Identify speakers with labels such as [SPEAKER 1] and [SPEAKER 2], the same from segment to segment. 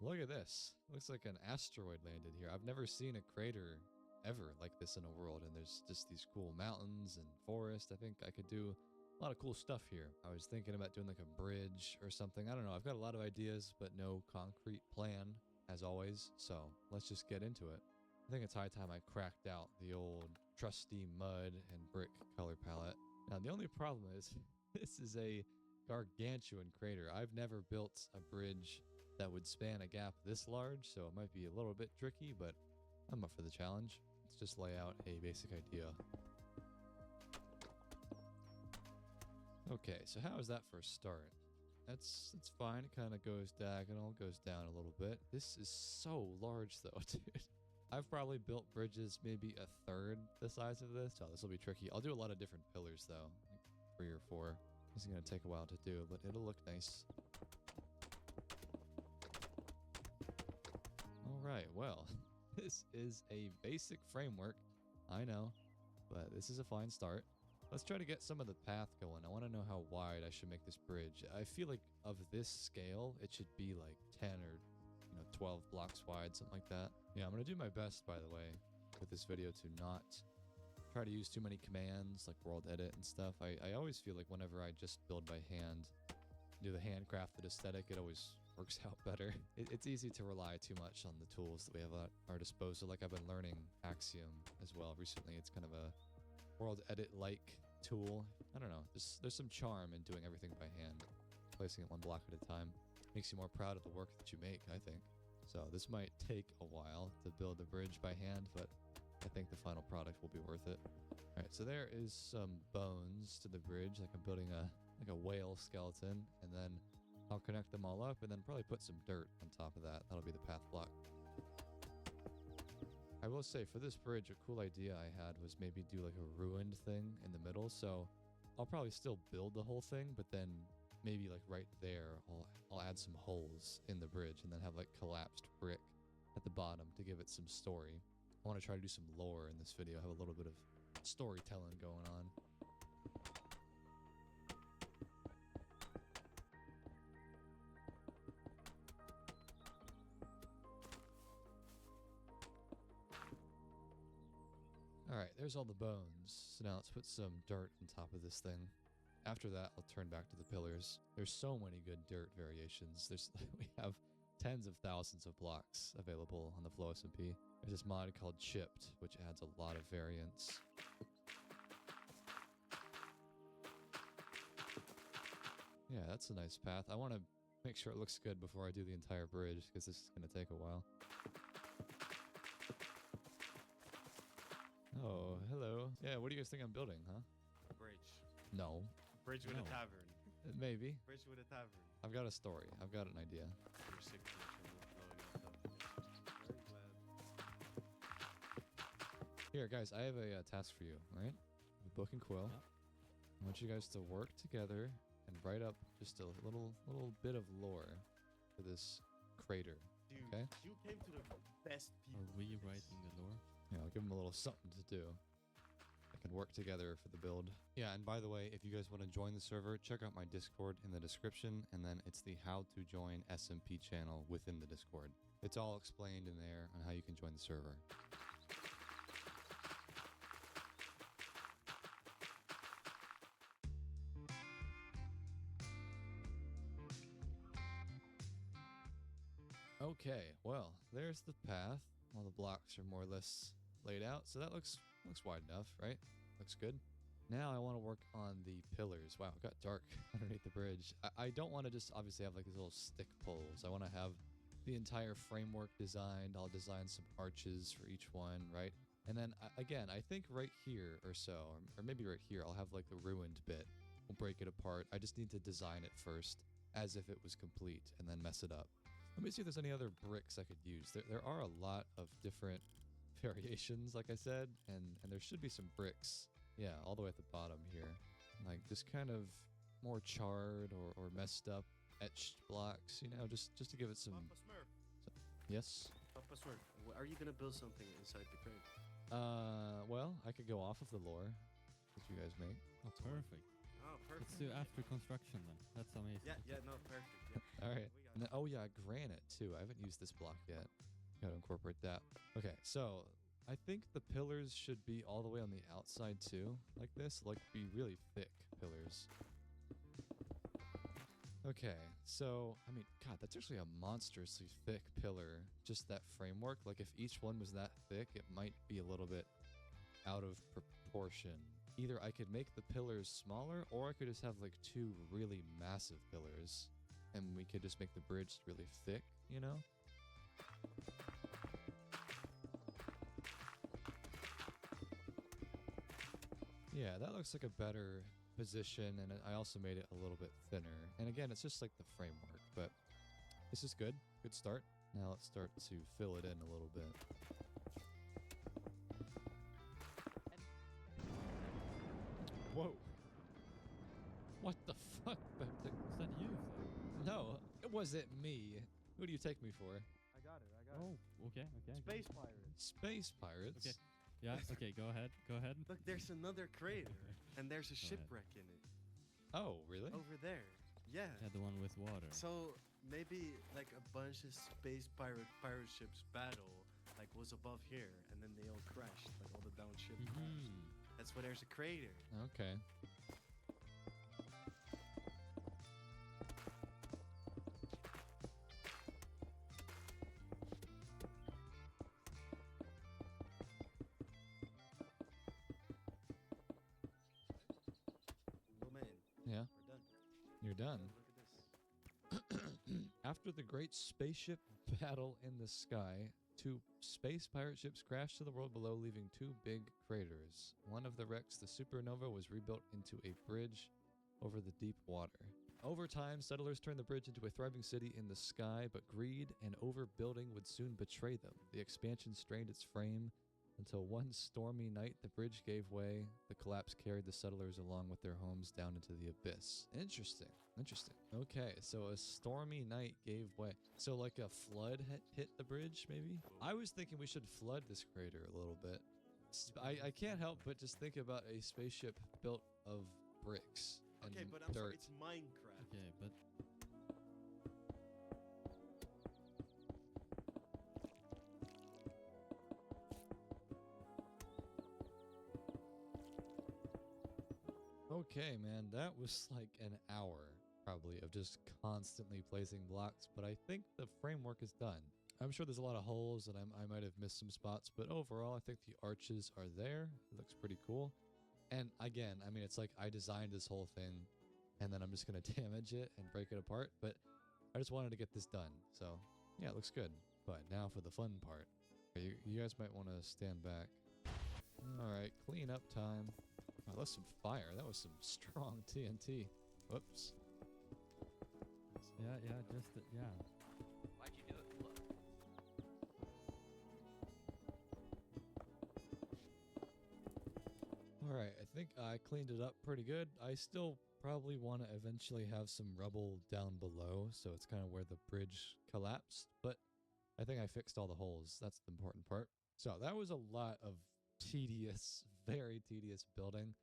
[SPEAKER 1] Look at this. Looks like an asteroid landed here. I've never seen a crater ever like this in a world, and there's just these cool mountains and forest. I think I could do a lot of cool stuff here. I was thinking about doing like a bridge or something. I don't know. I've got a lot of ideas, but no concrete plan, as always. So let's just get into it. I think it's high time I cracked out the old trusty mud and brick color palette. Now, the only problem is this is a gargantuan crater. I've never built a bridge that would span a gap this large, so it might be a little bit tricky, but I'm up for the challenge. Let's just lay out a basic idea. Okay, so how is that for a start? That's fine. It kind of goes diagonal, goes down a little bit. This is so large though, dude. I've probably built bridges maybe a third the size of this, so this will be tricky. I'll do a lot of different pillars though, like 3 or 4. This is going to take a while to do, but it'll look nice. Alright, well, this is a basic framework, I know, but this is a fine start. Let's try to get some of the path going. I want to know how wide I should make this bridge. I feel like of this scale, it should be like 10 or 12 blocks wide, something like that. Yeah, I'm going to do my best, by the way, with this video to not try to use too many commands like world edit and stuff. I always feel like whenever I just build by hand, do the handcrafted aesthetic, it always works out better. It's easy to rely too much on the tools that we have at our disposal. Like I've been learning Axiom as well recently. It's kind of a world edit-like tool. I don't know. There's some charm in doing everything by hand, placing it one block at a time. Makes you more proud of the work that you make, I think. So this might take a while to build the bridge by hand, but I think the final product will be worth it. All right, so there is some bones to the bridge, like I'm building a whale skeleton, and then I'll connect them all up and then probably put some dirt on top of that. That'll be the path block. I will say for this bridge, a cool idea I had was maybe do like a ruined thing in the middle. So I'll probably still build the whole thing, but then maybe like right there, I'll add some holes in the bridge and then have like collapsed brick at the bottom to give it some story. I want to try to do some lore in this video, have a little bit of storytelling going on. Alright, there's all the bones. So now let's put some dirt on top of this thing. After that, I'll turn back to the pillars. There's so many good dirt variations. We have tens of thousands of blocks available on the Flow SMP. There's this mod called Chipped, which adds a lot of variants. Yeah, that's a nice path. I want to make sure it looks good before I do the entire bridge, because this is going to take a while. Oh, hello. Yeah, what do you guys think I'm building, huh?
[SPEAKER 2] A bridge.
[SPEAKER 1] No.
[SPEAKER 2] Bridge with a tavern.
[SPEAKER 1] Maybe.
[SPEAKER 2] Bridge with a tavern.
[SPEAKER 1] I've got a story. I've got an idea.
[SPEAKER 2] Your signature blowing up. Very glad.
[SPEAKER 1] Here, guys, I have a task for you, all right? A book and quill.
[SPEAKER 2] Yep.
[SPEAKER 1] I want you guys to work together and write up just a little bit of lore for this crater.
[SPEAKER 2] Dude,
[SPEAKER 1] okay?
[SPEAKER 2] You came to the best people.
[SPEAKER 3] Are we writing the lore?
[SPEAKER 1] Yeah, I'll give them a little something to do. I can work together for the build. Yeah, and by the way, if you guys want to join the server, check out my Discord in the description, and then it's the How to Join SMP channel within the Discord. It's all explained in there on how you can join the server. Okay, well, there's the path. All the blocks are more or less laid out, so that looks wide enough, right? Looks good. Now I want to work on the pillars. Wow, it got dark underneath the bridge. I don't want to just obviously have like these little stick poles. I want to have the entire framework designed. I'll design some arches for each one, right? And then again, I think right here or so, or maybe right here, I'll have like the ruined bit. We'll break it apart. I just need to design it first as if it was complete and then mess it up. Let me see if there's any other bricks I could use. There are a lot of different variations, like I said, and there should be some bricks. Yeah, all the way at the bottom here. Like just kind of more charred or messed up etched blocks, just to give it some...
[SPEAKER 2] Papa Smurf.
[SPEAKER 1] Yes?
[SPEAKER 2] Papa Smurf, are you going to build something inside the crate?
[SPEAKER 1] Well, I could go off of the lore that you guys make.
[SPEAKER 3] Oh, perfect.
[SPEAKER 2] Oh,
[SPEAKER 3] Let's
[SPEAKER 2] perfect.
[SPEAKER 3] do after construction then. That's amazing.
[SPEAKER 2] Yeah, yeah, no, perfect. Yeah.
[SPEAKER 1] All right.
[SPEAKER 2] We got
[SPEAKER 1] And
[SPEAKER 2] it.
[SPEAKER 1] then- oh yeah, granite too. I haven't used this block yet. Gotta incorporate that. Okay, so I think the pillars should be all the way on the outside too, like this, like be really thick pillars. Okay, so I mean, God, that's actually a monstrously thick pillar. Just that framework. Like if each one was that thick, it might be a little bit out of proportion. Either I could make the pillars smaller, or I could just have like two really massive pillars, and we could just make the bridge really thick, you know? Yeah, that looks like a better position, and I also made it a little bit thinner. And again, it's just like the framework, but this is good. Good start. Now let's start to fill it in a little bit. Whoa. What the fuck?
[SPEAKER 3] Was that you?
[SPEAKER 1] No, it wasn't me. Who do you take me for?
[SPEAKER 2] I got it. I got
[SPEAKER 3] Oh,
[SPEAKER 2] it.
[SPEAKER 3] okay.
[SPEAKER 2] Space pirates.
[SPEAKER 1] Space pirates?
[SPEAKER 3] Okay. Yeah, okay, go ahead.
[SPEAKER 2] Look, there's another crater, and there's a
[SPEAKER 3] Go ahead.
[SPEAKER 2] shipwreck in it
[SPEAKER 1] Oh, really?
[SPEAKER 2] over there. Yeah.
[SPEAKER 3] Yeah, the one with water.
[SPEAKER 2] So maybe like a bunch of space pirate ships battle like was above here, and then they all crashed, like all the down ship crashed.
[SPEAKER 3] Mhm.
[SPEAKER 2] That's why there's a crater.
[SPEAKER 1] Okay.
[SPEAKER 2] Oh man,
[SPEAKER 1] Yeah,
[SPEAKER 2] we're done.
[SPEAKER 1] you're done.
[SPEAKER 2] Look at this.
[SPEAKER 1] After the great spaceship battle in the sky, two space pirate ships crashed to the world below, leaving two big craters. One of the wrecks, the supernova, was rebuilt into a bridge over the deep water. Over time, settlers turned the bridge into a thriving city in the sky, but greed and overbuilding would soon betray them. The expansion strained its frame until one stormy night the bridge gave way. The collapse carried the settlers along with their homes down into the abyss. Interesting. Interesting. Okay, so a stormy night gave way. So like a flood hit the bridge, maybe? I was thinking we should flood this crater a little bit. I can't help but just think about a spaceship built of bricks and
[SPEAKER 2] Okay, but I'm sorry,
[SPEAKER 1] dirt.
[SPEAKER 2] it's Minecraft.
[SPEAKER 3] Okay, but
[SPEAKER 1] Okay, man, that was like an hour probably of just constantly placing blocks, but I think the framework is done. I'm sure there's a lot of holes and I might have missed some spots, but overall I think the arches are there. It looks pretty cool. And again, I mean, it's like I designed this whole thing and then I'm just going to damage it and break it apart, but I just wanted to get this done. So yeah, it looks good. But now for the fun part. Okay, you guys might want to stand back. All right, clean up time. Wow, that's some fire. That was some strong TNT. Whoops.
[SPEAKER 3] yeah, yeah.
[SPEAKER 4] Why'd you do it? Look.
[SPEAKER 1] Alright, I think I cleaned it up pretty good. I still probably want to eventually have some rubble down below, so it's kind of where the bridge collapsed, but I think I fixed all the holes. That's the important part. So that was a lot of tedious, very tedious building.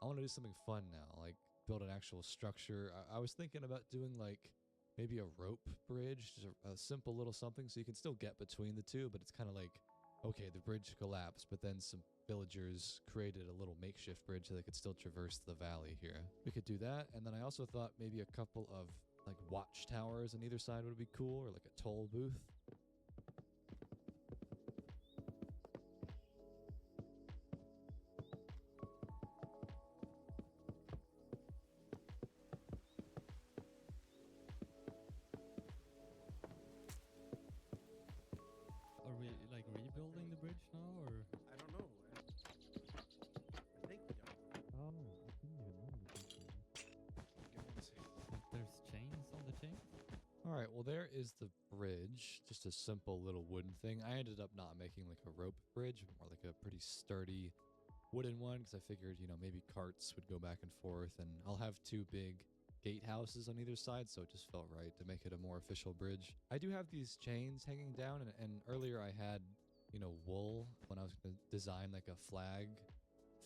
[SPEAKER 1] I want to do something fun now, like build an actual structure. I was thinking about doing like maybe a rope bridge, just a simple little something so you can still get between the two, but it's kind of like, okay, the bridge collapsed, but then some villagers created a little makeshift bridge so they could still traverse the valley here. We could do that, and then I also thought maybe a couple of like watchtowers on either side would be cool, or like a toll booth.
[SPEAKER 3] Are we like rebuilding the bridge now, or?
[SPEAKER 2] I don't know. I think we are.
[SPEAKER 3] Oh, I didn't even know the bridge.
[SPEAKER 2] Okay, let's see.
[SPEAKER 3] Like there's chains on the chain?
[SPEAKER 1] All right, well, there is the bridge, just a simple little wooden thing. I ended up not making like a rope bridge, more like a pretty sturdy wooden one, because I figured, you know, maybe carts would go back and forth, and I'll have two big gatehouses on either side, so it just felt right to make it a more official bridge. I do have these chains hanging down, and earlier I had, you know, wool when I was going to design like a flag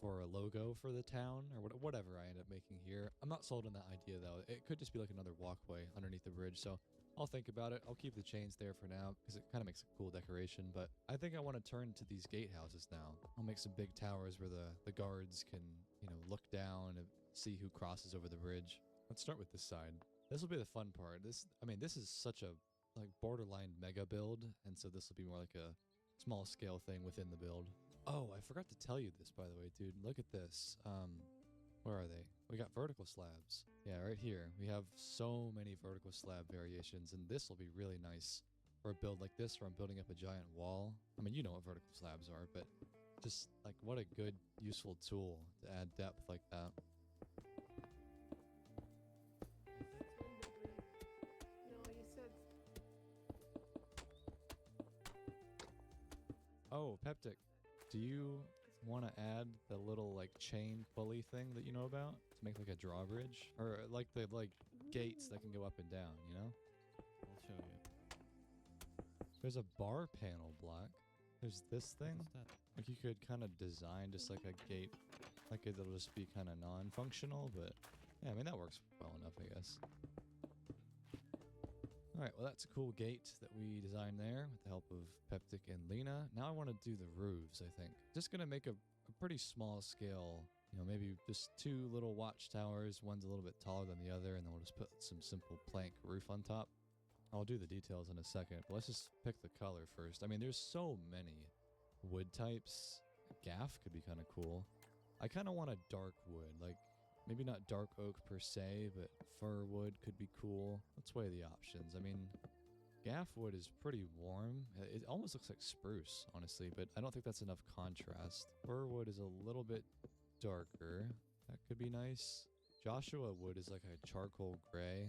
[SPEAKER 1] for a logo for the town or whatever I end up making here. I'm not sold on that idea though. It could just be like another walkway underneath the bridge. So I'll think about it. I'll keep the chains there for now because it kind of makes a cool decoration. But I think I want to turn to these gatehouses now. I'll make some big towers where the guards can, you know, look down and see who crosses over the bridge. Let's start with this side. This will be the fun part. This is such a like borderline mega build, and so this will be more like a small scale thing within the build. Oh, I forgot to tell you this, by the way, dude. Look at this. Where are they? We got vertical slabs. Yeah, right here. We have so many vertical slab variations, and this will be really nice for a build like this where I'm building up a giant wall. I mean, you know what vertical slabs are, but just like what a good, useful tool to add depth like that. Oh, Peptic, do you want to add the little like chain pulley thing that you know about to make like a drawbridge? Or like the gates that can go up and down, you know?
[SPEAKER 3] I'll show you.
[SPEAKER 1] There's a bar panel block. There's this thing.
[SPEAKER 3] What's that?
[SPEAKER 1] Like you could kind of design just like a gate. Like it'll just be kind of non-functional, but yeah, I mean that works well enough, I guess. Alright, well that's a cool gate that we designed there with the help of Peptic and Lena. Now I want to do the roofs, I think. Just gonna make a pretty small scale, you know, maybe just 2 little watchtowers. One's a little bit taller than the other, and then we'll just put some simple plank roof on top. I'll do the details in a second, but let's just pick the color first. I mean, there's so many wood types. Gaff could be kind of cool. I kind of want a dark wood, like maybe not dark oak per se, but fir wood could be cool. Let's weigh the options. I mean, gaff wood is pretty warm. It almost looks like spruce, honestly, but I don't think that's enough contrast. Fir wood is a little bit darker. That could be nice. Joshua wood is like a charcoal gray,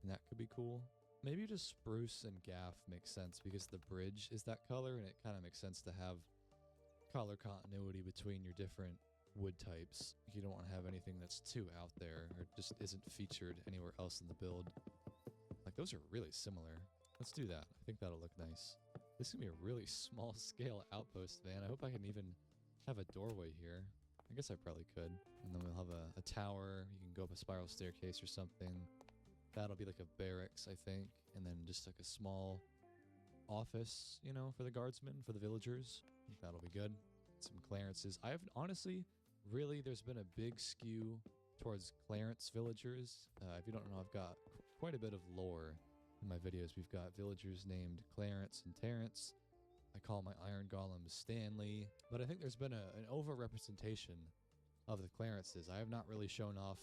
[SPEAKER 1] and that could be cool. Maybe just spruce and gaff makes sense because the bridge is that color, and it kind of makes sense to have color continuity between your different wood types. You don't want to have anything that's too out there or just isn't featured anywhere else in the build. Like those are really similar. Let's do that. I think that'll look nice. This is gonna be a really small scale outpost, man. I hope I can even have a doorway here. I guess I probably could. And then we'll have a tower. You can go up a spiral staircase or something. That'll be like a barracks, I think. And then just like a small office, you know, for the guardsmen, for the villagers. I think that'll be good. Some clearances. I haven't, honestly, really, there's been a big skew towards Clarence villagers. If you don't know, I've got quite a bit of lore in my videos. We've got villagers named Clarence and Terrence. I call my iron golems Stanley. But I think there's been an over-representation of the Clarences. I have not really shown off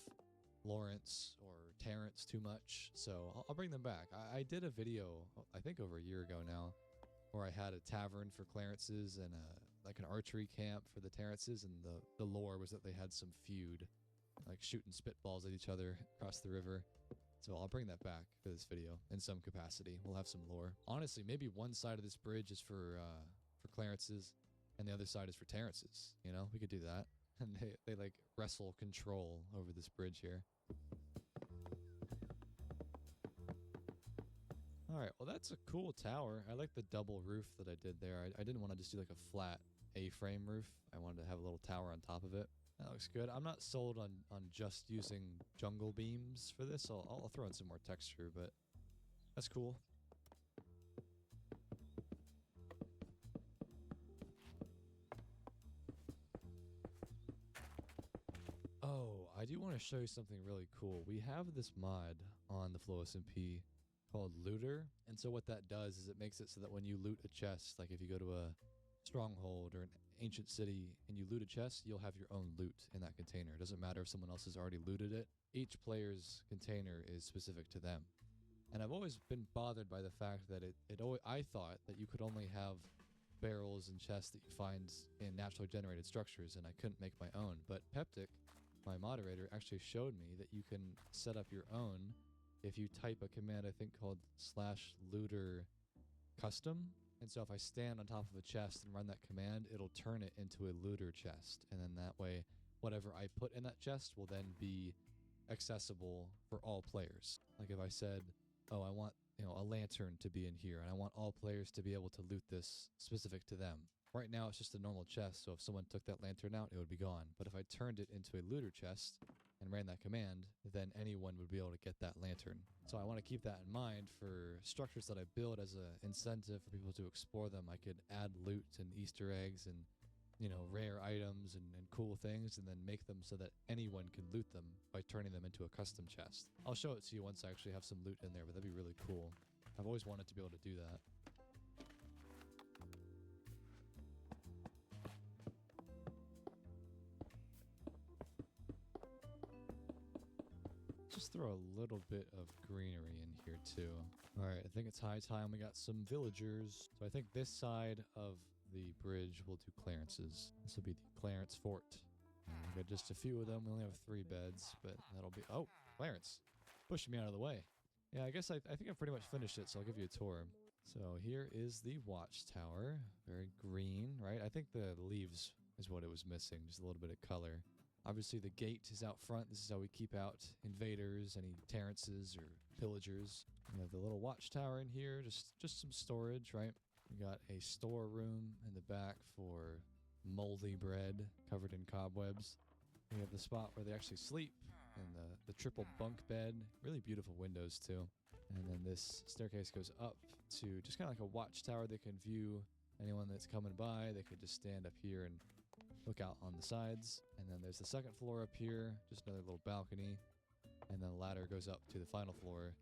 [SPEAKER 1] Lawrence or Terrence too much, so I'll bring them back. I did a video, I think over a year ago now, where I had a tavern for Clarences and like an archery camp for the Terrences, and the lore was that they had some feud, like shooting spitballs at each other across the river. So I'll bring that back for this video in some capacity. We'll have some lore. Honestly, maybe one side of this bridge is for Clarences, and the other side is for Terrences. You know, we could do that, and they like wrestle control over this bridge here. Alright, well that's a cool tower. I like the double roof that I did there. I didn't want to just do like a flat A-frame roof. I wanted to have a little tower on top of it. That looks good. I'm not sold on just using jungle beams for this. I'll throw in some more texture, but that's cool. Oh, I do want to show you something really cool. We have this mod on the Flow SMP called Looter, and so what that does is it makes it so that when you loot a chest, like if you go to a stronghold or an ancient city and you loot a chest, you'll have your own loot in that container. It doesn't matter if someone else has already looted it. Each player's container is specific to them. And I've always been bothered by the fact that I thought that you could only have barrels and chests that you find in naturally generated structures, and I couldn't make my own. But Peptic, my moderator, actually showed me that you can set up your own if you type a command, I think called /looter custom. And so if I stand on top of a chest and run that command, it'll turn it into a looter chest. And then that way, whatever I put in that chest will then be accessible for all players. Like if I said, oh, I want, you know, a lantern to be in here, and I want all players to be able to loot this specific to them. Right now it's just a normal chest, so if someone took that lantern out, it would be gone. But if I turned it into a looter chest and ran that command, then anyone would be able to get that lantern. So I want to keep that in mind for structures that I build as an incentive for people to explore them. I could add loot and Easter eggs and, you know, rare items and cool things, and then make them so that anyone can loot them by turning them into a custom chest. I'll show it to you once I actually have some loot in there, but that'd be really cool. I've always wanted to be able to do that. Just throw a little bit of greenery in here too. All right, I think it's high time we got some villagers. So I think this side of the bridge will do clearances. This will be the Clarence Fort. We got just a few of them. We only have 3 beds, but that'll be... Oh, Clarence. Pushing me out of the way. Yeah, I guess I think I've pretty much finished it, so I'll give you a tour. So here is the watchtower. Very green, right? I think the leaves is what it was missing, just a little bit of color. Obviously, the gate is out front. This is how we keep out invaders, any Terrances or pillagers. We have the little watchtower in here, just some storage, right? We got a storeroom in the back for moldy bread covered in cobwebs. We have the spot where they actually sleep, and the triple bunk bed. Really beautiful windows, too. And then this staircase goes up to just kind of like a watchtower. They can view anyone that's coming by. They could just stand up here and look out on the sides. And then there's the second floor up here, just another little balcony. And then the ladder goes up to the final floor,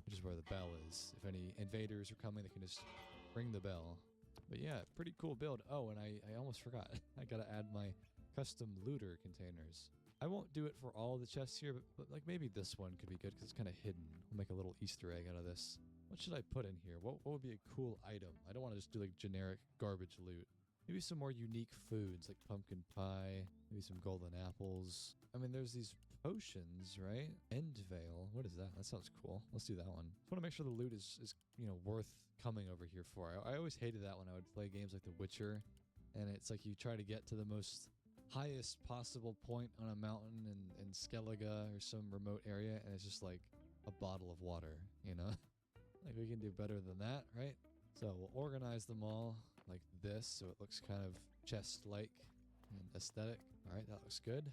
[SPEAKER 1] which is where the bell is. If any invaders are coming, they can just ring the bell. But yeah, pretty cool build. Oh, and I almost forgot. I gotta add my custom looter containers. I won't do it for all the chests here, but like maybe this one could be good because it's kind of hidden. We'll make a little Easter egg out of this. What should I put in here? What would be a cool item? I don't want to just do like generic garbage loot. Maybe some more unique foods like pumpkin pie, maybe some golden apples. I mean, there's these potions, right? End Veil. What is that? That sounds cool. Let's do that one. Just want to make sure the loot is you know, worth coming over here for. I always hated that when I would play games like The Witcher, and it's like you try to get to the most highest possible point on a mountain in Skellige or some remote area, and it's just like a bottle of water, you know? Like, we can do better than that, right? So we'll organize them all like this, so it looks kind of chest-like and aesthetic. All right, that looks good.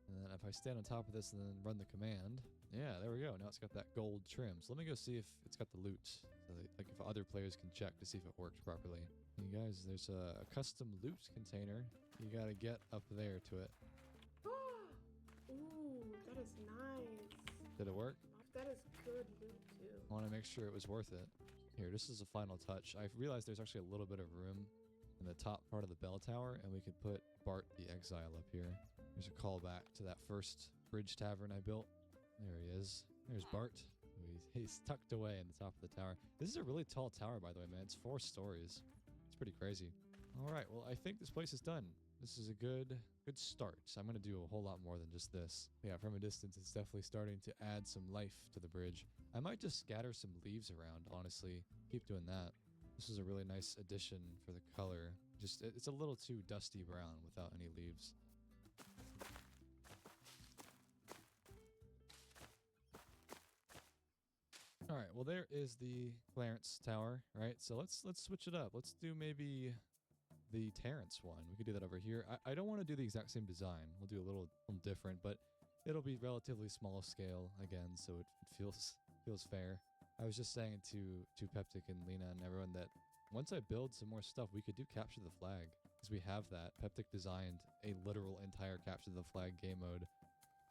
[SPEAKER 1] And then if I stand on top of this and then run the command, yeah, there we go. Now it's got that gold trim. So let me go see if it's got the loot. So like if other players can check to see if it works properly. You guys, there's a custom loot container. You gotta get up there to it.
[SPEAKER 5] Ooh, that is nice.
[SPEAKER 1] Did it work?
[SPEAKER 5] That is good loot too.
[SPEAKER 1] I want to make sure it was worth it. Here, this is a final touch. I realized there's actually a little bit of room in the top part of the bell tower, and we could put Bart the Exile up here. There's a callback to that first bridge tavern I built. There he is. There's Bart. He's tucked away in the top of the tower. This is a really tall tower, by the way, man. It's 4 stories. It's pretty crazy. All right, well, I think this place is done. This is a good start. I'm going to do a whole lot more than just this. Yeah, from a distance, it's definitely starting to add some life to the bridge. I might just scatter some leaves around, honestly. Keep doing that. This is a really nice addition for the color. Just, it's a little too dusty brown without any leaves. All right, well, there is the Clarence Tower, right? So let's switch it up. Let's do maybe the Terrance one. We could do that over here. I don't want to do the exact same design. We'll do a little different, but it'll be relatively small scale again, so it feels fair. I was just saying to Peptic and Lena and everyone that once I build some more stuff, we could do Capture the Flag, because we have that. Peptic designed a literal entire Capture the Flag game mode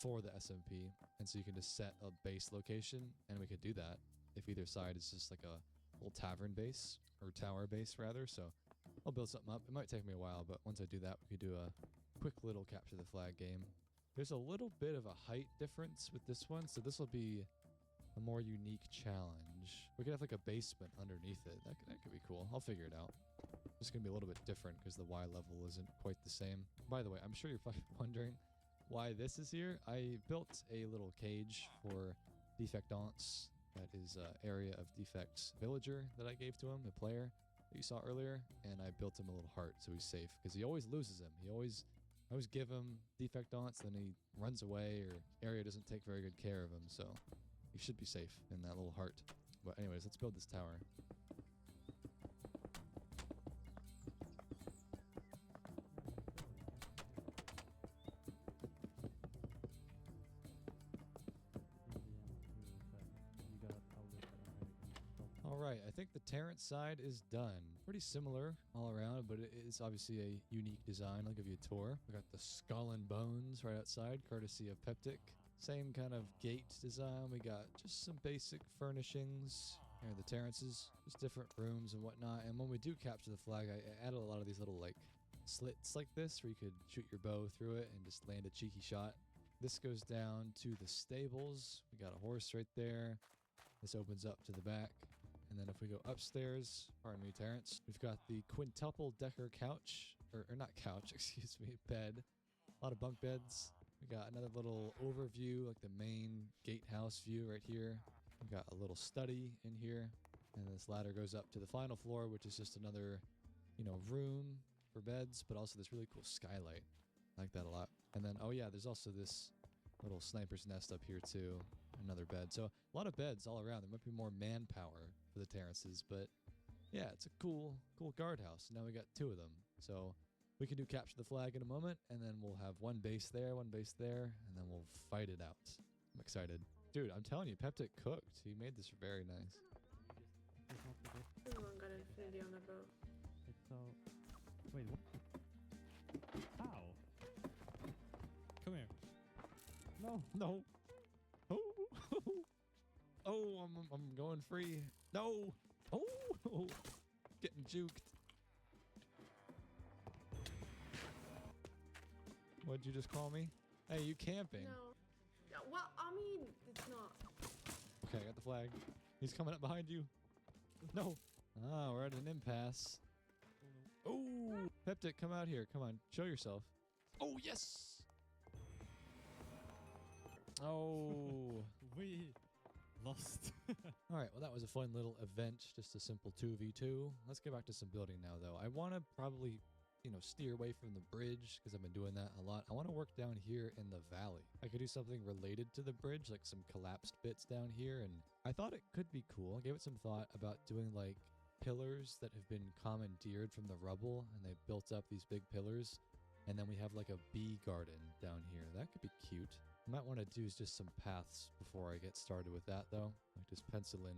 [SPEAKER 1] for the SMP, and so you can just set a base location, and we could do that if either side is just like a little tavern base, or tower base rather. So I'll build something up. It might take me a while, but once I do that, we could do a quick little Capture the Flag game. There's a little bit of a height difference with this one, so this will be a more unique challenge. We could have like a basement underneath it. That could be cool. I'll figure it out. It's going to be a little bit different because the Y level isn't quite the same. By the way, I'm sure you're probably wondering why this is here. I built a little cage for Defectance. That is an area of Defect's villager that I gave to him, the player that you saw earlier, and I built him a little heart so he's safe, because he always loses him. I always give him Defectance, then he runs away, or area doesn't take very good care of him, so he should be safe in that little heart. But anyways, let's build this tower. right, I think the Terrence side is done. Pretty similar all around, but it is obviously a unique design. I'll give you a tour. We got the skull and bones right outside, courtesy of Peptic. Same kind of gate design. We got just some basic furnishings. Here are the Terrences, just different rooms and whatnot. And when we do capture the flag, I added a lot of these little like slits like this where you could shoot your bow through it and just land a cheeky shot. This goes down to the stables. We got a horse right there. This opens up to the back. And then if we go upstairs, pardon me, Terrence, we've got the quintuple decker couch, or not couch, excuse me, bed. A lot of bunk beds. We got another little overview, like the main gatehouse view right here. We got a little study in here. And this ladder goes up to the final floor, which is just another, room for beds, but also this really cool skylight. I like that a lot. And then, oh yeah, there's also this little sniper's nest up here too. Another bed. So a lot of beds all around. There might be more manpower for the Terrences, but yeah, it's a cool guardhouse. Now we got 2 of them. So we can do capture the flag in a moment, and then we'll have one base there, and then we'll fight it out. I'm excited. Dude, I'm telling you, Peptic cooked. He made this very nice.
[SPEAKER 5] Everyone got infinity on their boat.
[SPEAKER 3] It's so... Wait, what? Ow! Come here.
[SPEAKER 1] No. Oh, oh, I'm going free. No. Oh, getting juked. What'd you just call me? Hey, you camping?
[SPEAKER 5] No. Yeah, well, I mean, it's not.
[SPEAKER 1] Okay, I got the flag. He's coming up behind you. No. Ah, we're at an impasse. Oh, Peptic, come out here. Come on, show yourself. Oh, yes. Oh.
[SPEAKER 3] We lost.
[SPEAKER 1] All right, well, that was a fun little event, just a simple 2v2. Let's get back to some building now, though. I want to probably, steer away from the bridge, because I've been doing that a lot. I want to work down here in the valley. I could do something related to the bridge, like some collapsed bits down here, and I thought it could be cool. I gave it some thought about doing, like, pillars that have been commandeered from the rubble, and they built up these big pillars, and then we have, like, a bee garden down here. That could be cute. I might want to do is just some paths before I get started with that, though. Like just pencil in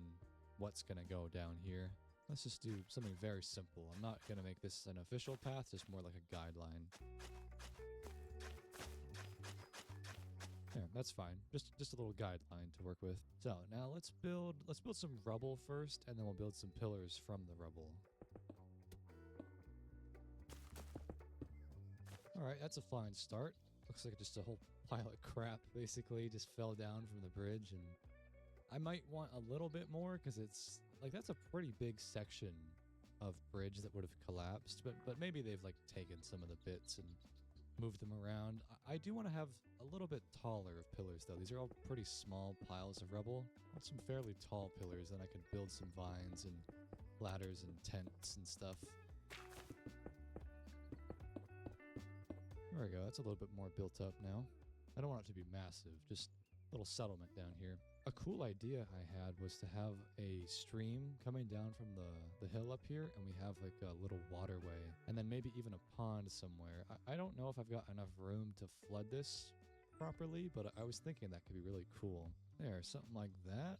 [SPEAKER 1] what's going to go down here. Let's just do something very simple. I'm not going to make this an official path, just more like a guideline. Yeah, that's fine. Just a little guideline to work with. So now let's build some rubble first, and then we'll build some pillars from the rubble. All right, that's a fine start. Looks like just a whole pile of crap basically just fell down from the bridge, and I might want a little bit more because it's like that's a pretty big section of bridge that would have collapsed, but maybe they've like taken some of the bits and moved them around. I do want to have a little bit taller of pillars though. These are all pretty small piles of rubble. I want some fairly tall pillars, then I can build some vines and ladders and tents and stuff. There we go, that's a little bit more built up now. I don't want it to be massive, just a little settlement down here. A cool idea I had was to have a stream coming down from the hill up here, and we have like a little waterway, and then maybe even a pond somewhere. I don't know if I've got enough room to flood this properly, but I was thinking that could be really cool. There, something like that.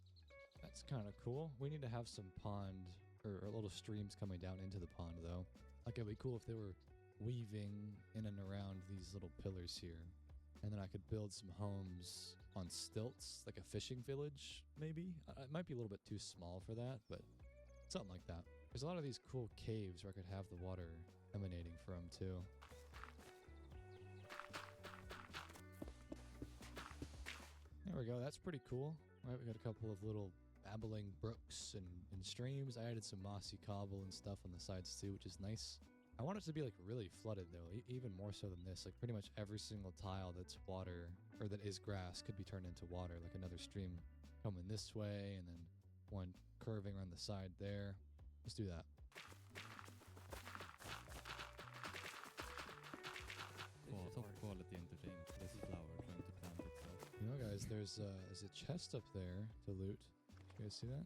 [SPEAKER 1] That's kind of cool. We need to have some pond, or little streams coming down into the pond though. Like it'd be cool if they were weaving in and around these little pillars here. And then I could build some homes on stilts, like a fishing village, maybe? It might be a little bit too small for that, but something like that. There's a lot of these cool caves where I could have the water emanating from, too. There we go, that's pretty cool. All right, we got a couple of little babbling brooks and streams. I added some mossy cobble and stuff on the sides, too, which is nice. I want it to be like really flooded though, even more so than this. Like pretty much every single tile that's water, or that is grass, could be turned into water. Like another stream coming this way, and then one curving around the side there. Let's do that.
[SPEAKER 3] Oh, top quality entertainment. This flower trying to plant itself.
[SPEAKER 1] You know, guys, there's a chest up there to loot. You guys see that?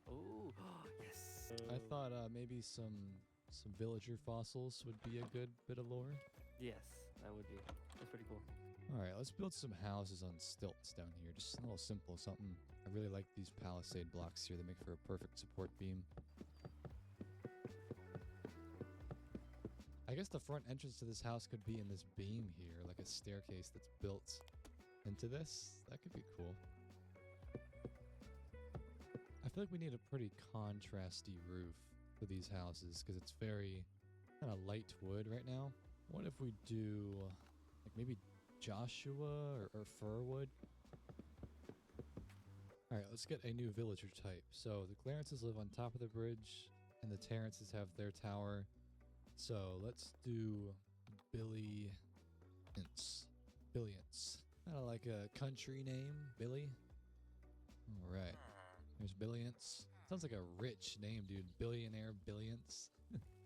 [SPEAKER 2] Oh, yes.
[SPEAKER 1] I thought maybe some villager fossils would be a good bit of lore.
[SPEAKER 4] Yes, that would be. That's pretty cool.
[SPEAKER 1] All right, let's build some houses on stilts down here. Just a little simple something. I really like these palisade blocks here. They make for a perfect support beam. I guess the front entrance to this house could be in this beam here, like a staircase that's built into this. That could be cool. I feel like we need a pretty contrasty roof for these houses because it's very kind of light wood right now. What if we do like maybe Joshua or fir wood? All right, let's get a new villager type. So the Clarences live on top of the bridge and the Terrences have their tower. So let's do Billiance. Billiance. Kind of like a country name, Billy. All right. There's Billiance. Sounds like a rich name, dude. Billionaire Billiance.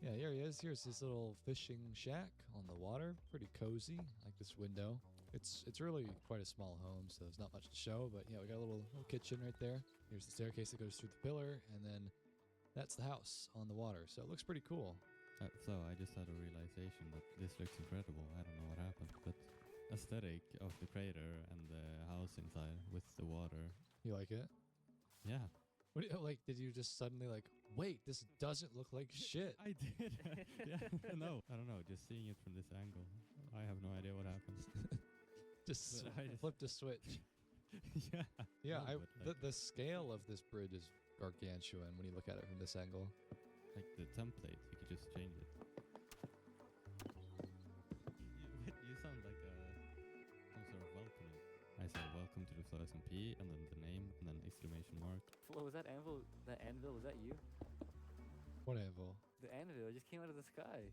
[SPEAKER 1] Yeah, here he is. Here's his little fishing shack on the water. Pretty cozy. I like this window. It's really quite a small home, so there's not much to show. But yeah, we got a little kitchen right there. Here's the staircase that goes through the pillar, and then that's the house on the water. So it looks pretty cool.
[SPEAKER 3] So I just had a realization that this looks incredible. I don't know what happened, but aesthetic of the crater and the house inside with the water.
[SPEAKER 1] You like it?
[SPEAKER 3] Yeah.
[SPEAKER 1] What do you, like, did you just suddenly like, wait, this doesn't look like shit?
[SPEAKER 3] I did. Yeah. No, I don't know. Just seeing it from this angle, I have no idea what happened.
[SPEAKER 1] Just flipped a switch.
[SPEAKER 3] Yeah.
[SPEAKER 1] Yeah,
[SPEAKER 3] No, but
[SPEAKER 1] the scale of this bridge is gargantuan when you look at it from this angle.
[SPEAKER 3] like the template, you could just change it. You sound like some sort of welcoming. I say welcome to the Flow SMP, and then the name, and then exclamation mark.
[SPEAKER 4] What was that anvil? That anvil, was that you?
[SPEAKER 1] What anvil?
[SPEAKER 4] The anvil just came out of the sky.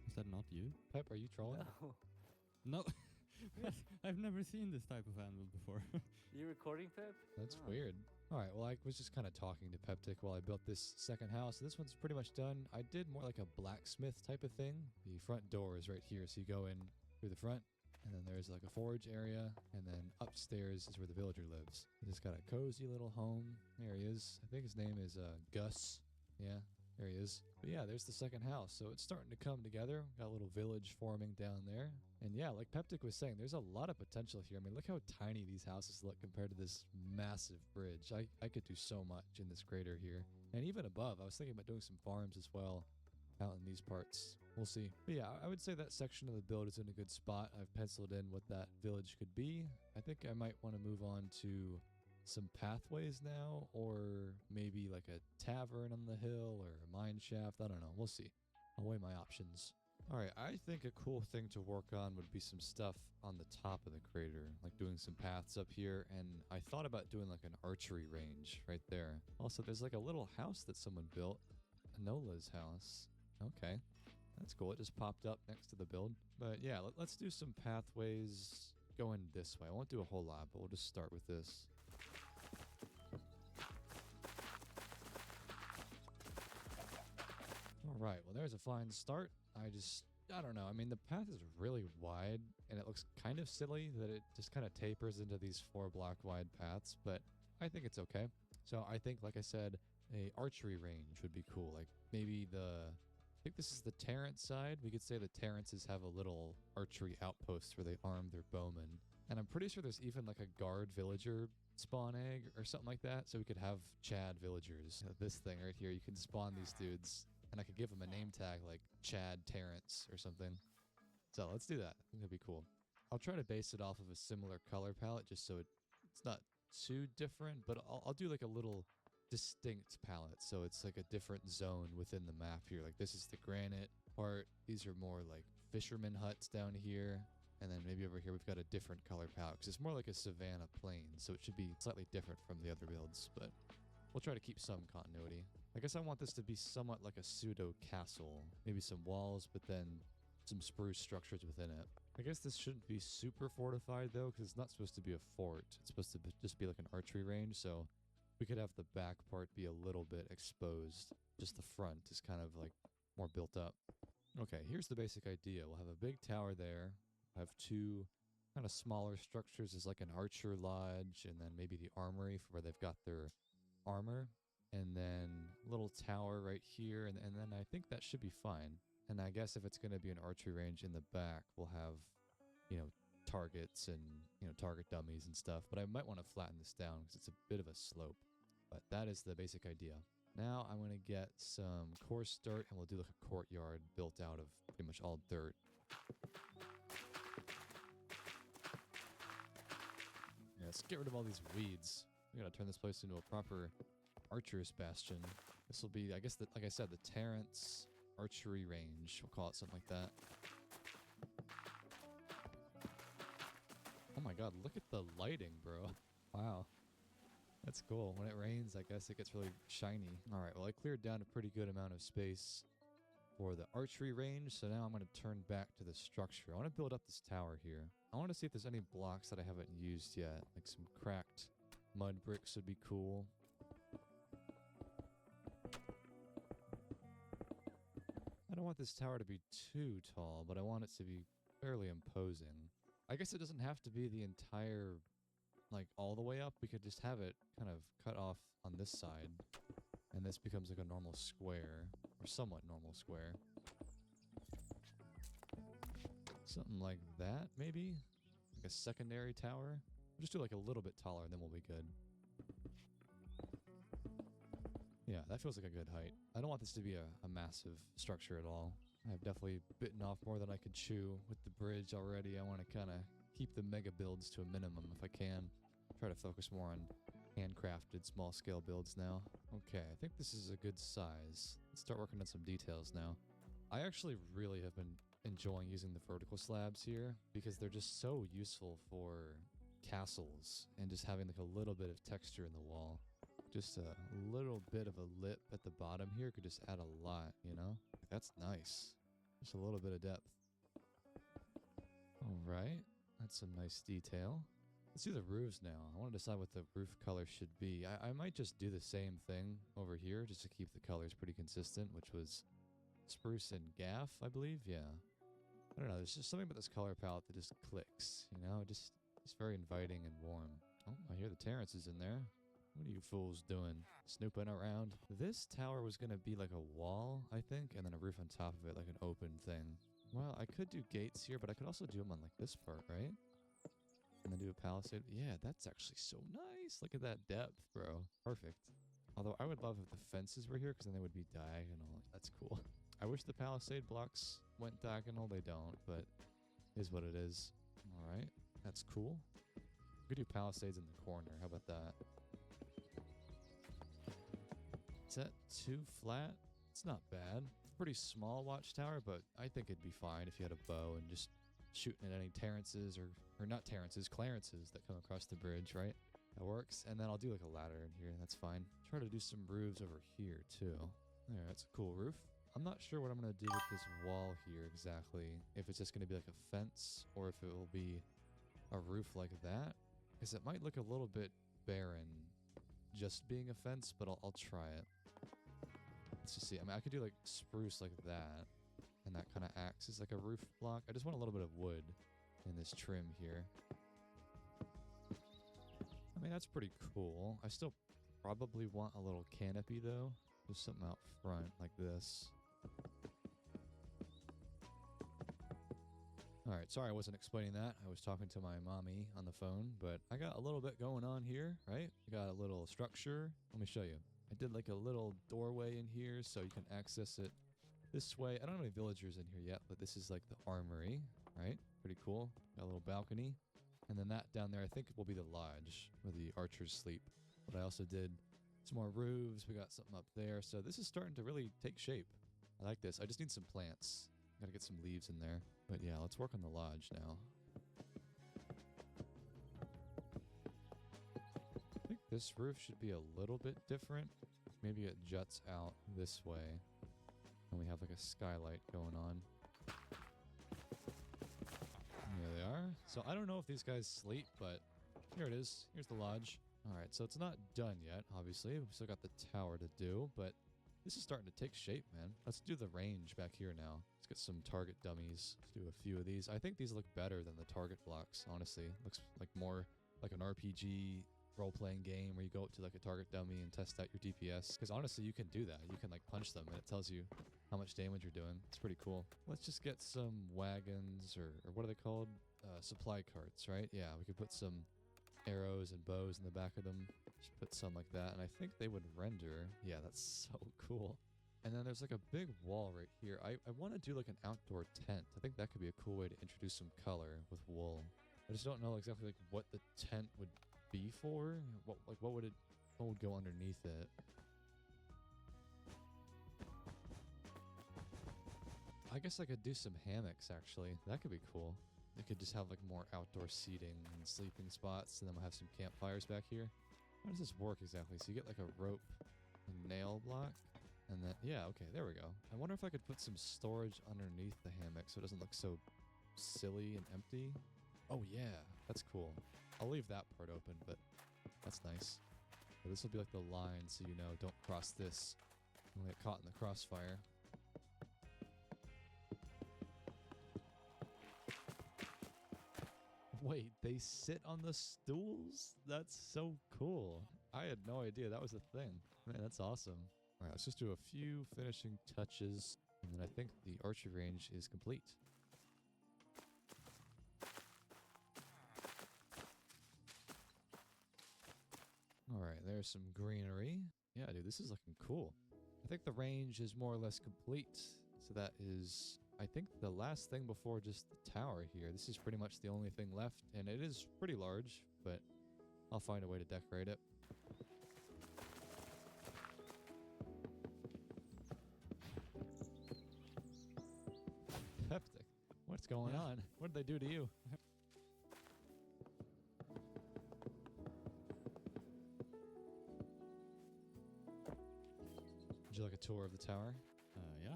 [SPEAKER 3] Is that not you?
[SPEAKER 1] Pep, are you trolling?
[SPEAKER 4] No.
[SPEAKER 3] No. I've never seen this type of anvil before.
[SPEAKER 4] You recording, Pep?
[SPEAKER 1] That's
[SPEAKER 4] Oh.
[SPEAKER 1] weird. All right, well, I was just kind of talking to Peptic while I built this second house. This one's pretty much done. I did more like a blacksmith type of thing. The front door is right here, so you go in through the front, and then there's like a forge area, and then upstairs is where the villager lives. He just got a cozy little home. There he is. I think his name is Gus. Yeah, there he is. But yeah, there's the second house. So it's starting to come together. Got a little village forming down there. And yeah, like Peptic was saying, there's a lot of potential here. I mean, look how tiny these houses look compared to this massive bridge. I could do so much in this crater here. And even above, I was thinking about doing some farms as well out in these parts. We'll see. But yeah, I would say that section of the build is in a good spot. I've penciled in what that village could be. I think I might want to move on to some pathways now, or maybe like a tavern on the hill or a mine shaft. I don't know. We'll see. I'll weigh my options. All right, I think a cool thing to work on would be some stuff on the top of the crater, like doing some paths up here, and I thought about doing like an archery range right there. Also, there's like a little house that someone built, Nola's house. Okay, that's cool. It just popped up next to the build. But yeah, let's do some pathways going this way. I won't do a whole lot, but we'll just start with this. All right, well, there's a fine start. I don't know. I mean, the path is really wide, and it looks kind of silly that it just kind of tapers into these 4-block wide paths, but I think it's okay. So I think, like I said, a archery range would be cool. Like maybe I think this is the Terrence side. We could say the Terrences have a little archery outpost where they arm their bowmen. And I'm pretty sure there's even like a guard villager spawn egg or something like that. So we could have Chad villagers. This thing right here, you can spawn these dudes. And I could give them a name tag like Chad Terrence or something. So let's do that. I think that'd be cool. I'll try to base it off of a similar color palette just so it's not too different, but I'll do like a little distinct palette. So it's like a different zone within the map here. Like this is the granite part. These are more like fisherman huts down here. And then maybe over here we've got a different color palette because it's more like a savanna plain. So it should be slightly different from the other builds, but we'll try to keep some continuity. I guess I want this to be somewhat like a pseudo castle. Maybe some walls, but then some spruce structures within it. I guess this shouldn't be super fortified though, because it's not supposed to be a fort. It's supposed to just be like an archery range, so we could have the back part be a little bit exposed. Just the front is kind of like more built up. Okay, here's the basic idea. We'll have a big tower there. Have two kind of smaller structures as like an archer lodge, and then maybe the armory for where they've got their armor. And then a little tower right here, and then I think that should be fine. And I guess if it's going to be an archery range in the back, we'll have, targets and, you know, target dummies and stuff. But I might want to flatten this down because it's a bit of a slope. But that is the basic idea. Now I'm going to get some coarse dirt and we'll do like a courtyard built out of pretty much all dirt. Yeah, let's get rid of all these weeds. We gotta turn this place into a proper archer's bastion. This will be, I guess, like I said, the Terrence archery range. We'll call it something like that. Oh my god, look at the lighting, bro. Wow. That's cool. When it rains, I guess it gets really shiny. Alright, well I cleared down a pretty good amount of space for the archery range, so now I'm going to turn back to the structure. I want to build up this tower here. I want to see if there's any blocks that I haven't used yet. Like some cracked mud bricks would be cool. I don't want this tower to be too tall, but I want it to be fairly imposing. I guess it doesn't have to be the entire, like, all the way up. We could just have it kind of cut off on this side, and this becomes like a normal square, or somewhat normal square. Something like that, maybe? Like a secondary tower? We'll just do like a little bit taller, and then we'll be good. Yeah, that feels like a good height. I don't want this to be a massive structure at all. I've definitely bitten off more than I could chew with the bridge already. I want to kind of keep the mega builds to a minimum if I can. Try to focus more on handcrafted small scale builds now. Okay, I think this is a good size. Let's start working on some details now. I actually really have been enjoying using the vertical slabs here because they're just so useful for castles and just having like a little bit of texture in the wall. Just a little bit of a lip at the bottom here could just add a lot, you know? That's nice. Just a little bit of depth. All right, that's a nice detail. Let's do the roofs now. I want to decide what the roof color should be. I might just do the same thing over here just to keep the colors pretty consistent, which was spruce and gaff, I believe. Yeah. I don't know. There's just something about this color palette that just clicks, you know? Just very inviting and warm. Oh, I hear the Terrence is in there. What are you fools doing? Snooping around? This tower was going to be like a wall, I think, and then a roof on top of it, like an open thing. Well, I could do gates here, but I could also do them on like this part, right? And then do a palisade. Yeah, that's actually so nice. Look at that depth, bro. Perfect. Although I would love if the fences were here because then they would be diagonal. That's cool. I wish the palisade blocks went diagonal. They don't, but it is what it is. All right. That's cool. We could do palisades in the corner. How about that? Is that too flat? It's not bad. Pretty small watchtower, but I think it'd be fine if you had a bow and just shooting at any Terrences or not Terrences, Clarences that come across the bridge, right? That works. And then I'll do like a ladder in here. That's fine. Try to do some roofs over here too. There, that's a cool roof. I'm not sure what I'm going to do with this wall here exactly. If it's just going to be like a fence or if it will be a roof like that. Because it might look a little bit barren just being a fence, but I'll try it. Let's just see. I mean, I could do like spruce like that, and that kind of acts as like a roof block. I just want a little bit of wood in this trim here. I mean, that's pretty cool. I still probably want a little canopy though. Just something out front like this. Alright, sorry I wasn't explaining that. I was talking to my mommy on the phone, but I got a little bit going on here, right? I got a little structure. Let me show you. I did like a little doorway in here so you can access it this way. I don't have any villagers in here yet, but this is like the armory, right? Pretty cool. Got a little balcony. And then that down there I think will be the lodge where the archers sleep. But I also did some more roofs. We got something up there. So this is starting to really take shape. I like this. I just need some plants. Gotta get some leaves in there. But yeah, let's work on the lodge now. I think this roof should be a little bit different. Maybe it juts out this way. And we have like a skylight going on. There they are. So I don't know if these guys sleep, but here it is. Here's the lodge. Alright, so it's not done yet, obviously. We've still got the tower to do, but this is starting to take shape, man. Let's do the range back here now. Let's get some target dummies. Let's do a few of these. I think these look better than the target blocks, honestly. Looks like more like an RPG role-playing game where you go up to like a target dummy and test out your DPS. Because honestly, you can do that. You can like punch them and it tells you how much damage you're doing. It's pretty cool. Let's just get some wagons or what are they called? supply carts, right? Yeah, we could put some arrows and bows in the back of them. Just put some like that, and I think they would render. Yeah, that's so cool. And then there's like a big wall right here. I want to do like an outdoor tent. I think that could be a cool way to introduce some color with wool. I just don't know exactly like what the tent would be for. What would go underneath it? I guess I could do some hammocks actually. That could be cool. I could just have like more outdoor seating and sleeping spots, and then we'll have some campfires back here. How does this work exactly? So you get like a rope and nail block, and then, yeah, okay, there we go. I wonder if I could put some storage underneath the hammock so it doesn't look so silly and empty. Oh yeah, that's cool. I'll leave that part open, but that's nice. So this will be like the line, so you know, don't cross this. You'll get caught in the crossfire. Wait, they sit on the stools? That's so cool. I had no idea that was a thing. Man, that's awesome. All right, let's just do a few finishing touches, and then I think the archery range is complete. All right, there's some greenery. Yeah, dude, this is looking cool. I think the range is more or less complete. So that is, I think, the last thing before just the tower here. This is pretty much the only thing left, and it is pretty large, but I'll find a way to decorate it. Peptic, what's going on? What did they do to you? Would you like a tour of the tower?
[SPEAKER 3] Yeah.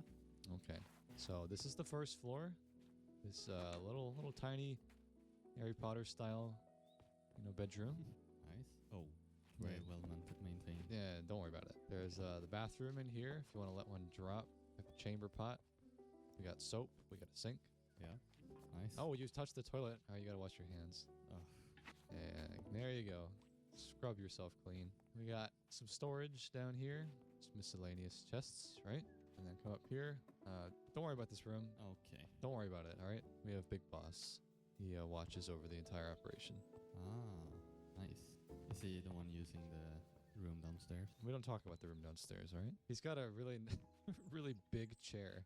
[SPEAKER 1] Okay. So this is the first floor. This little tiny Harry Potter style, bedroom.
[SPEAKER 3] Nice. Oh, very
[SPEAKER 1] Yeah.
[SPEAKER 3] well maintained.
[SPEAKER 1] Yeah, don't worry about it. There's the bathroom in here if you want to let one drop. Got the chamber pot. We got soap. We got a sink.
[SPEAKER 3] Yeah. Nice.
[SPEAKER 1] Oh, you touched the toilet. Oh, you gotta wash your hands.
[SPEAKER 3] Oh.
[SPEAKER 1] And there you go. Scrub yourself clean. We got some storage down here. Some miscellaneous chests, right? And then come up here. Don't worry about this room.
[SPEAKER 3] Okay.
[SPEAKER 1] Don't worry about it, all right? We have Big Boss. He watches over the entire operation.
[SPEAKER 3] Ah, nice. Is he the one using the room downstairs?
[SPEAKER 1] We don't talk about the room downstairs, all right? He's got a really, really big chair.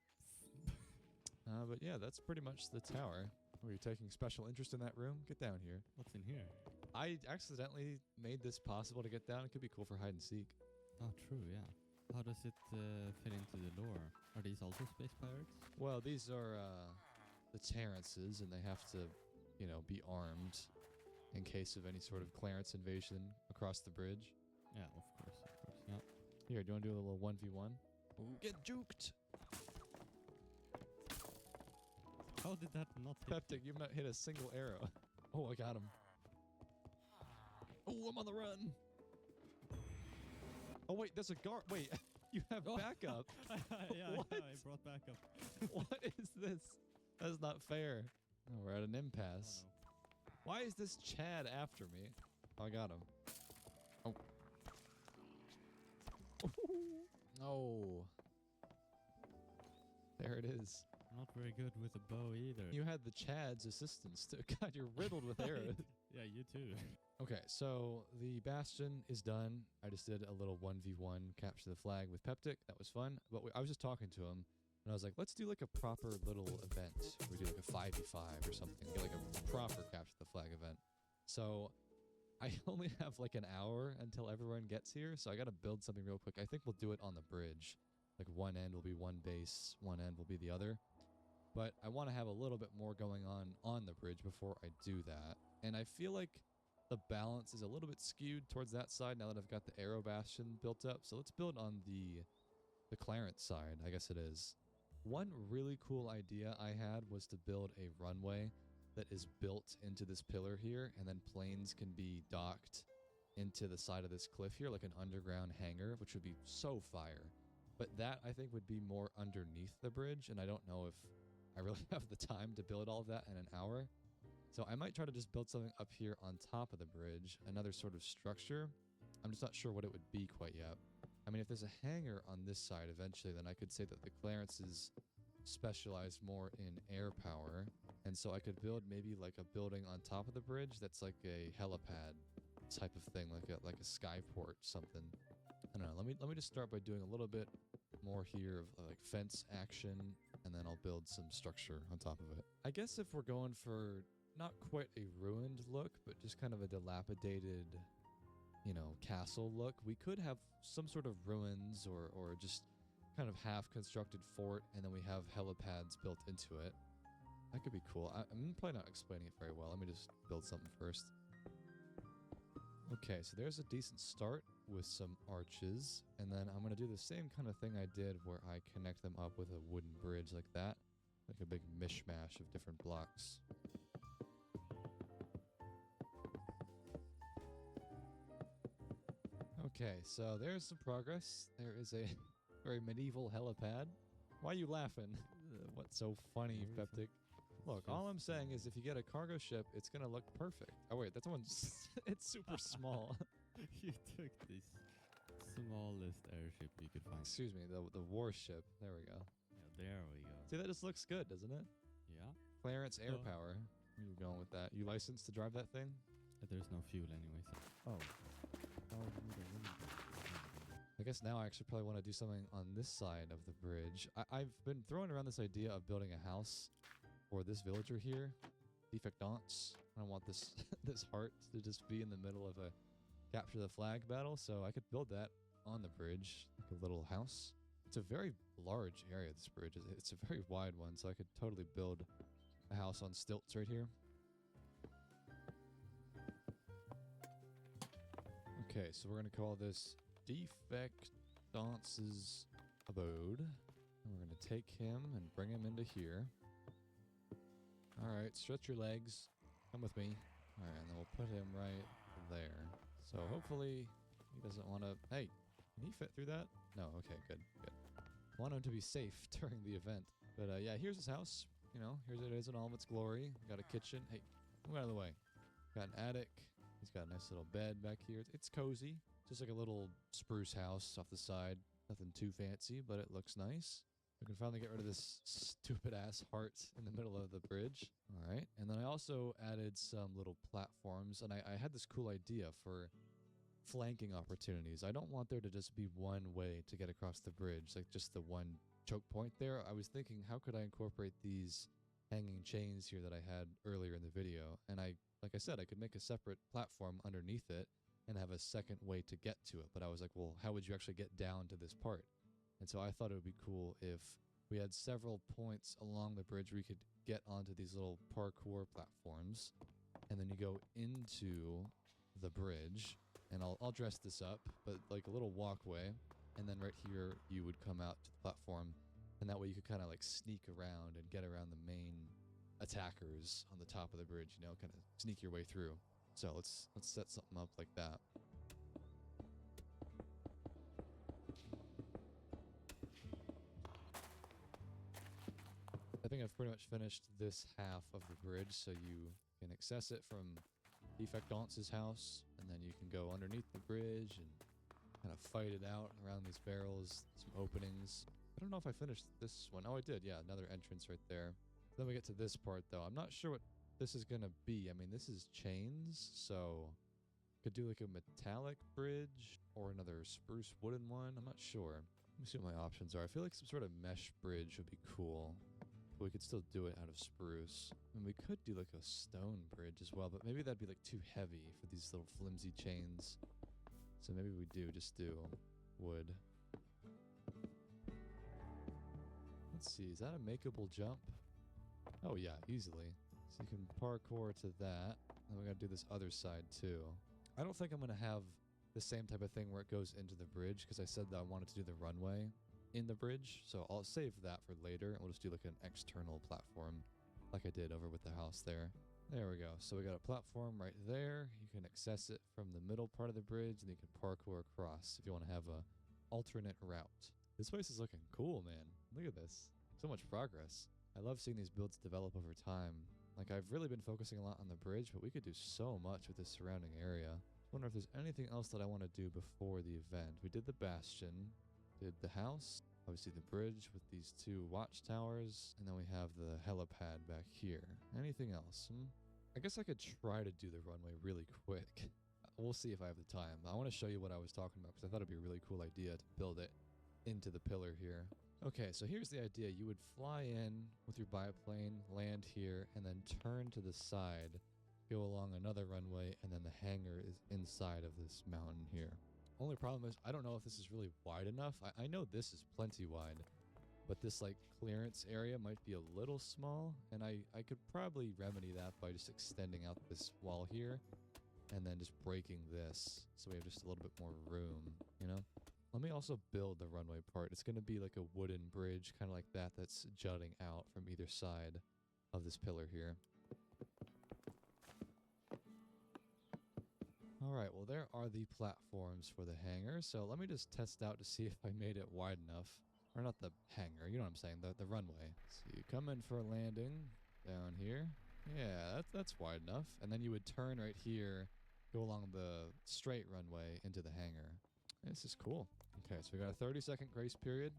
[SPEAKER 1] But yeah, that's pretty much the tower. Were you taking special interest in that room? Get down here.
[SPEAKER 3] What's in here?
[SPEAKER 1] I accidentally made this possible to get down. It could be cool for hide and seek.
[SPEAKER 3] Oh, true, yeah. How does it fit into the lore? Are these also space pirates?
[SPEAKER 1] Well, these are the Terrances, and they have to, be armed in case of any sort of Clarence invasion across the bridge.
[SPEAKER 3] Yeah, of course, yeah.
[SPEAKER 1] Here, do you want to do a little 1v1? Ooh, get juked!
[SPEAKER 3] How did that not hit?
[SPEAKER 1] Peptic, you've not hit a single arrow. Oh, I got him. Oh, I'm on the run! Oh, wait, there's a guard. Wait, you have backup.
[SPEAKER 3] yeah,
[SPEAKER 1] What?
[SPEAKER 3] I brought backup.
[SPEAKER 1] What is this? That's not fair. Oh, we're at an impasse.
[SPEAKER 3] Oh,
[SPEAKER 1] Why is this Chad after me? Oh, I got him. Oh. Oh. There it is.
[SPEAKER 3] no. Not very good with a bow either.
[SPEAKER 1] You had the Chad's assistance too. God, you're riddled with arrows.
[SPEAKER 3] Yeah, you too.
[SPEAKER 1] Okay, so the Bastion is done. I just did a little 1v1 capture the flag with Peptic. That was fun. But I was just talking to him, and I was like, let's do like a proper little event. We do like a 5v5 or something. Get like a proper capture the flag event. So I only have like an hour until everyone gets here, so I got to build something real quick. I think we'll do it on the bridge. Like one end will be one base, one end will be the other. But I want to have a little bit more going on the bridge before I do that. And I feel like the balance is a little bit skewed towards that side now that I've got the Arrow Bastion built up. So let's build on the Clarence side, I guess it is. One really cool idea I had was to build a runway that is built into this pillar here, and then planes can be docked into the side of this cliff here, like an underground hangar, which would be so fire. But that, I think, would be more underneath the bridge, and I don't know if I really have the time to build all of that in an hour. So I might try to just build something up here on top of the bridge, another sort of structure. I'm just not sure what it would be quite yet. I mean, if there's a hangar on this side eventually, then I could say that the Clarences specialized more in air power. And so I could build maybe like a building on top of the bridge that's like a helipad type of thing, like a skyport something. I don't know. Let me just start by doing a little bit more here of like fence action, and then I'll build some structure on top of it. I guess if we're going for not quite a ruined look, but just kind of a dilapidated, you know, castle look, we could have some sort of ruins or just kind of half-constructed fort, and then we have helipads built into it. That could be cool. I'm probably not explaining it very well. Let me just build something first. Okay, so there's a decent start with some arches, and then I'm going to do the same kind of thing I did where I connect them up with a wooden bridge like that, like a big mishmash of different blocks. Okay, so there's some progress. There is a very medieval helipad. Why are you laughing? What's so funny, Peptic? Look, all I'm saying is if you get a cargo ship, it's going to look perfect. Oh wait, that's one. It's super small.
[SPEAKER 3] You took the smallest airship you could find.
[SPEAKER 1] Excuse me, the warship. There we go.
[SPEAKER 3] Yeah, there we go.
[SPEAKER 1] See, that just looks good, doesn't it?
[SPEAKER 3] Yeah.
[SPEAKER 1] Clarence Air
[SPEAKER 3] Oh.
[SPEAKER 1] Power. Where you going with that? You licensed to drive that thing?
[SPEAKER 3] There's no fuel anyway, so. Oh.
[SPEAKER 1] I guess now I actually probably want to do something on this side of the bridge. I've been throwing around this idea of building a house for this villager here, Defectance. I don't want this this heart to just be in the middle of a capture the flag battle, so I could build that on the bridge, like a little house. It's a very large area, this bridge. It's a very wide one, so I could totally build a house on stilts right here. Okay, so we're going to call this Defectance's abode. And we're going to take him and bring him into here. Alright, stretch your legs. Come with me. Alright, and then we'll put him right there. So hopefully he doesn't want to... Hey, can he fit through that? No, okay, good, good. Want him to be safe during the event. But yeah, here's his house. You know, here's it is in all of its glory. Got a kitchen. Hey, move out of the way. Got an attic. He's got a nice little bed back here. It's cozy. Just like a little spruce house off the side. Nothing too fancy, but it looks nice. We can finally get rid of this stupid-ass heart in the middle of the bridge. All right. And then I also added some little platforms, and I had this cool idea for flanking opportunities. I don't want there to just be one way to get across the bridge, like just the one choke point there. I was thinking, how could I incorporate these hanging chains here that I had earlier in the video? And like I said, I could make a separate platform underneath it and have a second way to get to it. But I was like, well, how would you actually get down to this part? And so I thought it would be cool if we had several points along the bridge where you could get onto these little parkour platforms, and then you go into the bridge, and I'll dress this up, but like a little walkway, and then right here you would come out to the platform, and that way you could kind of like sneak around and get around the main attackers on the top of the bridge, you know, kind of sneak your way through. So let's set something up like that. I think I've pretty much finished this half of the bridge, so you can access it from Defectance's house, and then you can go underneath the bridge and kind of fight it out around these barrels, some openings. I don't know if I finished this one. Oh, I did, yeah, another entrance right there. Then we get to this part, though. I'm not sure what this is going to be. I mean, this is chains, so could do like a metallic bridge or another spruce wooden one. I'm not sure. Let me see what my options are. I feel like some sort of mesh bridge would be cool. But we could still do it out of spruce. And we could do like a stone bridge as well, but maybe that'd be like too heavy for these little flimsy chains. So maybe we just do wood. Let's see, is that a makeable jump? Oh yeah, easily. So you can parkour to that. And we gotta do this other side too. I don't think I'm gonna have the same type of thing where it goes into the bridge, because I said that I wanted to do the runway in the bridge, so I'll save that for later, and we'll just do like an external platform like I did over with the house there. There we go. So we got a platform right there. You can access it from the middle part of the bridge, and you can parkour across if you want to have a alternate route. This place is looking cool, man. Look at this. So much progress. I love seeing these builds develop over time. Like, I've really been focusing a lot on the bridge, but we could do so much with this surrounding area. I wonder if there's anything else that I want to do before the event. We did the bastion, did the house. Obviously the bridge with these 2 watchtowers, and then we have the helipad back here. Anything else? I guess I could try to do the runway really quick. We'll see if I have the time. I want to show you what I was talking about because I thought it'd be a really cool idea to build it into the pillar here. Okay, so here's the idea. You would fly in with your biplane, land here, and then turn to the side, go along another runway, and then the hangar is inside of this mountain here. Only problem is I don't know if this is really wide enough. I know this is plenty wide, but this like clearance area might be a little small, and I could probably remedy that by just extending out this wall here and then just breaking this so we have just a little bit more room, you know? Let me also build the runway part. It's going to be like a wooden bridge, kind of like that, that's jutting out from either side of this pillar here. Alright, well there are the platforms for the hangar, so let me just test out to see if I made it wide enough. Or not the hangar, you know what I'm saying, the runway. So you come in for a landing down here. Yeah, that's wide enough. And then you would turn right here, go along the straight runway into the hangar. This is cool. Okay, so we got a 30-second grace period.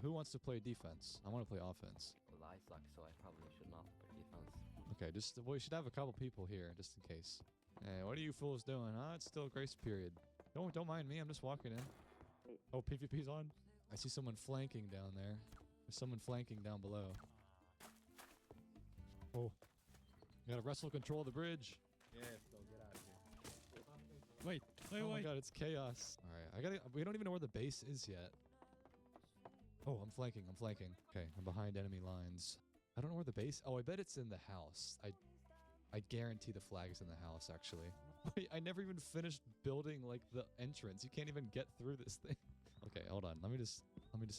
[SPEAKER 1] Who wants to play defense? I want to play offense.
[SPEAKER 6] Well, I suck, so I probably should not play defense.
[SPEAKER 1] Okay, we should have a couple people here, just in case. Hey, what are you fools doing? It's still grace period. Don't mind me, I'm just walking in. Oh, PvP's on? I see someone flanking down there. There's someone flanking down below. Oh. You gotta wrestle control of the bridge.
[SPEAKER 2] Yeah, Phil, get out of here.
[SPEAKER 3] Wait.
[SPEAKER 1] Oh my god, it's chaos. Alright, we don't even know where the base is yet. Oh, I'm flanking. Okay, I'm behind enemy lines. I don't know where the base... Oh, I bet it's in the house. I guarantee the flag is in the house, actually. Wait, I never even finished building, like, the entrance. You can't even get through this thing. Okay, hold on. Let me just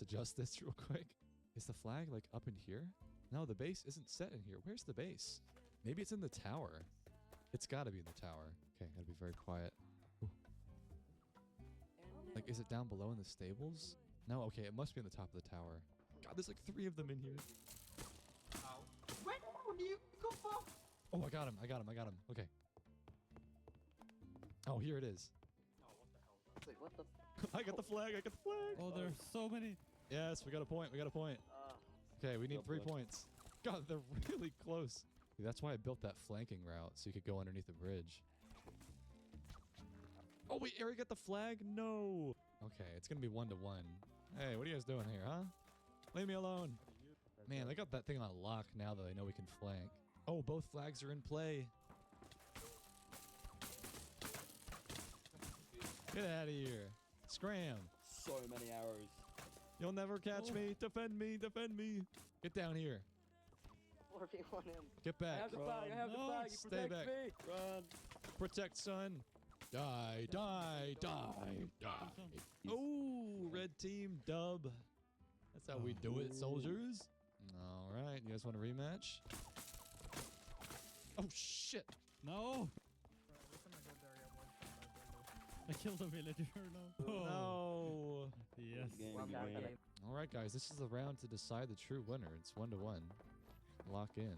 [SPEAKER 1] adjust this real quick. Is the flag, like, up in here? No, the base isn't set in here. Where's the base? Maybe it's in the tower. It's gotta be in the tower. Okay, gotta be very quiet. Ooh. Like, is it down below in the stables? No, okay, it must be in the top of the tower. God, there's like 3 of them in here.
[SPEAKER 7] Where do you go from?
[SPEAKER 1] Oh, I got him. Okay. Oh, here it is.
[SPEAKER 6] Wait, what the?
[SPEAKER 1] I got the flag.
[SPEAKER 3] Oh, there's so many.
[SPEAKER 1] Yes, we got a point. Okay, we need 3 points. God, they're really close. That's why I built that flanking route, so you could go underneath the bridge. Oh, wait, Eric got the flag? No. Okay, it's going to be 1-1. Hey, what are you guys doing here, huh? Leave me alone. Man, they got that thing on lock now that they know we can flank. Oh, both flags are in play. Get out of here. Scram.
[SPEAKER 6] So many arrows.
[SPEAKER 1] You'll never catch me. Defend me. Get down here.
[SPEAKER 6] 4v1 him.
[SPEAKER 1] Get back.
[SPEAKER 6] I have the flag. You
[SPEAKER 1] Stay
[SPEAKER 6] protect
[SPEAKER 1] back.
[SPEAKER 6] me. Run.
[SPEAKER 1] Protect, son. Die. Oh, red team dub. That's how we do it, soldiers. All right, you guys want a rematch? Oh, shit.
[SPEAKER 3] No. I killed a villager. No.
[SPEAKER 1] No.
[SPEAKER 3] Yes.
[SPEAKER 1] All right, guys, this is the round to decide the true winner. It's 1-1. Lock in.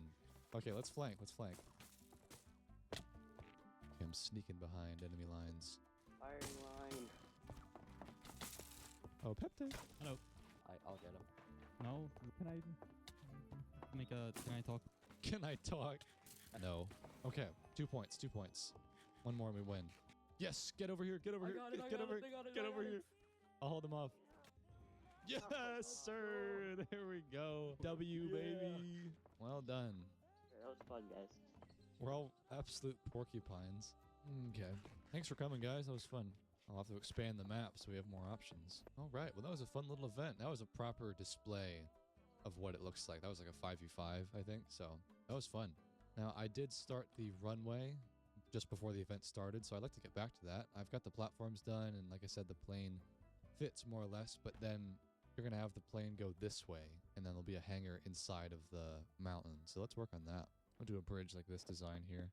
[SPEAKER 1] Okay, let's flank. Okay, I'm sneaking behind enemy lines.
[SPEAKER 6] Firing line.
[SPEAKER 1] Oh, Pepte.
[SPEAKER 3] Hello.
[SPEAKER 6] I'll get him.
[SPEAKER 3] No. Can I talk?
[SPEAKER 1] Can I talk? No. Okay, 2 points. 1 more and we win. Yes, get over here. Get over here. I'll hold them off. Yes, sir. There we go. W, baby. Well done.
[SPEAKER 6] That was fun, guys.
[SPEAKER 1] We're all absolute porcupines. Okay. Thanks for coming, guys. That was fun. I'll have to expand the map so we have more options. All right. Well, that was a fun little event. That was a proper display of what it looks like. That was like a 5v5, I think. So that was fun. Now, I did start the runway just before the event started, so I'd like to get back to that. I've got the platforms done, and like I said, the plane fits more or less, but then you're going to have the plane go this way, and then there'll be a hangar inside of the mountain. So let's work on that. I'll do a bridge like this design here.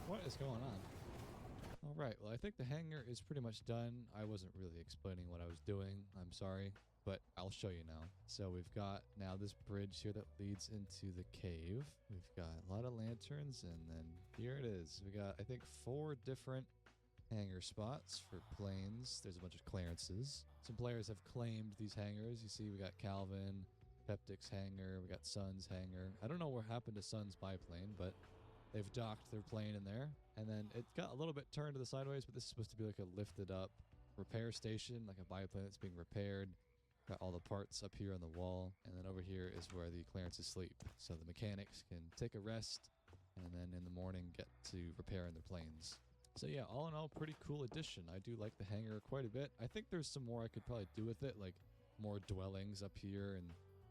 [SPEAKER 1] What is going on? Right, well, I think the hangar is pretty much done. I wasn't really explaining what I was doing. I'm sorry, but I'll show you now. So we've got now this bridge here that leads into the cave. We've got a lot of lanterns, and then here it is. We got, I think, 4 different hangar spots for planes. There's a bunch of clearances. Some players have claimed these hangars. You see, we got Calvin, Peptic's hangar, we got Sun's hangar. I don't know what happened to Sun's biplane, but they've docked their plane in there. And then it got a little bit turned to the sideways, but this is supposed to be like a lifted up repair station, like a biplane that's being repaired. Got all the parts up here on the wall. And then over here is where the clearances sleep. So the mechanics can take a rest and then in the morning get to repairing their planes. So yeah, all in all, pretty cool addition. I do like the hangar quite a bit. I think there's some more I could probably do with it, like more dwellings up here. And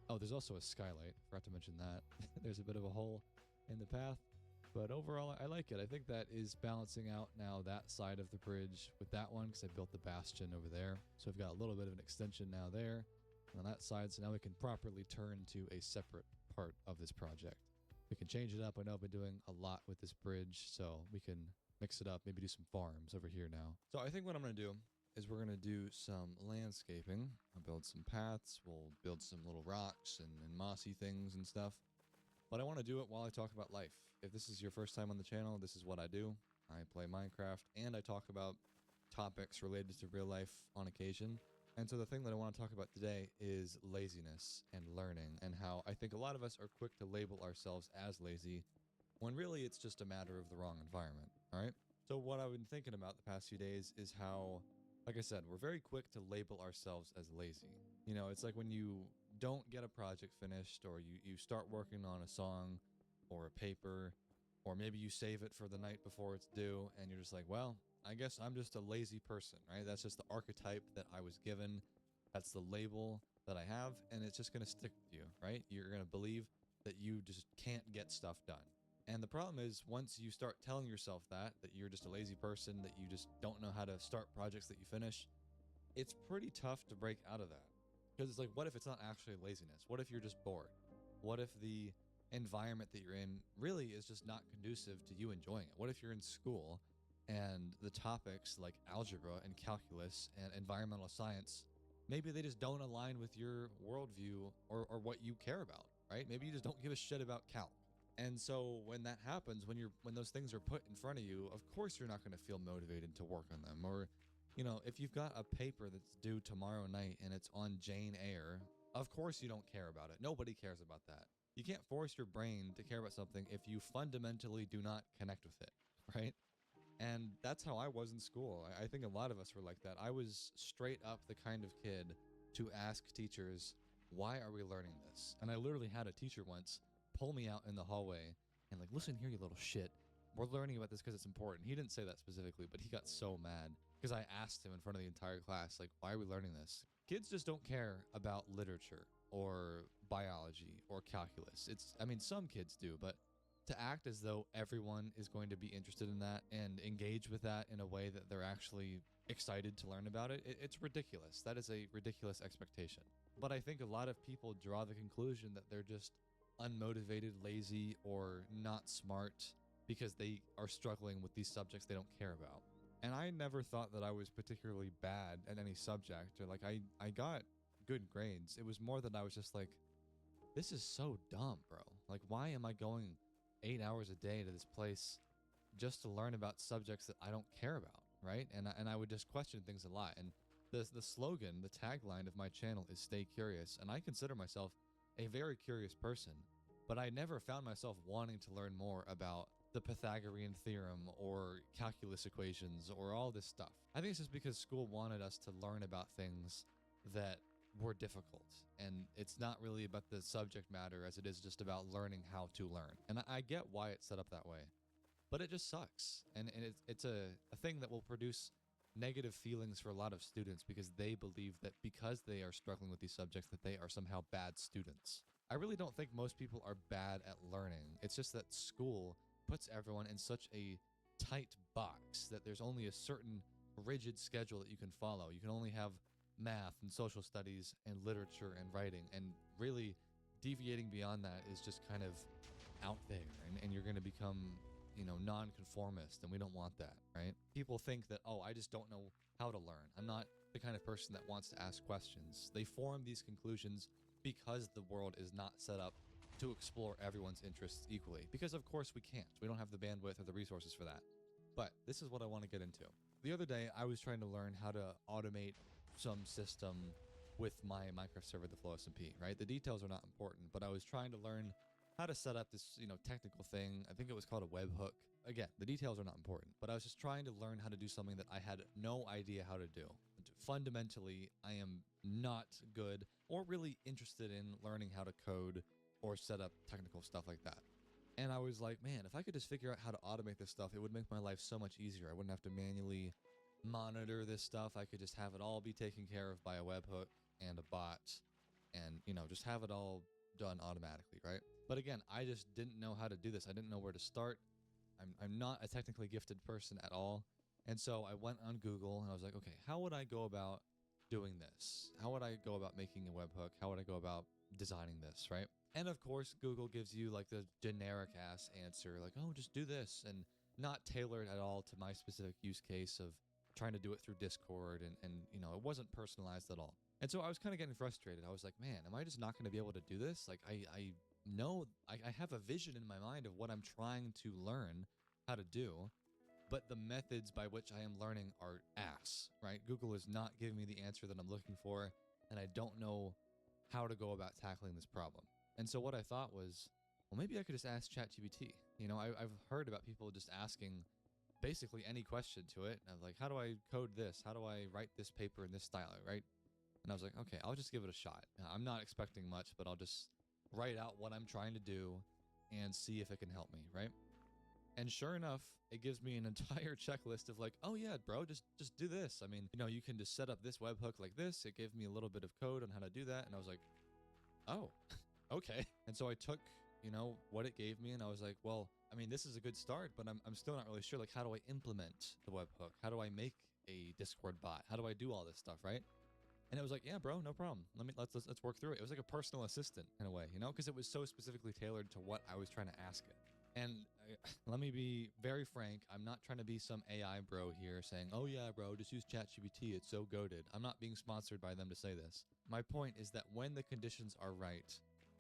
[SPEAKER 1] oh, there's also a skylight. Forgot to mention that. There's a bit of a hole in the path. But overall, I like it. I think that is balancing out now that side of the bridge with that one because I built the bastion over there. So I've got a little bit of an extension now there on that side. So now we can properly turn to a separate part of this project. We can change it up. I know I've been doing a lot with this bridge, so we can mix it up, maybe do some farms over here now. So I think what I'm going to do is we're going to do some landscaping. I'll build some paths. We'll build some little rocks and mossy things and stuff. But I want to do it while I talk about life. If this is your first time on the channel, this is what I do. I play Minecraft and I talk about topics related to real life on occasion. And so the thing that I want to talk about today is laziness and learning and how I think a lot of us are quick to label ourselves as lazy when really it's just a matter of the wrong environment, all right? So what I've been thinking about the past few days is how, like I said, we're very quick to label ourselves as lazy. You know, it's like when you don't get a project finished or you start working on a song or a paper, or maybe you save it for the night before it's due and you're just like, well, I guess I'm just a lazy person, right? That's just the archetype that I was given. That's the label that I have, and it's just going to stick with you, right? You're going to believe that you just can't get stuff done. And the problem is once you start telling yourself that you're just a lazy person, that you just don't know how to start projects that you finish, it's pretty tough to break out of that. Because it's like, what if it's not actually laziness? What if you're just bored? What if the environment that you're in really is just not conducive to you enjoying it? What if you're in school and the topics like algebra and calculus and environmental science, maybe they just don't align with your worldview or what you care about, right? Maybe you just don't give a shit about calc. And so when that happens, when those things are put in front of you, of course you're not going to feel motivated to work on them. Or, you know, if you've got a paper that's due tomorrow night and it's on Jane Eyre, of course you don't care about it. Nobody cares about that. You can't force your brain to care about something if you fundamentally do not connect with it, right? And that's how I was in school. I think a lot of us were like that. I was straight up the kind of kid to ask teachers, why are we learning this? And I literally had a teacher once pull me out in the hallway and like, listen here, you little shit. We're learning about this because it's important. He didn't say that specifically, but he got so mad because I asked him in front of the entire class, like, why are we learning this? Kids just don't care about literature or biology or calculus. I mean, some kids do, but to act as though everyone is going to be interested in that and engage with that in a way that they're actually excited to learn about it, it's ridiculous. That is a ridiculous expectation. But I think a lot of people draw the conclusion that they're just unmotivated, lazy, or not smart because they are struggling with these subjects they don't care about. And I never thought that I was particularly bad at any subject, or like I got good grades. It was more that I was just like, this is so dumb, bro. Like, why am I going 8 hours a day to this place just to learn about subjects that I don't care about, right? And I would just question things a lot. And the slogan, the tagline of my channel is stay curious. And I consider myself a very curious person, but I never found myself wanting to learn more about the Pythagorean theorem or calculus equations or all this stuff. I think it's just because school wanted us to learn about things that were difficult, and it's not really about the subject matter as it is just about learning how to learn. And I get why it's set up that way, but it just sucks. And it's a thing that will produce negative feelings for a lot of students because they believe that because they are struggling with these subjects that they are somehow bad students. I really don't think most people are bad at learning. It's just that school puts everyone in such a tight box that there's only a certain rigid schedule that you can follow. You can only have math and social studies and literature and writing, and really deviating beyond that is just kind of out there, and you're going to become, non-conformist, and we don't want that, right? People think that, oh, I just don't know how to learn. I'm not the kind of person that wants to ask questions. They form these conclusions because the world is not set up to explore everyone's interests equally. Because of course we can't. We don't have the bandwidth or the resources for that. But this is what I want to get into. The other day, I was trying to learn how to automate some system with my Minecraft server, the Flow SMP, right? The details are not important, but I was trying to learn how to set up this, technical thing. I think it was called a webhook. Again, the details are not important, but I was just trying to learn how to do something that I had no idea how to do. Fundamentally, I am not good or really interested in learning how to code or set up technical stuff like that. And I was like, man, if I could just figure out how to automate this stuff, it would make my life so much easier. I wouldn't have to manually monitor this stuff. I could just have it all be taken care of by a webhook and a bot and, just have it all done automatically, right? But again, I just didn't know how to do this. I didn't know where to start. I'm not a technically gifted person at all. And so I went on Google and I was like, okay, how would I go about doing this? How would I go about making a webhook? How would I go about designing this, right? And of course, Google gives you like the generic ass answer, like, oh, just do this, and not tailored at all to my specific use case of trying to do it through Discord, and it wasn't personalized at all. And so I was kind of getting frustrated. I was like, man, am I just not going to be able to do this? Like, I know I have a vision in my mind of what I'm trying to learn how to do, but the methods by which I am learning are ass, right? Google is not giving me the answer that I'm looking for, and I don't know how to go about tackling this problem. And so what I thought was, well, maybe I could just ask ChatGPT. I've heard about people just asking basically any question to it. And I'm like, how do I code this? How do I write this paper in this style, right? And I was like, okay, I'll just give it a shot. I'm not expecting much, but I'll just write out what I'm trying to do and see if it can help me, right? And sure enough, it gives me an entire checklist of like, oh yeah, bro, just do this. I mean, you can just set up this webhook like this. It gave me a little bit of code on how to do that. And I was like, oh, okay. And so I took, what it gave me, and I was like, well, I mean, this is a good start, but I'm still not really sure. Like, how do I implement the webhook? How do I make a Discord bot? How do I do all this stuff, right? And it was like, yeah, bro, no problem. Let's work through it. It was like a personal assistant in a way, because it was so specifically tailored to what I was trying to ask it. And let me be very frank. I'm not trying to be some AI bro here saying, oh yeah, bro, just use ChatGPT. It's so goated. I'm not being sponsored by them to say this. My point is that when the conditions are right,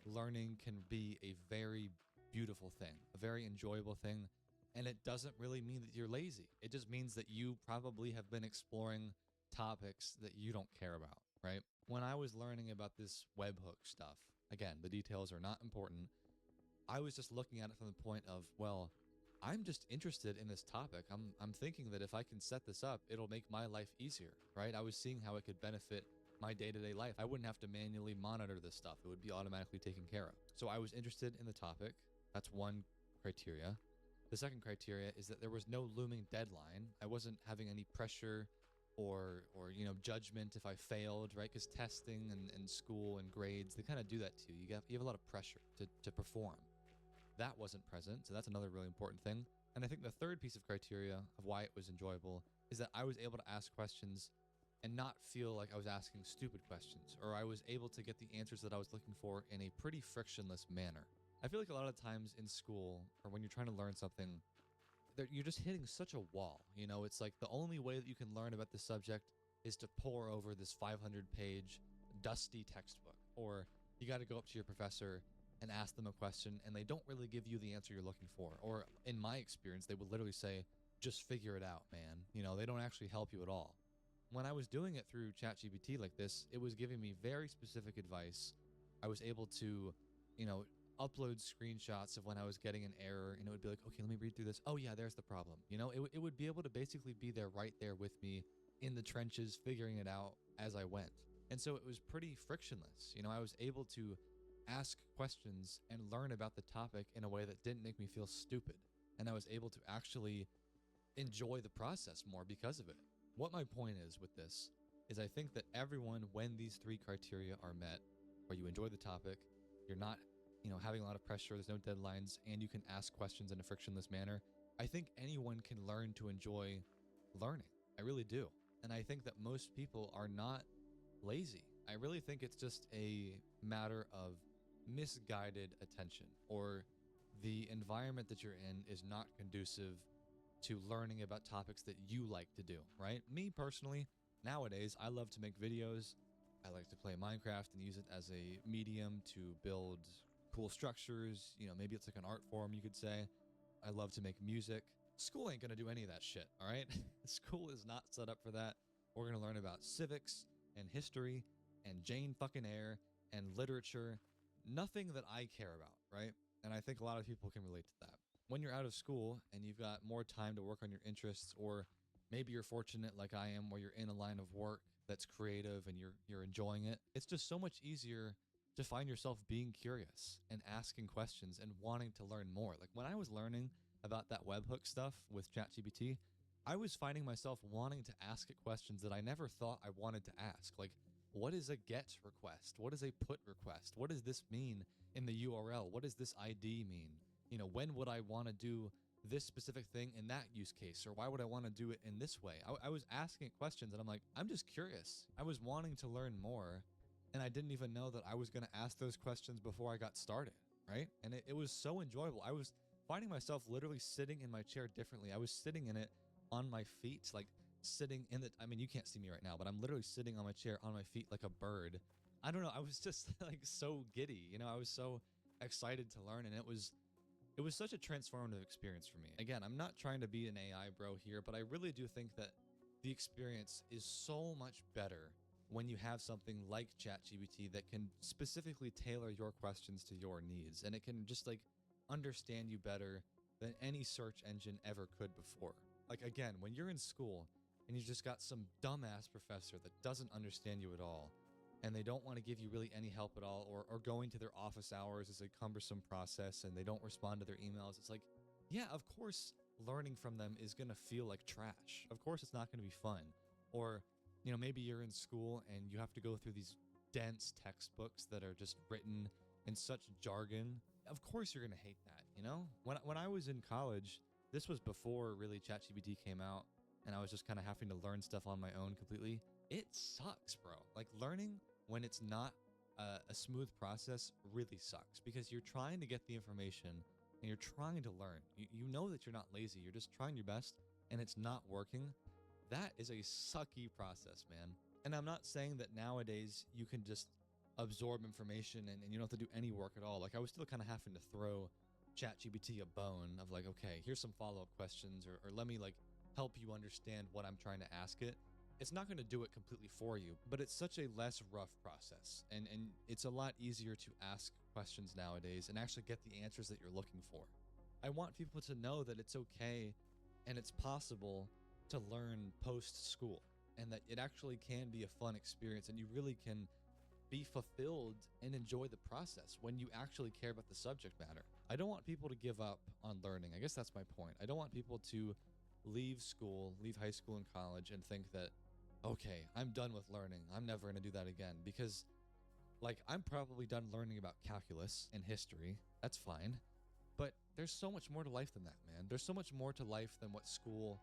[SPEAKER 1] learning can be a very beautiful thing, a very enjoyable thing. And it doesn't really mean that you're lazy. It just means that you probably have been exploring topics that you don't care about, right? When I was learning about this webhook stuff, again, the details are not important. I was just looking at it from the point of, well, I'm just interested in this topic. I'm thinking that if I can set this up, it'll make my life easier, right? I was seeing how it could benefit my day-to-day life. I wouldn't have to manually monitor this stuff. It would be automatically taken care of. So I was interested in the topic. That's one criteria. The second criteria is that there was no looming deadline. I wasn't having any pressure or judgment if I failed, right? Because testing and school and grades, they kind of do that to you. You have a lot of pressure to perform. That wasn't present, so that's another really important thing. And I think the third piece of criteria of why it was enjoyable is that I was able to ask questions and not feel like I was asking stupid questions, or I was able to get the answers that I was looking for in a pretty frictionless manner. I feel like a lot of times in school, or when you're trying to learn something, you're just hitting such a wall. It's like the only way that you can learn about the subject is to pore over this 500-page dusty textbook, or you got to go up to your professor and ask them a question, and they don't really give you the answer you're looking for. Or in my experience, they would literally say, just figure it out, man. They don't actually help you at all. When I was doing it through ChatGPT like this, it was giving me very specific advice. I was able to, upload screenshots of when I was getting an error, and it would be like, okay, let me read through this. Oh yeah, there's the problem. It would be able to basically be there right there with me in the trenches, figuring it out as I went. And so it was pretty frictionless. I was able to ask questions and learn about the topic in a way that didn't make me feel stupid. And I was able to actually enjoy the process more because of it. What my point is with this is I think that everyone, when these three criteria are met, where you enjoy the topic, you're not, having a lot of pressure, there's no deadlines, and you can ask questions in a frictionless manner, I think anyone can learn to enjoy learning. I really do. And I think that most people are not lazy. I really think it's just a matter of misguided attention, or the environment that you're in is not conducive to learning about topics that you like to do, right? Me personally, nowadays, I love to make videos. I like to play Minecraft and use it as a medium to build cool structures. You know, maybe it's like an art form, you could say. I love to make music. School ain't gonna do any of that shit, all right? School is not set up for that. We're gonna learn about civics and history and Jane fucking Eyre and literature. Nothing that I care about, right? And I think a lot of people can relate to that. When you're out of school and you've got more time to work on your interests, or maybe you're fortunate like I am where you're in a line of work that's creative and you're enjoying it, it's just so much easier to find yourself being curious and asking questions and wanting to learn more. Like when I was learning about that webhook stuff with ChatGPT, I was finding myself wanting to ask it questions that I never thought I wanted to ask. Like, what is a get request? What is a put request? What does this mean in the URL? What does this ID mean? You know, when would I want to do this specific thing in that use case? Or why would I want to do it in this way? I was asking questions and I'm like, I'm just curious. I was wanting to learn more, and I didn't even know that I was going to ask those questions before I got started, right? And it was so enjoyable. I was finding myself literally sitting in my chair differently. I was sitting in it on my feet, like sitting in the, I mean, you can't see me right now, but I'm literally sitting on my chair on my feet like a bird. I don't know. I was just like so giddy, you know, I was so excited to learn, and it was such a transformative experience for me. Again, I'm not trying to be an AI bro here, but I really do think that the experience is so much better when you have something like ChatGPT that can specifically tailor your questions to your needs, and it can just like understand you better than any search engine ever could before. Like again, when you're in school and you just got some dumbass professor that doesn't understand you at all, and they don't want to give you really any help at all, or going to their office hours is a cumbersome process and they don't respond to their emails, it's like, yeah, of course learning from them is going to feel like trash. Of course it's not going to be fun. Or, you know, maybe you're in school and you have to go through these dense textbooks that are just written in such jargon. Of course you're going to hate that, you know? When I was in college, this was before really ChatGPT came out, and I was just kind of having to learn stuff on my own completely. It sucks, bro. Like learning when it's not a smooth process really sucks, because you're trying to get the information and you're trying to learn. You know that you're not lazy. You're just trying your best and it's not working. That is a sucky process, man. And I'm not saying that nowadays you can just absorb information and you don't have to do any work at all. Like I was still kind of having to throw ChatGPT a bone of like, okay, here's some follow-up questions, or let me like help you understand what I'm trying to ask it. It's not going to do it completely for you, but it's such a less rough process. And it's a lot easier to ask questions nowadays and actually get the answers that you're looking for. I want people to know that it's okay and it's possible to learn post-school, and that it actually can be a fun experience, and you really can be fulfilled and enjoy the process when you actually care about the subject matter. I don't want people to give up on learning. I guess that's my point. I don't want people to leave school, leave high school and college and think that, okay, I'm done with learning. I'm never going to do that again. Because like I'm probably done learning about calculus and history. That's fine. But there's so much more to life than that, man. There's so much more to life than what school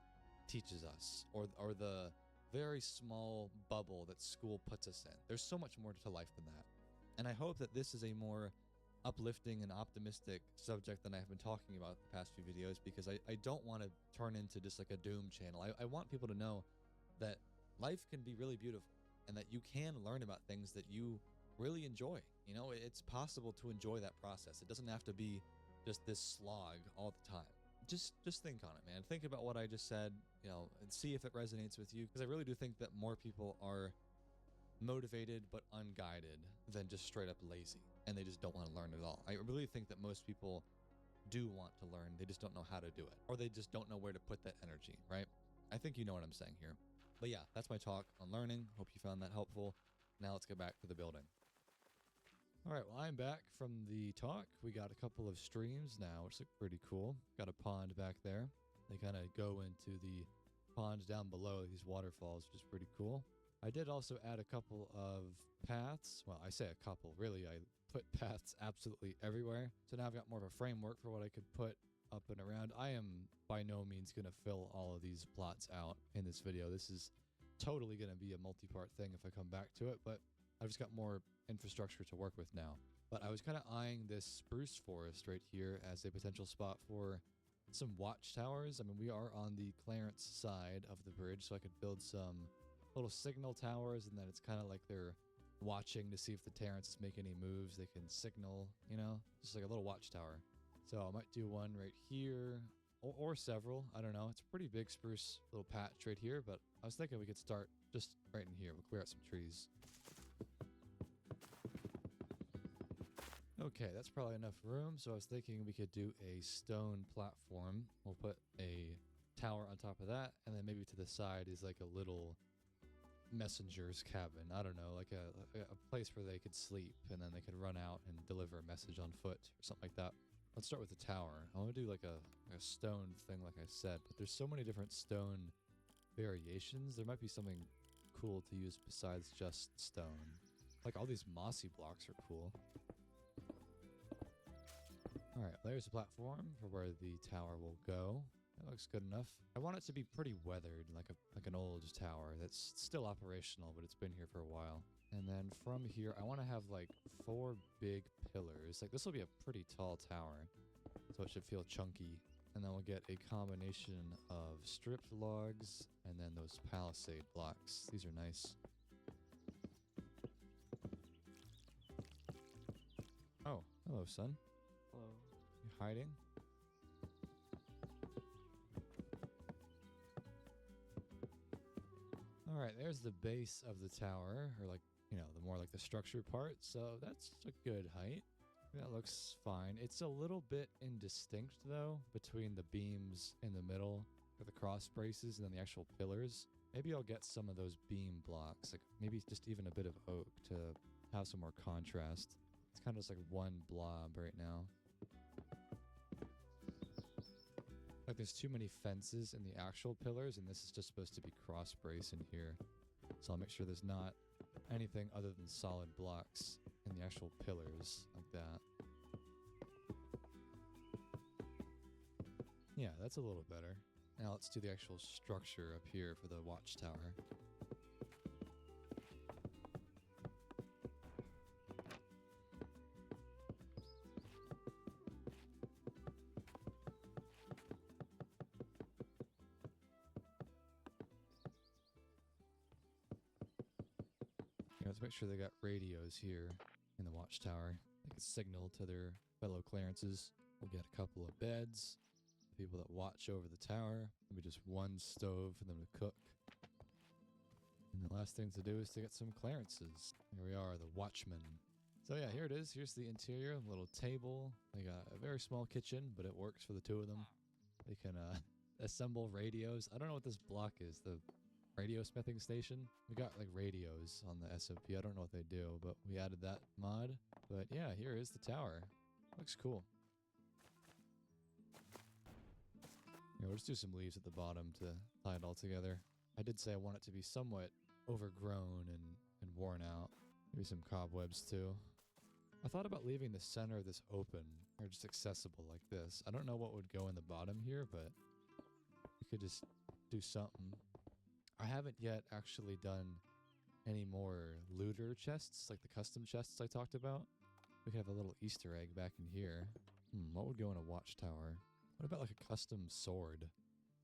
[SPEAKER 1] teaches us, or the very small bubble that school puts us in. There's so much more to life than that. And I hope that this is a more uplifting and optimistic subject than I've been talking about the past few videos, because I don't want to turn into just like a doom channel. I want people to know that life can be really beautiful and that you can learn about things that you really enjoy. You know, it's possible to enjoy that process. It doesn't have to be just this slog all the time. Just think on it, man. Think about what I just said, you know, and see if it resonates with you, because I really do think that more people are motivated but unguided than just straight up lazy, and they just don't want to learn at all. I really think that most people do want to learn, they just don't know how to do it, or they just don't know where to put that energy, right? I think you know what I'm saying here. But yeah, that's my talk on learning. Hope you found that helpful. Now let's get back to the building. All right, well, I'm back from the talk. We got a couple of streams now, which look pretty cool. Got a pond back there. They kind of go into the pond down below, these waterfalls, which is pretty cool. I did also add a couple of paths. Well, I say a couple, really. I put paths absolutely everywhere. So now I've got more of a framework for what I could put up and around. I am by no means going to fill all of these plots out in this video. This is totally going to be a multi-part thing if I come back to it, but I've just got more infrastructure to work with now. But I was kind of eyeing this spruce forest right here as a potential spot for some watchtowers. I mean, we are on the Clarence side of the bridge, so I could build some little signal towers, and then it's kind of like they're watching to see if the Terrans make any moves. They can signal, you know, just like a little watchtower. So I might do one right here, or several. I don't know. It's a pretty big spruce little patch right here, but I was thinking we could start just right in here. We'll clear out some trees. Okay, that's probably enough room. So I was thinking we could do a stone platform. We'll put a tower on top of that, and then maybe to the side is like a little messenger's cabin. I don't know, like a place where they could sleep, and then they could run out and deliver a message on foot or something like that. Let's start with the tower. I want to do like a stone thing, like I said, but there's so many different stone variations. There might be something cool to use besides just stone. Like all these mossy blocks are cool. Alright, there's a platform for where the tower will go. That looks good enough. I want it to be pretty weathered, like an old tower that's still operational, but it's been here for a while. And then from here, I want to have like 4 big pillars. Like this will be a pretty tall tower, so it should feel chunky. And then we'll get a combination of stripped logs and then those palisade blocks. These are nice. Oh, hello, son.
[SPEAKER 6] Hello.
[SPEAKER 1] You hiding? All right, there's the base of the tower, or like, you know, the more like the structure part. So that's a good height. That looks fine. It's a little bit indistinct though, between the beams in the middle, or the cross braces, and then the actual pillars. Maybe I'll get some of those beam blocks, like maybe just even a bit of oak to have some more contrast. It's kind of just like one blob right now. Like there's too many fences in the actual pillars, and this is just supposed to be cross brace in here. So I'll make sure there's not anything other than solid blocks in the actual pillars like that. Yeah, that's a little better. Now let's do the actual structure up here for the watchtower. Let's make sure they got radios here in the watchtower. They can signal to their fellow Clarences. We'll get a couple of beds, people that watch over the tower. Maybe just one stove for them to cook. And the last thing to do is to get some Clarences. Here we are, the watchmen. So yeah, here it is. Here's the interior, a little table. They got a very small kitchen, but it works for the 2 of them. They can assemble radios. I don't know what this block is. The radio smithing station. We got like radios on the SOP. I don't know what they do, but we added that mod. But yeah, here is the tower. Looks cool. Yeah, we'll just do some leaves at the bottom to tie it all together. I did say I want it to be somewhat overgrown and worn out. Maybe some cobwebs too. I thought about leaving the center of this open or just accessible like this. I don't know what would go in the bottom here, but we could just do something. I haven't yet actually done any more looter chests, like the custom chests I talked about. We could have a little Easter egg back in here. What would go in a watchtower? What about like a custom sword?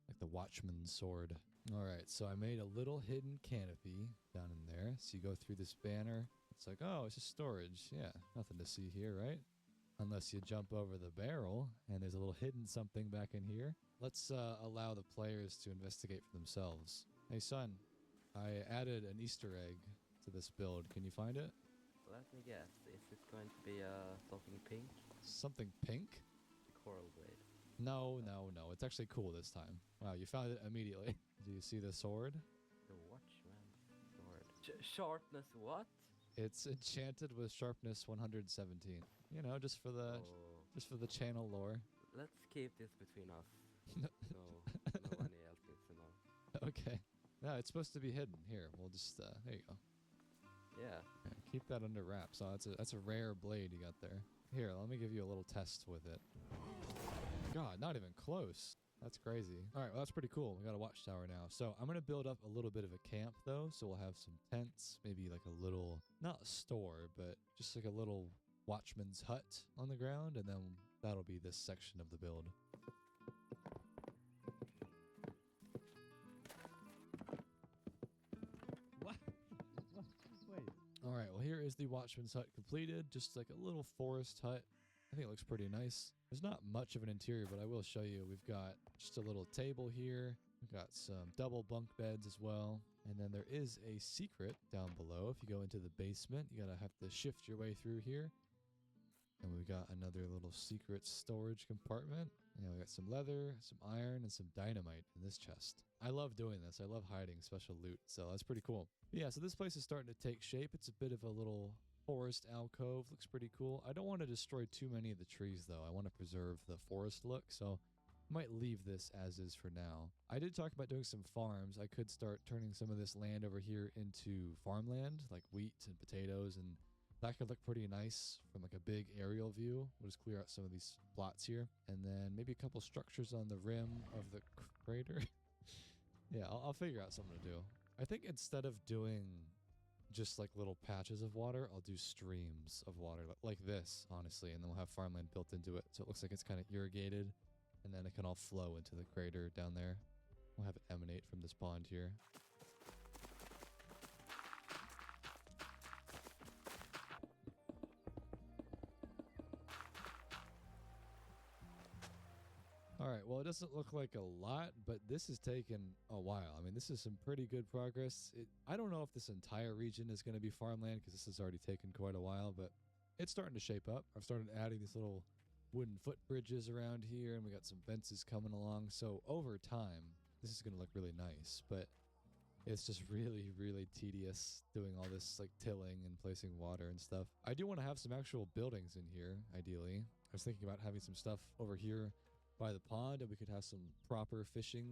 [SPEAKER 1] Like the watchman's sword. Alright, so I made a little hidden canopy down in there. So you go through this banner. It's like, oh, it's just storage. Yeah, nothing to see here, right? Unless you jump over the barrel and there's a little hidden something back in here. Let's allow the players to investigate for themselves. Hey son, I added an Easter egg to this build. Can you find it?
[SPEAKER 6] Let me guess. Is it going to be something pink?
[SPEAKER 1] Something pink?
[SPEAKER 6] The coral blade.
[SPEAKER 1] No. It's actually cool this time. Wow, you found it immediately. Do you see the sword?
[SPEAKER 6] The watchman's sword. Sharpness what?
[SPEAKER 1] It's enchanted with sharpness 117. You know, just for the channel lore.
[SPEAKER 6] Let's keep this between us. No one else needs to know.
[SPEAKER 1] Okay. No, it's supposed to be hidden. Here, we'll just there you go.
[SPEAKER 6] Yeah.
[SPEAKER 1] Keep that under wraps. Oh, that's a rare blade you got there. Here, let me give you a little test with it. God, not even close. That's crazy. All right, well, that's pretty cool. We got a watchtower now. So I'm going to build up a little bit of a camp, though. So we'll have some tents, maybe like a little, not a store, but just like a little watchman's hut on the ground, and then that'll be this section of the build.
[SPEAKER 3] What? Wait.
[SPEAKER 1] All right, well, here is the watchman's hut completed. Just like a little forest hut. I think it looks pretty nice. There's not much of an interior, but I will show you. We've got just a little table here. We've got some double bunk beds as well. And then there is a secret down below. If you go into the basement, you gotta have to shift your way through here. And we've got another little secret storage compartment. And we got some leather, some iron, and some dynamite in this chest. I love doing this. I love hiding special loot, so that's pretty cool. But yeah, so this place is starting to take shape. It's a bit of a little forest alcove. Looks pretty cool. I don't want to destroy too many of the trees, though. I want to preserve the forest look, so I might leave this as is for now. I did talk about doing some farms. I could start turning some of this land over here into farmland, like wheat and potatoes, and that could look pretty nice from like a big aerial view. We'll just clear out some of these plots here. And then maybe a couple structures on the rim of the crater. Yeah, I'll figure out something to do. I think instead of doing just like little patches of water, I'll do streams of water like this, honestly. And then we'll have farmland built into it. So it looks like it's kind of irrigated. And then it can all flow into the crater down there. We'll have it emanate from this pond here. Alright, well, it doesn't look like a lot, but this has taken a while. I mean, this is some pretty good progress. I don't know if this entire region is going to be farmland, because this has already taken quite a while, but it's starting to shape up. I've started adding these little wooden footbridges around here, and we got some fences coming along. So over time, this is going to look really nice, but it's just really, really tedious doing all this like tilling and placing water and stuff. I do want to have some actual buildings in here, ideally. I was thinking about having some stuff over here by the pond, and we could have some proper fishing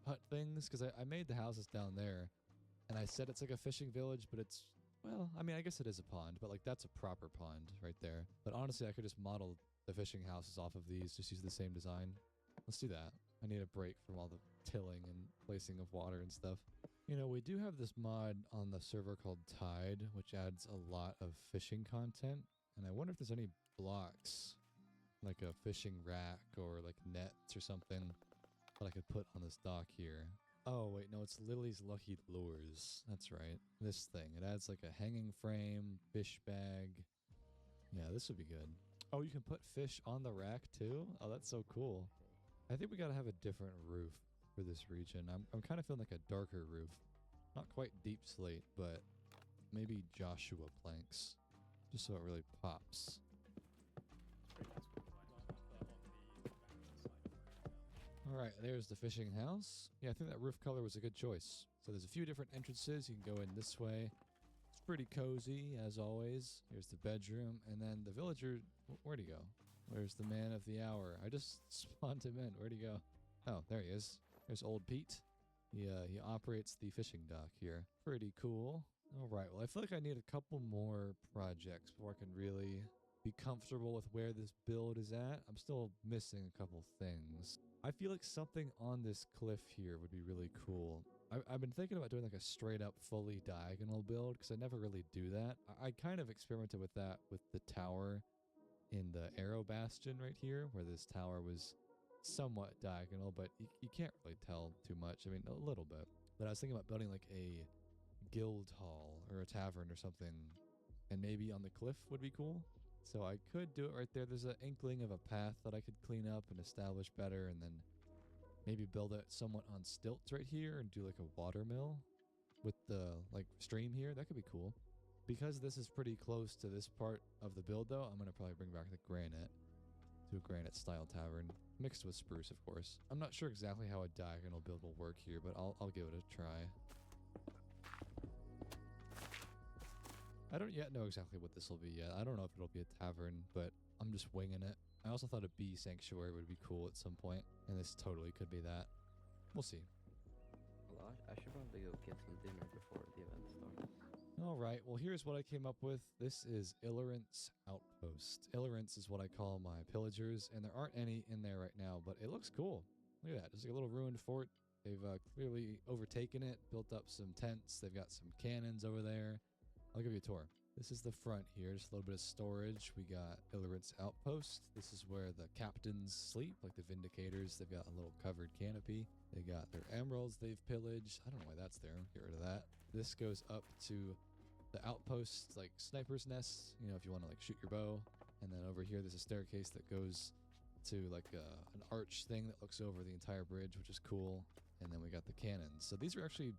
[SPEAKER 1] hut things, because I made the houses down there, and I said it's like a fishing village, but it's, well, I mean, I guess it is a pond, but like that's a proper pond right there. But honestly, I could just model the fishing houses off of these, just use the same design. Let's do that. I need a break from all the tilling and placing of water and stuff. You know, we do have this mod on the server called Tide, which adds a lot of fishing content, and I wonder if there's any blocks, like a fishing rack or like nets or something, that I could put on this dock here. Oh wait, no, it's Lily's Lucky Lures. That's right. This thing. It adds like a hanging frame, fish bag. Yeah, this would be good. Oh, you can put fish on the rack too? Oh, that's so cool. I think we gotta have a different roof for this region. I'm kind of feeling like a darker roof. Not quite deep slate, but maybe Joshua planks. Just so it really pops. Alright, there's the fishing house. Yeah, I think that roof color was a good choice. So there's a few different entrances. You can go in this way. It's pretty cozy, as always. Here's the bedroom. And then the villager... Where'd he go? Where's the man of the hour? I just spawned him in. Where'd he go? Oh, there he is. There's old Pete. He operates the fishing dock here. Pretty cool. Alright, well, I feel like I need a couple more projects before I can really be comfortable with where this build is at. I'm still missing a couple things. I feel like something on this cliff here would be really cool. I've been thinking about doing like a straight up fully diagonal build, because I never really do that. I kind of experimented with that with the tower in the arrow bastion right here, where this tower was somewhat diagonal, but you can't really tell too much. I mean, a little bit. But I was thinking about building like a guild hall or a tavern or something, and maybe on the cliff would be cool. So I could do it right there. There's an inkling of a path that I could clean up and establish better, and then maybe build it somewhat on stilts right here and do like a water mill with the like stream here. That could be cool. Because this is pretty close to this part of the build though, I'm going to probably bring back the granite to a granite style tavern mixed with spruce, of course. I'm not sure exactly how a diagonal build will work here, but I'll give it a try. I don't yet know exactly what this will be yet. I don't know if it'll be a tavern, but I'm just winging it. I also thought a bee sanctuary would be cool at some point, and this totally could be that. We'll see.
[SPEAKER 6] Well, I should probably go get some dinner before the event starts.
[SPEAKER 1] Alright, well here's what I came up with. This is Illerant's Outpost. Illerants is what I call my pillagers, and there aren't any in there right now, but it looks cool. Look at that, just like a little ruined fort. They've clearly overtaken it, built up some tents. They've got some cannons over there. I'll give you a tour. This is the front here, just a little bit of storage. We got Illirit's outpost. This is where the captains sleep, like the Vindicators. They've got a little covered canopy. They got their emeralds they've pillaged. I don't know why that's there. Get rid of that. This goes up to the outpost, like sniper's nests, you know, if you want to like shoot your bow. And then over here, there's a staircase that goes to like an arch thing that looks over the entire bridge, which is cool. And then we got the cannons. So these are actually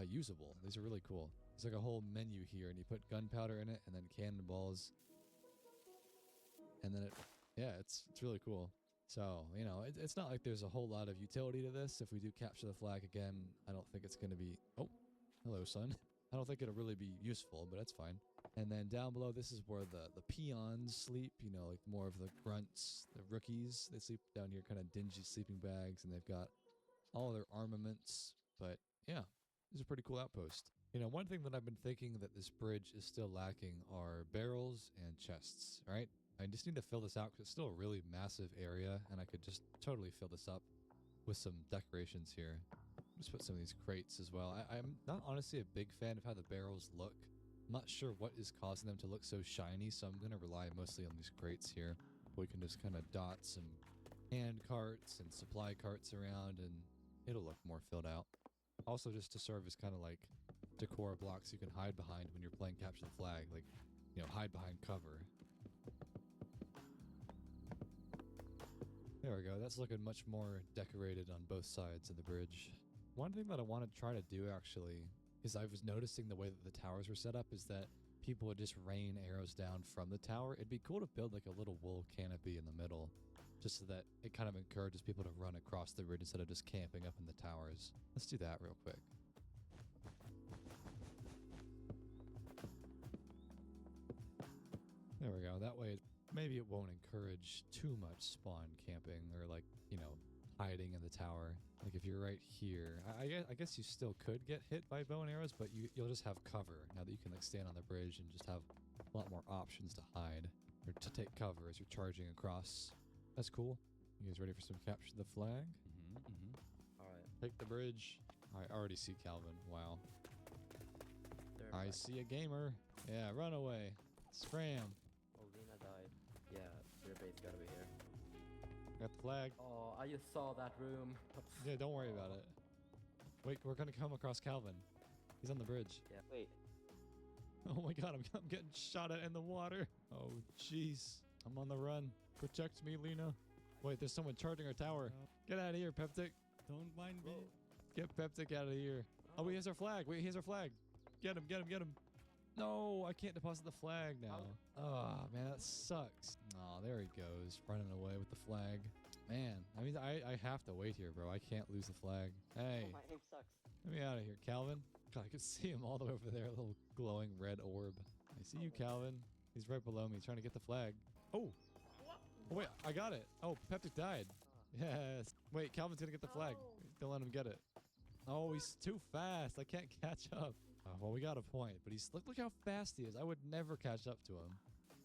[SPEAKER 1] usable. These are really cool. There's like a whole menu here, and you put gunpowder in it, and then cannonballs, and then it's really cool. So, you know, it's not like there's a whole lot of utility to this. If we do capture the flag again, I don't think it's going to be... Oh, hello, son. I don't think it'll really be useful, but that's fine. And then down below, this is where the peons sleep, you know, like more of the grunts, the rookies. They sleep down here, kind of dingy sleeping bags, and they've got all their armaments. But, yeah, this is a pretty cool outpost. You know, one thing that I've been thinking that this bridge is still lacking are barrels and chests, right? I just need to fill this out because it's still a really massive area, and I could just totally fill this up with some decorations here. Just put some of these crates as well. I'm not honestly a big fan of how the barrels look. I'm not sure what is causing them to look so shiny, so I'm going to rely mostly on these crates here. We can just kind of dot some hand carts and supply carts around, and it'll look more filled out. Also, just to serve as kind of like decor blocks you can hide behind when you're playing capture the flag, like, you know, hide behind cover. There we go. That's looking much more decorated on both sides of the bridge. One thing that I want to try to do actually is I was noticing the way that the towers were set up is that people would just rain arrows down from the tower. It'd be cool to build like a little wool canopy in the middle, just so that it kind of encourages people to run across the bridge instead of just camping up in the towers. Let's do that real quick. There we go. That way, maybe it won't encourage too much spawn camping or like, you know, hiding in the tower. Like if you're right here, I guess you still could get hit by bow and arrows, but you'll just have cover now that you can like stand on the bridge and just have a lot more options to hide or to take cover as you're charging across. That's cool. You guys ready for some capture the flag?
[SPEAKER 6] All right.
[SPEAKER 1] Take the bridge. I already see Calvin. Wow.
[SPEAKER 6] They're
[SPEAKER 1] I
[SPEAKER 6] back.
[SPEAKER 1] see a gamer. Yeah, run away. Scram.
[SPEAKER 6] Oh, Lena died. Yeah, your base gotta be here.
[SPEAKER 1] Got the flag.
[SPEAKER 6] Oh, I just saw that room.
[SPEAKER 1] Yeah, don't worry about it. Wait, we're gonna come across Calvin. He's on the bridge.
[SPEAKER 6] Yeah. Wait.
[SPEAKER 1] Oh my god, I'm getting shot at in the water. Oh, jeez. I'm on the run. Protect me, Lena. Wait, there's someone charging our tower. Get out of here, Peptic.
[SPEAKER 3] Don't mind me.
[SPEAKER 1] Get Peptic out of here. Oh, he has our flag. Wait, he has our flag. Get him, get him, get him. No, I can't deposit the flag now. Oh, man, that sucks. Oh, there he goes, running away with the flag. Man, I mean, I have to wait here, bro. I can't lose the flag. Hey,
[SPEAKER 6] My aim sucks.
[SPEAKER 1] let me out of here, Calvin. God, I could see him all the way over there, a little glowing red orb. I see you, Calvin. He's right below me, trying to get the flag. Oh, oh wait, I got it. Oh, Peptic died. Yes. Wait, Calvin's gonna get the flag. Don't let him get it. Oh, he's too fast. I can't catch up. Oh, well, we got a point, but look how fast he is. I would never catch up to him.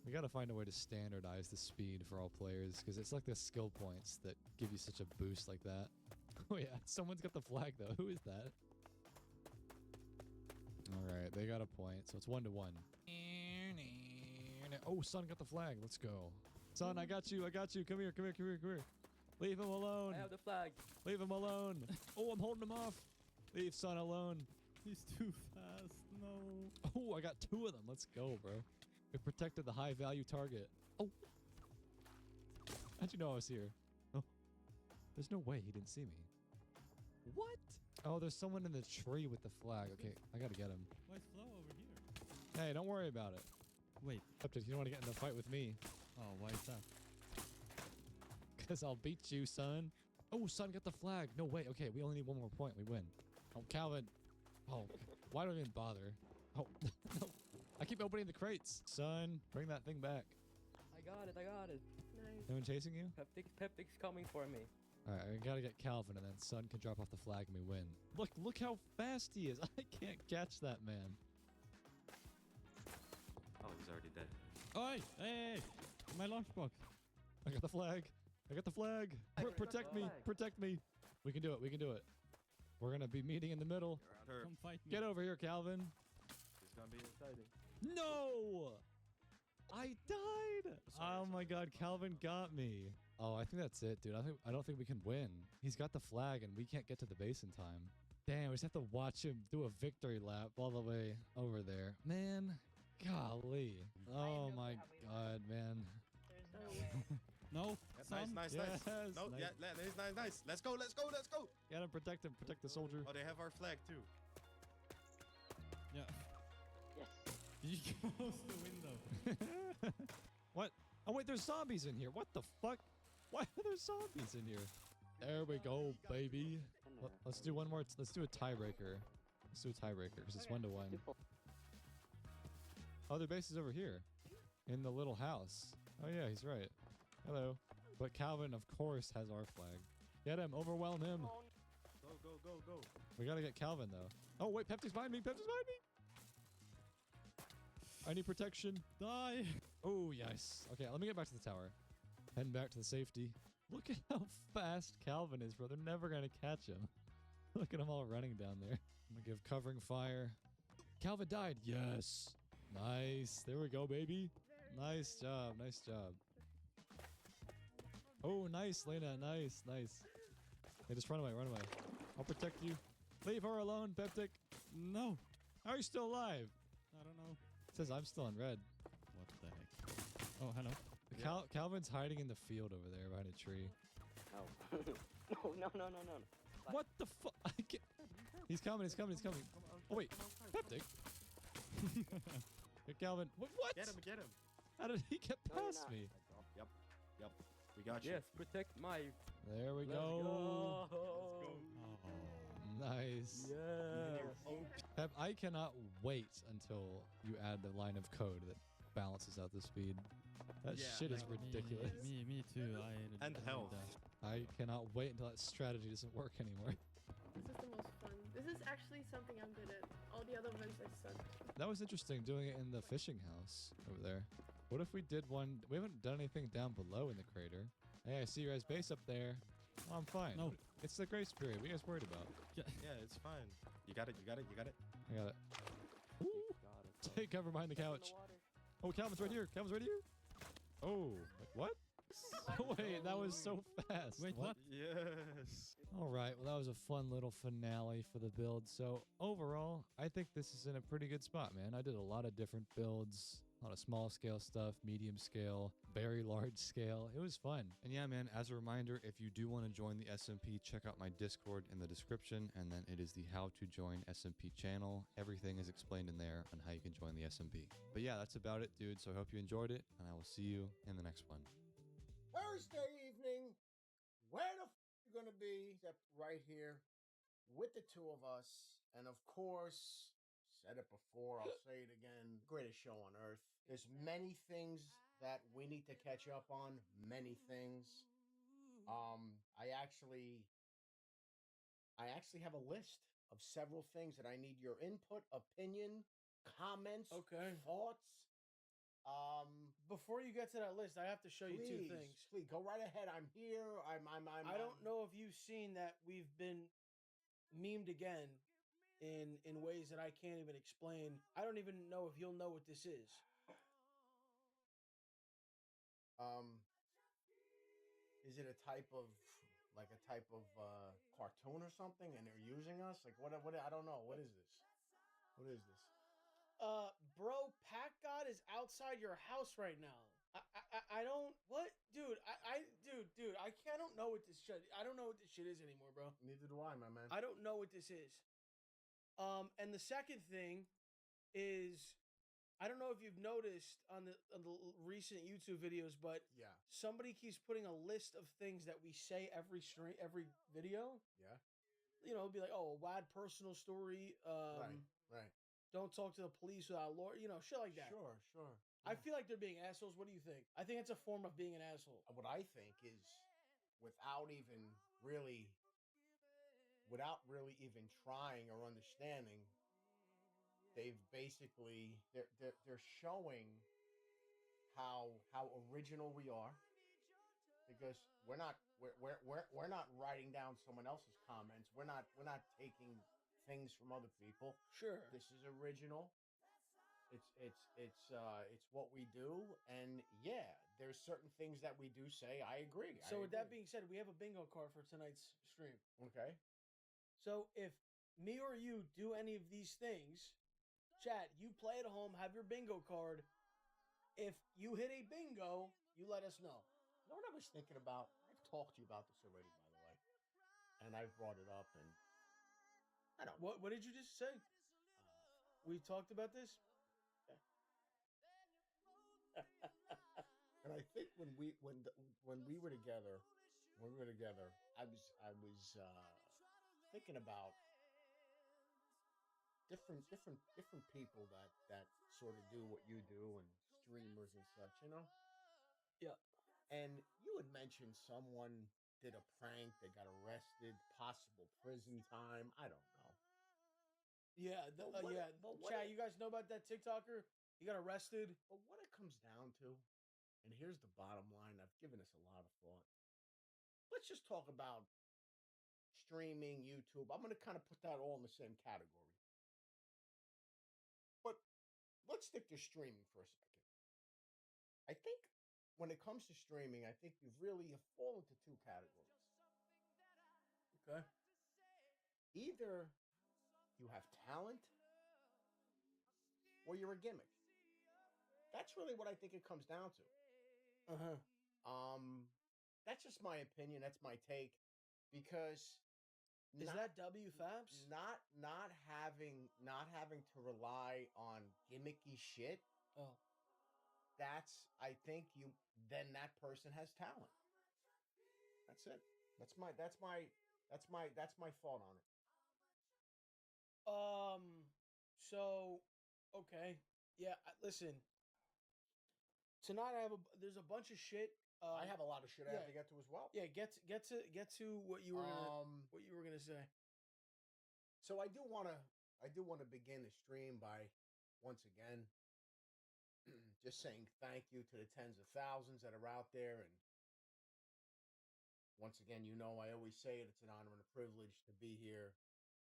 [SPEAKER 1] We got to find a way to standardize the speed for all players because it's like the skill points that give you such a boost like that. Oh yeah, someone's got the flag though. Who is that? All right, they got a point, so it's 1-1. Oh, Son got the flag. Let's go. Son, I got you. I got you. Come here. Come here. Come here. Come here. Leave him alone.
[SPEAKER 6] I have the flag.
[SPEAKER 1] Leave him alone. Oh, I'm holding him off. Leave Son alone.
[SPEAKER 3] He's too fast. No.
[SPEAKER 1] Oh, I got 2 of them. Let's go, bro. We protected the high value target. Oh. How'd you know I was here? Oh. There's no way he didn't see me. What? Oh, there's someone in the tree with the flag. Okay, I gotta get him.
[SPEAKER 3] Why is Flo over here?
[SPEAKER 1] Hey, don't worry about it.
[SPEAKER 3] Wait.
[SPEAKER 1] Except you don't want to get in a fight with me.
[SPEAKER 3] Oh, why is that?
[SPEAKER 1] Because I'll beat you, son. Oh, Son got the flag. No way. Okay, we only need 1 more point. We win. Oh, Calvin. Oh, why do I even bother? Oh, no. I keep opening the crates. Son, bring that thing back.
[SPEAKER 6] I got it. I got it.
[SPEAKER 5] Nice.
[SPEAKER 1] No one chasing you?
[SPEAKER 6] Peptic's coming for me.
[SPEAKER 1] All right, I gotta get Calvin, and then Son can drop off the flag and we win. Look how fast he is. I can't catch that man.
[SPEAKER 8] Oh, he's already dead.
[SPEAKER 3] Oi! Hey! My lunchbox.
[SPEAKER 1] I got the flag. I got the flag. Protect me. Protect me. We can do it. We can do it. We're gonna be meeting in the middle.
[SPEAKER 3] Come fight me.
[SPEAKER 1] Get over here, Calvin.
[SPEAKER 8] It's gonna be exciting.
[SPEAKER 1] No! I died! Oh my god, Calvin got me. Oh, I think that's it, dude. I don't think we can win. He's got the flag and we can't get to the base in time. Damn, we just have to watch him do a victory lap all the way over there. Man, golly. Oh my god, man.
[SPEAKER 8] There's no way.
[SPEAKER 3] No.
[SPEAKER 2] Nice.
[SPEAKER 1] Yes,
[SPEAKER 2] No,
[SPEAKER 1] nice.
[SPEAKER 2] yeah, nice. Let's go.
[SPEAKER 1] Get him, protect the soldier.
[SPEAKER 2] Oh, they have our flag too.
[SPEAKER 3] Yeah.
[SPEAKER 8] Yes.
[SPEAKER 3] You close the window.
[SPEAKER 1] What? Oh wait, there's zombies in here. What the fuck? Why are there zombies in here? There we go, baby. Let's do one more. Let's do a tiebreaker. Let's do a tiebreaker because it's 1-1. Oh, their base is over here, in the little house. Oh yeah, he's right. Hello. But Calvin, of course, has our flag. Get him. Overwhelm him.
[SPEAKER 2] Go.
[SPEAKER 1] We gotta get Calvin though. Oh wait, Pepsi's behind me. Pepsi's behind me. I need protection. Die. Oh yes. Okay, let me get back to the tower. Heading back to the safety. Look at how fast Calvin is, bro. They're never gonna catch him. Look at him all running down there. I'm gonna give covering fire. Calvin died. Yes. Nice. There we go, baby. Nice job. Nice job. Oh, nice, Lena. Nice. Hey, just run away. I'll protect you. Leave her alone, Peptic.
[SPEAKER 3] No.
[SPEAKER 1] How are you still alive?
[SPEAKER 3] I don't know.
[SPEAKER 1] It says I'm still in red.
[SPEAKER 3] What the heck? Oh, hello.
[SPEAKER 1] Calvin's hiding in the field over there behind a tree.
[SPEAKER 8] No. No.
[SPEAKER 1] What the fuck? He's coming. Oh, wait. Peptic? Hey, Calvin. What?
[SPEAKER 2] Get him.
[SPEAKER 1] How did he get
[SPEAKER 8] No, you're
[SPEAKER 1] past
[SPEAKER 8] not.
[SPEAKER 1] me?
[SPEAKER 2] Yep. We got you.
[SPEAKER 6] Yes, protect my.
[SPEAKER 1] There we
[SPEAKER 6] Let's
[SPEAKER 1] go.
[SPEAKER 6] go.
[SPEAKER 3] Oh.
[SPEAKER 1] Nice.
[SPEAKER 6] Yeah.
[SPEAKER 1] Pep, I cannot wait until you add the line of code that balances out the speed. That
[SPEAKER 2] Yeah,
[SPEAKER 1] shit is
[SPEAKER 2] like-
[SPEAKER 1] ridiculous.
[SPEAKER 3] Me too.
[SPEAKER 2] And
[SPEAKER 3] I
[SPEAKER 2] health.
[SPEAKER 3] need
[SPEAKER 1] I cannot wait until that strategy doesn't work anymore.
[SPEAKER 5] This is the most fun. This is actually something I'm good at. All the other ones I sucked.
[SPEAKER 1] That was interesting doing it in the fishing house over there. What if we did one? We haven't done anything down below in the crater. Hey, I see your guys' base up there. Oh, I'm fine.
[SPEAKER 3] No.
[SPEAKER 1] It's the grace period. What are you guys worried about?
[SPEAKER 2] Yeah, it's fine. You got it.
[SPEAKER 1] I got it. Ooh. Take cover behind the couch. Oh, Calvin's right here. Oh, wait, what? Wait, that was so fast.
[SPEAKER 3] Wait, what?
[SPEAKER 2] Yes.
[SPEAKER 1] All right, well, that was a fun little finale for the build. So overall, I think this is in a pretty good spot, man. I did a lot of different builds, a lot of small scale stuff, medium scale, very large scale. It was fun. And yeah, man, as a reminder, if you do want to join the SMP, check out my Discord in the description. And then it is the How to Join SMP channel. Everything is explained in there on how you can join the SMP. But yeah, that's about it, dude. So I hope you enjoyed it, and I will see you in the next one.
[SPEAKER 9] Thursday evening, where the you gonna be except right here with the two of us, and of course, said it before, I'll say it again, greatest show on earth. There's many things that we need to catch up on, many things. I actually have a list of several things that I need your input, opinion, comments, thoughts.
[SPEAKER 10] Before you get to that list, I have to show you two things.
[SPEAKER 9] Please go right ahead. I'm here.
[SPEAKER 10] I don't know if you've seen that we've been memed again in ways that I can't even explain. I don't even know if you'll know what this is.
[SPEAKER 9] Is it a type of cartoon or something, and they're using us? Like what? I don't know. What is this? What is this?
[SPEAKER 10] Bro, Pack God is outside your house right now. I don't, what? Dude, dude, I don't know what this shit, I don't know what this shit is anymore, bro.
[SPEAKER 9] Neither do I, my man.
[SPEAKER 10] I don't know what this is. And the second thing is, I don't know if you've noticed on the recent YouTube videos, but
[SPEAKER 9] yeah,
[SPEAKER 10] somebody keeps putting a list of things that we say every video.
[SPEAKER 9] Yeah.
[SPEAKER 10] You know, it'd be like, oh, a WAD personal story.
[SPEAKER 9] Right.
[SPEAKER 10] Don't talk to the police without a lawyer. You know, shit like that.
[SPEAKER 9] Sure.
[SPEAKER 10] I feel like they're being assholes. What do you think? I think it's a form of being an asshole.
[SPEAKER 9] What I think is, without really even trying or understanding, they've basically they're showing how original we are, because we're not writing down someone else's comments. We're not taking things from other people.
[SPEAKER 10] Sure.
[SPEAKER 9] This is original. it's what we do, and yeah, there's certain things that we do say. I agree.
[SPEAKER 10] So with that being said, we have a bingo card for tonight's stream.
[SPEAKER 9] okay,
[SPEAKER 10] So if me or you do any of these things, chat, you play at home, have your bingo card. If you hit a bingo, you let us know.
[SPEAKER 9] you know what I was thinking about? I've talked to you about this already, by the way, and I've brought it up, and I don't.
[SPEAKER 10] What did you just say? We talked about this?
[SPEAKER 9] And I think when we were together, I was thinking about different people that sort of do what you do and streamers and such, you know.
[SPEAKER 10] Yeah.
[SPEAKER 9] And you had mentioned someone did a prank, they got arrested, possible prison time. I don't know.
[SPEAKER 10] Yeah,
[SPEAKER 9] But what-
[SPEAKER 10] yeah.
[SPEAKER 9] but what
[SPEAKER 10] Chat,
[SPEAKER 9] it-
[SPEAKER 10] you guys know about that TikToker? He got arrested.
[SPEAKER 9] But what it comes down to, and here's the bottom line, I've given this a lot of thought. Let's just talk about streaming, YouTube. I'm going to kind of put that all in the same category. But let's stick to streaming for a second. I think when it comes to streaming, I think you fall into two categories.
[SPEAKER 10] Okay.
[SPEAKER 9] Either you have talent or you're a gimmick. That's really what I think it comes down to.
[SPEAKER 10] Uh-huh.
[SPEAKER 9] That's just my opinion. That's my take. Because
[SPEAKER 10] Is that W Fabs?
[SPEAKER 9] not having to rely on gimmicky shit.
[SPEAKER 10] Oh.
[SPEAKER 9] That's I think then that person has talent. That's it. That's my thought on it.
[SPEAKER 10] So, okay. Yeah, listen. Tonight there's a bunch of shit.
[SPEAKER 9] I have a lot of shit I have to get to as well.
[SPEAKER 10] Yeah, get to what you were gonna say.
[SPEAKER 9] So I do want to begin the stream by once again just saying thank you to the tens of thousands that are out there, and once again, you know, I always say it, it's an honor and a privilege to be here.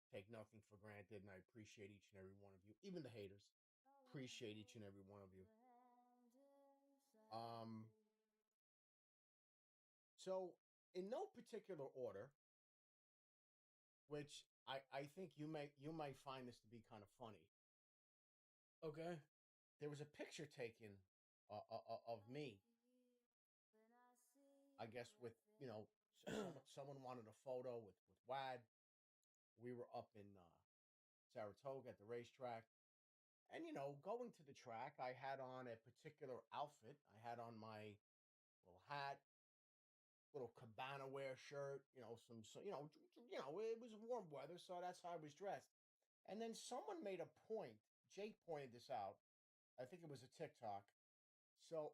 [SPEAKER 9] Take nothing for granted, and I appreciate each and every one of you, even the haters. Appreciate each and every one of you. So in no particular order, which I think you might find this to be kind of funny.
[SPEAKER 10] Okay.
[SPEAKER 9] There was a picture taken of me. I guess with someone wanted a photo with Wad. We were up in Saratoga at the racetrack, and going to the track, I had on a particular outfit. I had on my little hat, little cabana wear shirt, it was warm weather, so that's how I was dressed. And then someone made a point. Jake pointed this out. I think it was a TikTok. So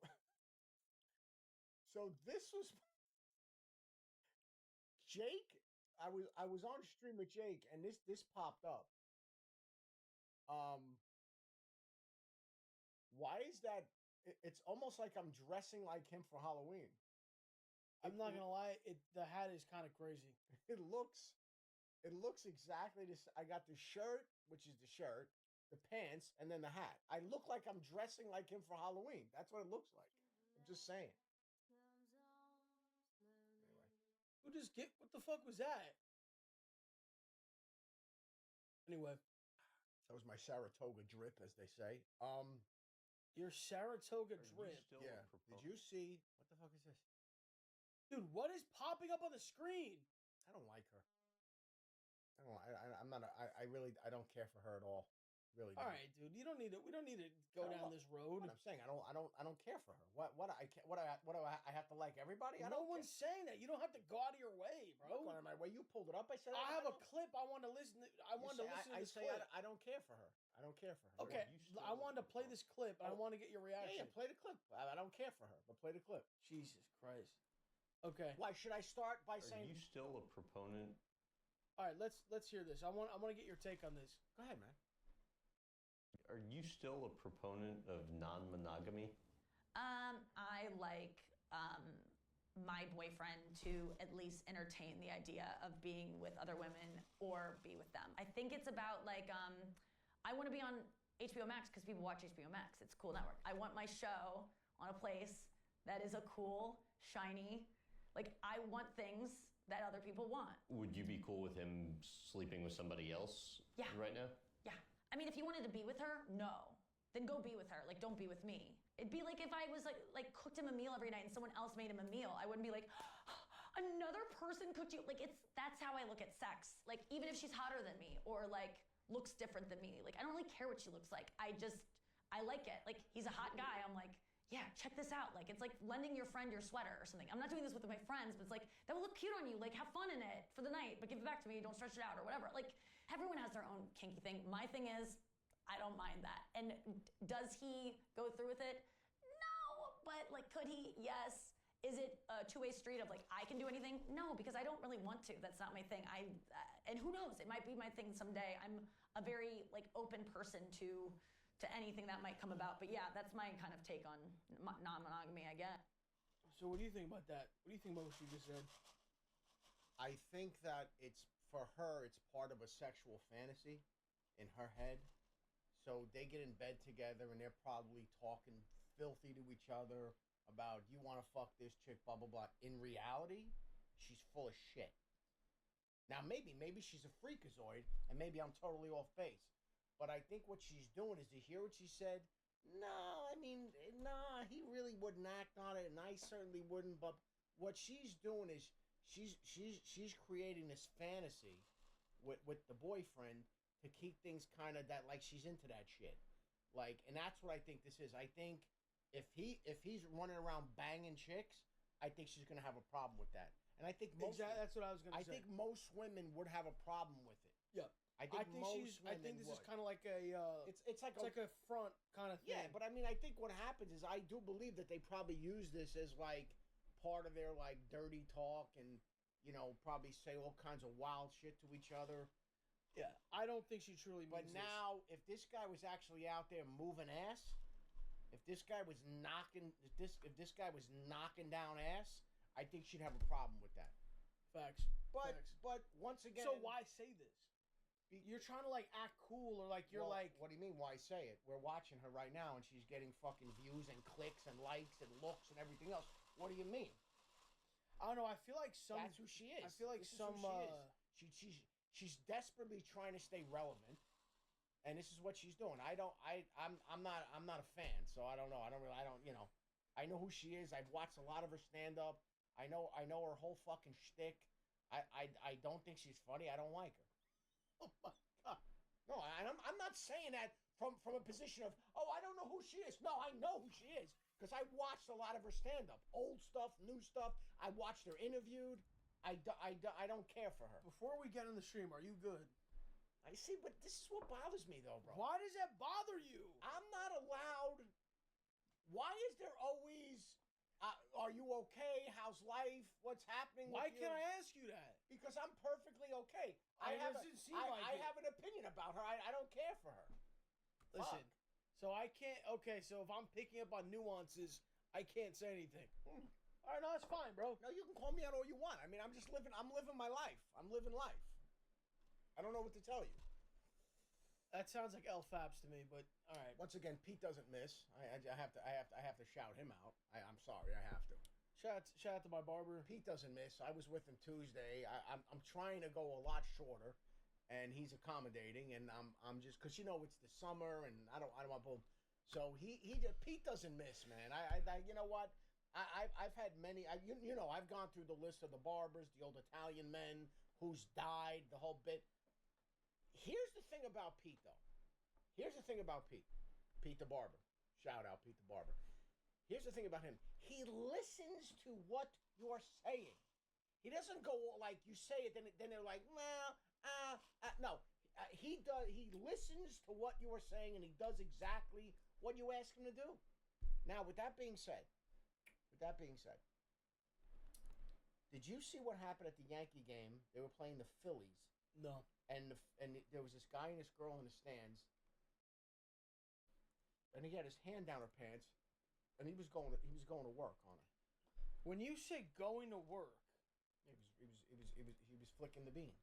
[SPEAKER 9] this was Jake. I was on stream with Jake, and this popped up. Why is that? It's almost like I'm dressing like him for Halloween.
[SPEAKER 10] I'm not gonna lie, the hat is kind of crazy.
[SPEAKER 9] It looks exactly this. I got the shirt, which is the shirt, the pants, and then the hat. I look like I'm dressing like him for Halloween. That's what it looks like. I'm just saying. Anyway.
[SPEAKER 10] What the fuck was that? Anyway.
[SPEAKER 9] That was my Saratoga drip, as they say.
[SPEAKER 10] Your Saratoga drip.
[SPEAKER 9] Yeah. Did you see? What the fuck is this?
[SPEAKER 10] Dude, what is popping up on the screen?
[SPEAKER 9] I don't like her. I'm not. I don't care for her at all. Really.
[SPEAKER 10] All right, dude. We don't need to go down this road.
[SPEAKER 9] What I'm saying, I don't care for her. What do I have to like everybody?
[SPEAKER 10] No one's saying that. You don't have to go out of your way, bro.
[SPEAKER 9] Going out of my way. You pulled it up. I said
[SPEAKER 10] I have a clip. I want to listen. I wanted to listen to this clip.
[SPEAKER 9] I don't care for her. I don't care for her.
[SPEAKER 10] Okay, I wanted to play this clip, and I want to get your reaction.
[SPEAKER 9] Yeah, play the clip. I don't care for her, but play the clip.
[SPEAKER 10] Jesus Christ. Okay.
[SPEAKER 9] Why should I start by saying?
[SPEAKER 11] Are you still a proponent?
[SPEAKER 10] All right, let's hear this. I want to get your take on this.
[SPEAKER 9] Go ahead, man.
[SPEAKER 11] Are you still a proponent of non-monogamy?
[SPEAKER 12] I like my boyfriend to at least entertain the idea of being with other women or be with them. I think it's about like I want to be on HBO Max because people watch HBO Max. It's a cool network. I want my show on a place that is a cool, shiny, like I want things that other people want.
[SPEAKER 11] Would you be cool with him sleeping with somebody else right now?
[SPEAKER 12] Yeah. I mean, if you wanted to be with her, no. Then go be with her. Like, don't be with me. It'd be like if I was like cooked him a meal every night and someone else made him a meal. I wouldn't be like, another person cooked you. Like, that's how I look at sex. Like, even if she's hotter than me or like looks different than me. Like, I don't really care what she looks like. I like it. Like, he's a hot guy. I'm like, yeah, check this out. Like, it's like lending your friend your sweater or something. I'm not doing this with my friends, but it's like, that will look cute on you. Like, have fun in it for the night, but give it back to me. Don't stretch it out or whatever. Like, everyone has their own kinky thing. My thing is, I don't mind that. And does he go through with it? No, but like, could he? Yes. Is it a two-way street of like, I can do anything? No, because I don't really want to. That's not my thing. And who knows? It might be my thing someday. I'm a very like open person to anything that might come about. But yeah, that's my kind of take on non-monogamy, I guess.
[SPEAKER 10] So what do you think about that? What do you think about what she just said?
[SPEAKER 9] I think that for her, it's part of a sexual fantasy in her head. So they get in bed together and they're probably talking filthy to each other about, you want to fuck this chick, blah, blah, blah. In reality, she's full of shit. Now, maybe she's a freakazoid, and maybe I'm totally off base. But I think what she's doing is, to hear what she said, no, I mean, nah, he really wouldn't act on it, and I certainly wouldn't. But what she's doing is she's creating this fantasy with the boyfriend to keep things kind of that, like she's into that shit. Like, and that's what I think this is. I think if he's running around banging chicks, I think she's gonna have a problem with that. And I think
[SPEAKER 10] that's what I was gonna say.
[SPEAKER 9] I think most women would have a problem with it.
[SPEAKER 10] Yeah. I think this is kind of like a it's like a front kind of thing.
[SPEAKER 9] Yeah, but I mean, I think what happens is, I do believe that they probably use this as like part of their like dirty talk, and probably say all kinds of wild shit to each other.
[SPEAKER 10] Yeah, I don't think she truly means
[SPEAKER 9] But now, if this guy was actually out there moving ass, if this guy was knocking down ass, I think she'd have a problem with that.
[SPEAKER 10] Facts.
[SPEAKER 9] But once again,
[SPEAKER 10] so why say this? You're trying to like act cool, or like you're like.
[SPEAKER 9] What do you mean? Why say it? We're watching her right now, and she's getting fucking views and clicks and likes and looks and everything else. What do you mean?
[SPEAKER 10] I don't know. I feel like
[SPEAKER 9] that's who she is.
[SPEAKER 10] I feel like
[SPEAKER 9] she's desperately trying to stay relevant, and this is what she's doing. I'm not a fan, so I don't know. I know who she is. I've watched a lot of her stand up. I know her whole fucking shtick. I don't think she's funny. I don't like her. Oh my God. No, I'm not saying that from a position of, I don't know who she is. No, I know who she is, because I watched a lot of her stand-up. Old stuff, new stuff. I watched her interviewed. I don't care for her.
[SPEAKER 10] Before we get on the stream, are you good?
[SPEAKER 9] I see, but this is what bothers me, though, bro.
[SPEAKER 10] Why does that bother you?
[SPEAKER 9] I'm not allowed. Why is there always, are you okay? How's life? What's happening with you?
[SPEAKER 10] Why can't I ask you that?
[SPEAKER 9] Because I'm perfectly okay. I have an opinion about her. I don't care for her.
[SPEAKER 10] Listen, so I can't. Okay, so if I'm picking up on nuances, I can't say anything. All right, no, that's fine, bro.
[SPEAKER 9] No, you can call me out all you want. I mean, I'm living my life. I'm living life. I don't know what to tell you.
[SPEAKER 10] That sounds like LFAPs to me, but all right.
[SPEAKER 9] Once again, Pete doesn't miss. I have to shout him out. I'm sorry, I have to.
[SPEAKER 10] Shout out to my barber.
[SPEAKER 9] Pete doesn't miss. I was with him Tuesday. I'm trying to go a lot shorter, and he's accommodating. And I'm just, because it's the summer, and I don't want to. So Pete doesn't miss, man. I you know what? I've had many. I've gone through the list of the barbers, the old Italian men who's died, the whole bit. Here's the thing about Pete, though. Here's the thing about Pete. Pete the barber. Shout out Pete the barber. Here's the thing about him. He listens to what you're saying. He doesn't go like you say it, then they're like, well, no. He does. He listens to what you are saying, and he does exactly what you ask him to do. Now, with that being said, did you see what happened at the Yankee game? They were playing the Phillies.
[SPEAKER 10] No.
[SPEAKER 9] And there was this guy and this girl in the stands, and he had his hand down her pants, and he was going to work on her.
[SPEAKER 10] When you say going to work,
[SPEAKER 9] he was flicking the bean.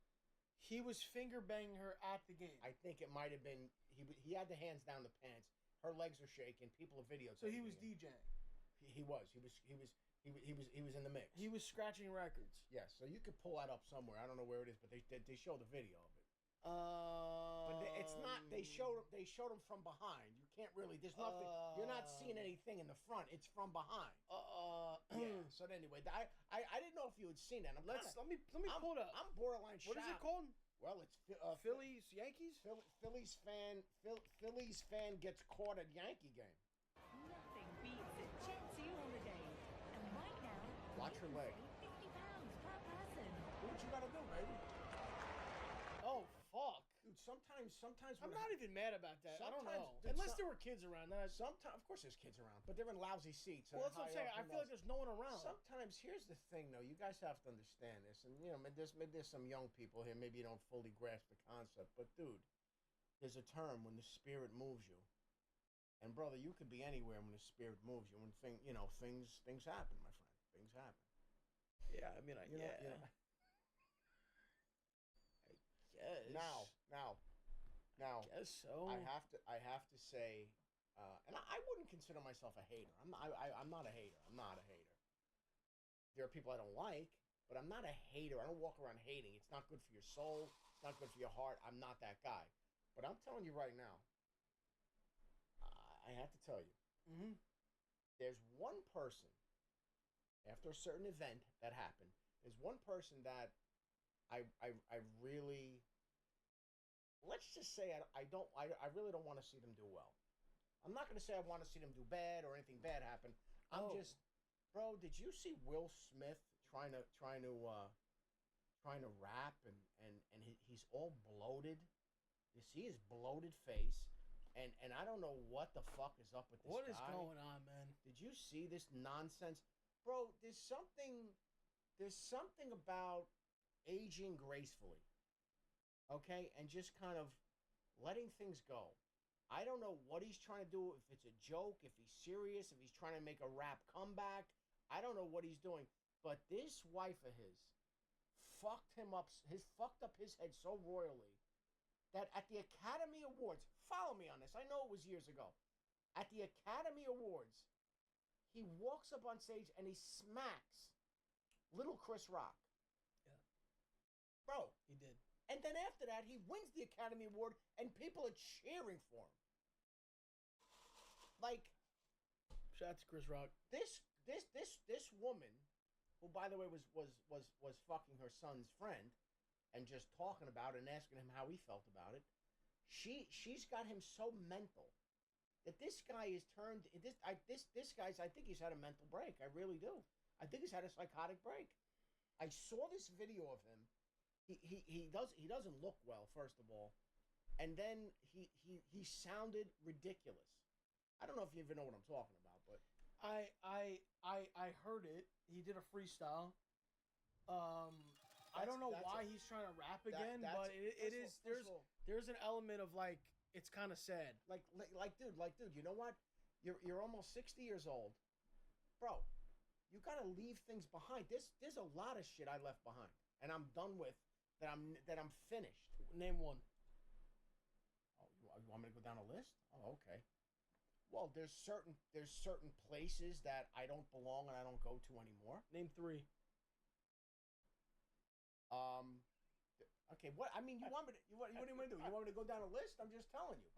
[SPEAKER 10] He was finger banging her at the game.
[SPEAKER 9] I think it might have been he had the hands down the pants. Her legs are shaking. People are videotaping.
[SPEAKER 10] So he was DJing.
[SPEAKER 9] He was in the mix.
[SPEAKER 10] He was scratching records.
[SPEAKER 9] Yes, so you could pull that up somewhere. I don't know where it is, but they show the video of it. But it's not. They showed him from behind. You can't really. There's nothing. You're not seeing anything in the front. It's from behind. Yeah. So anyway, I didn't know if you had seen that.
[SPEAKER 10] Let me pull it up.
[SPEAKER 9] I'm borderline shocked.
[SPEAKER 10] What is it called?
[SPEAKER 9] Well, it's
[SPEAKER 10] Phillies Yankees.
[SPEAKER 9] Phillies fan gets caught at Yankee game.
[SPEAKER 13] Nothing beats a Chelsea holiday. And right now,
[SPEAKER 9] watch her leg.
[SPEAKER 13] £50 per person.
[SPEAKER 9] Do what you gotta do, baby.
[SPEAKER 10] Oh fuck.
[SPEAKER 9] Dude, sometimes
[SPEAKER 10] I'm not even mad about that. I don't know.
[SPEAKER 9] Dude,
[SPEAKER 10] Unless there were kids around.
[SPEAKER 9] Sometimes, of course, there's kids around, but they're in lousy seats.
[SPEAKER 10] Well, that's what I'm saying. I feel like there's no one around.
[SPEAKER 9] Sometimes, here's the thing, though. You guys have to understand this, and maybe there's some young people here. Maybe you don't fully grasp the concept, but dude, there's a term when the spirit moves you, and brother, you could be anywhere when the spirit moves you. When things happen, my friend. Things happen.
[SPEAKER 10] Yeah, I mean,
[SPEAKER 9] Yes. Now,
[SPEAKER 10] I guess so.
[SPEAKER 9] I have to say, and I wouldn't consider myself a hater. I'm not a hater. I'm not a hater. There are people I don't like, but I'm not a hater. I don't walk around hating. It's not good for your soul. It's not good for your heart. I'm not that guy. But I'm telling you right now, I have to tell you, there's one person after a certain event that happened. There's one person that I really. Let's just say I really don't want to see them do well. I'm not going to say I want to see them do bad or anything bad happen. Bro, did you see Will Smith trying to rap and he's all bloated? You see his bloated face, and I don't know what the fuck is up with this guy.
[SPEAKER 10] What is going on, man?
[SPEAKER 9] Did you see this nonsense, bro? There's something about aging gracefully. Okay, and just kind of letting things go. I don't know what he's trying to do, if it's a joke, if he's serious, if he's trying to make a rap comeback. I don't know what he's doing. But this wife of his fucked up his head so royally that at the Academy Awards, follow me on this, I know it was years ago. At the Academy Awards, he walks up on stage and he smacks little Chris Rock.
[SPEAKER 10] Yeah.
[SPEAKER 9] Bro.
[SPEAKER 10] He did.
[SPEAKER 9] And then after that, he wins the Academy Award, and people are cheering for him. Like,
[SPEAKER 10] shout out to Chris Rock.
[SPEAKER 9] This woman, who by the way was fucking her son's friend, and just talking about it and asking him how he felt about it. She's got him so mental that this guy is turned. This guy's. I think he's had a mental break. I really do. I think he's had a psychotic break. I saw this video of him. He doesn't look well, first of all, and then he sounded ridiculous. I don't know if you even know what I'm talking about, but
[SPEAKER 10] I heard it. He did a freestyle. I don't know why he's trying to rap again, but there's an element of like it's kind of sad.
[SPEAKER 9] Like dude, you know what? You're almost 60 years old, bro. You gotta leave things behind. There's a lot of shit I left behind, and I'm done with. That I'm finished.
[SPEAKER 10] Name one.
[SPEAKER 9] Oh, you want me to go down a list? Oh, okay. Well, there's certain places that I don't belong and I don't go to anymore.
[SPEAKER 10] Name three.
[SPEAKER 9] Okay. What? I mean, you want me to? What do you want to do? You want me to go down a list? I'm just telling you.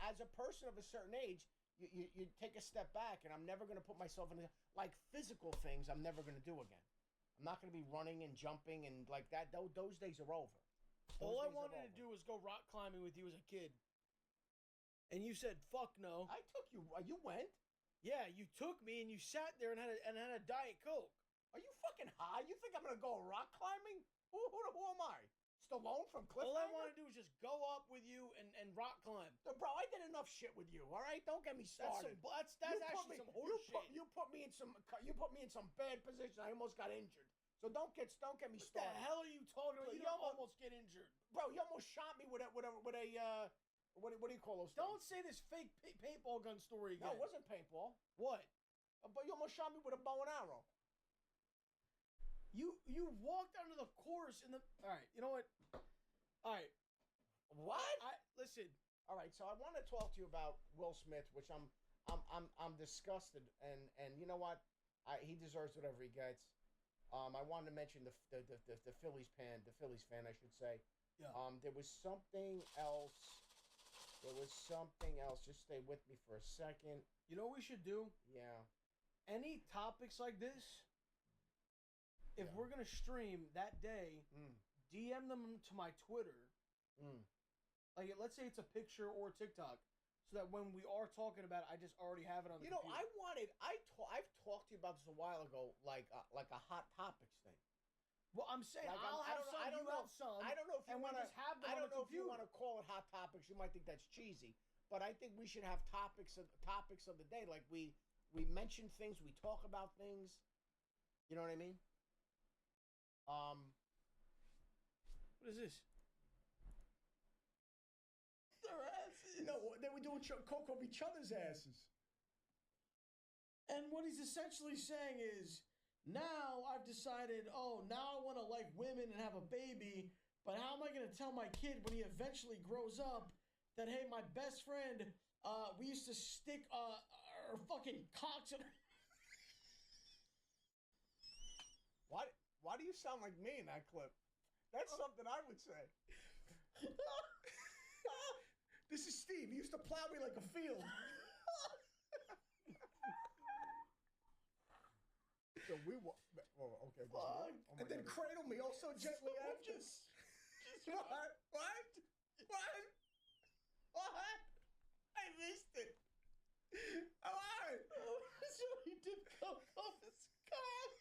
[SPEAKER 9] As a person of a certain age, you take a step back, and I'm never going to put myself in like physical things. I'm never going to do again. I'm not going to be running and jumping and like that. Those days are over.
[SPEAKER 10] All I wanted to do was go rock climbing with you as a kid. And you said, fuck no.
[SPEAKER 9] I took you. You went?
[SPEAKER 10] Yeah, you took me and you sat there and had a Diet Coke.
[SPEAKER 9] Are you fucking high? You think I'm going to go rock climbing? Who am I? Stallone from Cliffhanger?
[SPEAKER 10] All I want to do is just go up with you and rock climb.
[SPEAKER 9] Bro, I did enough shit with you, all right? Don't get me started.
[SPEAKER 10] That's actually some horse shit.
[SPEAKER 9] You put me in some bad position. I almost got injured. So don't get me started.
[SPEAKER 10] What the hell are you talking about? You don't almost get injured.
[SPEAKER 9] Bro, you almost shot me with a what do you call those things?
[SPEAKER 10] Don't say this fake paintball gun story again.
[SPEAKER 9] No, it wasn't paintball.
[SPEAKER 10] What?
[SPEAKER 9] But you almost shot me with a bow and arrow.
[SPEAKER 10] You walked onto the course in the. All right, you know what? All right.
[SPEAKER 9] What?
[SPEAKER 10] Listen.
[SPEAKER 9] All right, so I want to talk to you about Will Smith, which I'm disgusted, and you know what? He deserves whatever he gets. I wanted to mention the Phillies fan, I should say.
[SPEAKER 10] Yeah.
[SPEAKER 9] There was something else. Just stay with me for a second.
[SPEAKER 10] You know what we should do?
[SPEAKER 9] Yeah.
[SPEAKER 10] Any topics like this, if we're gonna stream that day, DM them to my Twitter. Like, let's say it's a picture or a TikTok, so that when we are talking about it, I just already have it on the computer.
[SPEAKER 9] I've talked to you about this a while ago, like a hot topics thing.
[SPEAKER 10] Well, I'm saying
[SPEAKER 9] Like,
[SPEAKER 10] I'll have some, you have some.
[SPEAKER 9] I don't know if you
[SPEAKER 10] and
[SPEAKER 9] want to.
[SPEAKER 10] just have them
[SPEAKER 9] I
[SPEAKER 10] on
[SPEAKER 9] don't
[SPEAKER 10] the
[SPEAKER 9] know if you
[SPEAKER 10] computer.
[SPEAKER 9] want to call it hot topics. You might think that's cheesy, but I think we should have topics of the day. Like we mention things, we talk about things. You know what I mean?
[SPEAKER 10] What is this?
[SPEAKER 9] Their asses. No, they were doing coke over each other's asses.
[SPEAKER 10] And what he's essentially saying is, now I've decided, now I want to like women and have a baby, but how am I going to tell my kid when he eventually grows up that, hey, my best friend, we used to stick our fucking cocks in her.
[SPEAKER 9] Why do you sound like me in that clip? That's something I would say. This is Steve. He used to plow me like a field. So we okay. And then cradle me oh so gently after. What? I missed it. What?
[SPEAKER 10] So he did coke off his cock.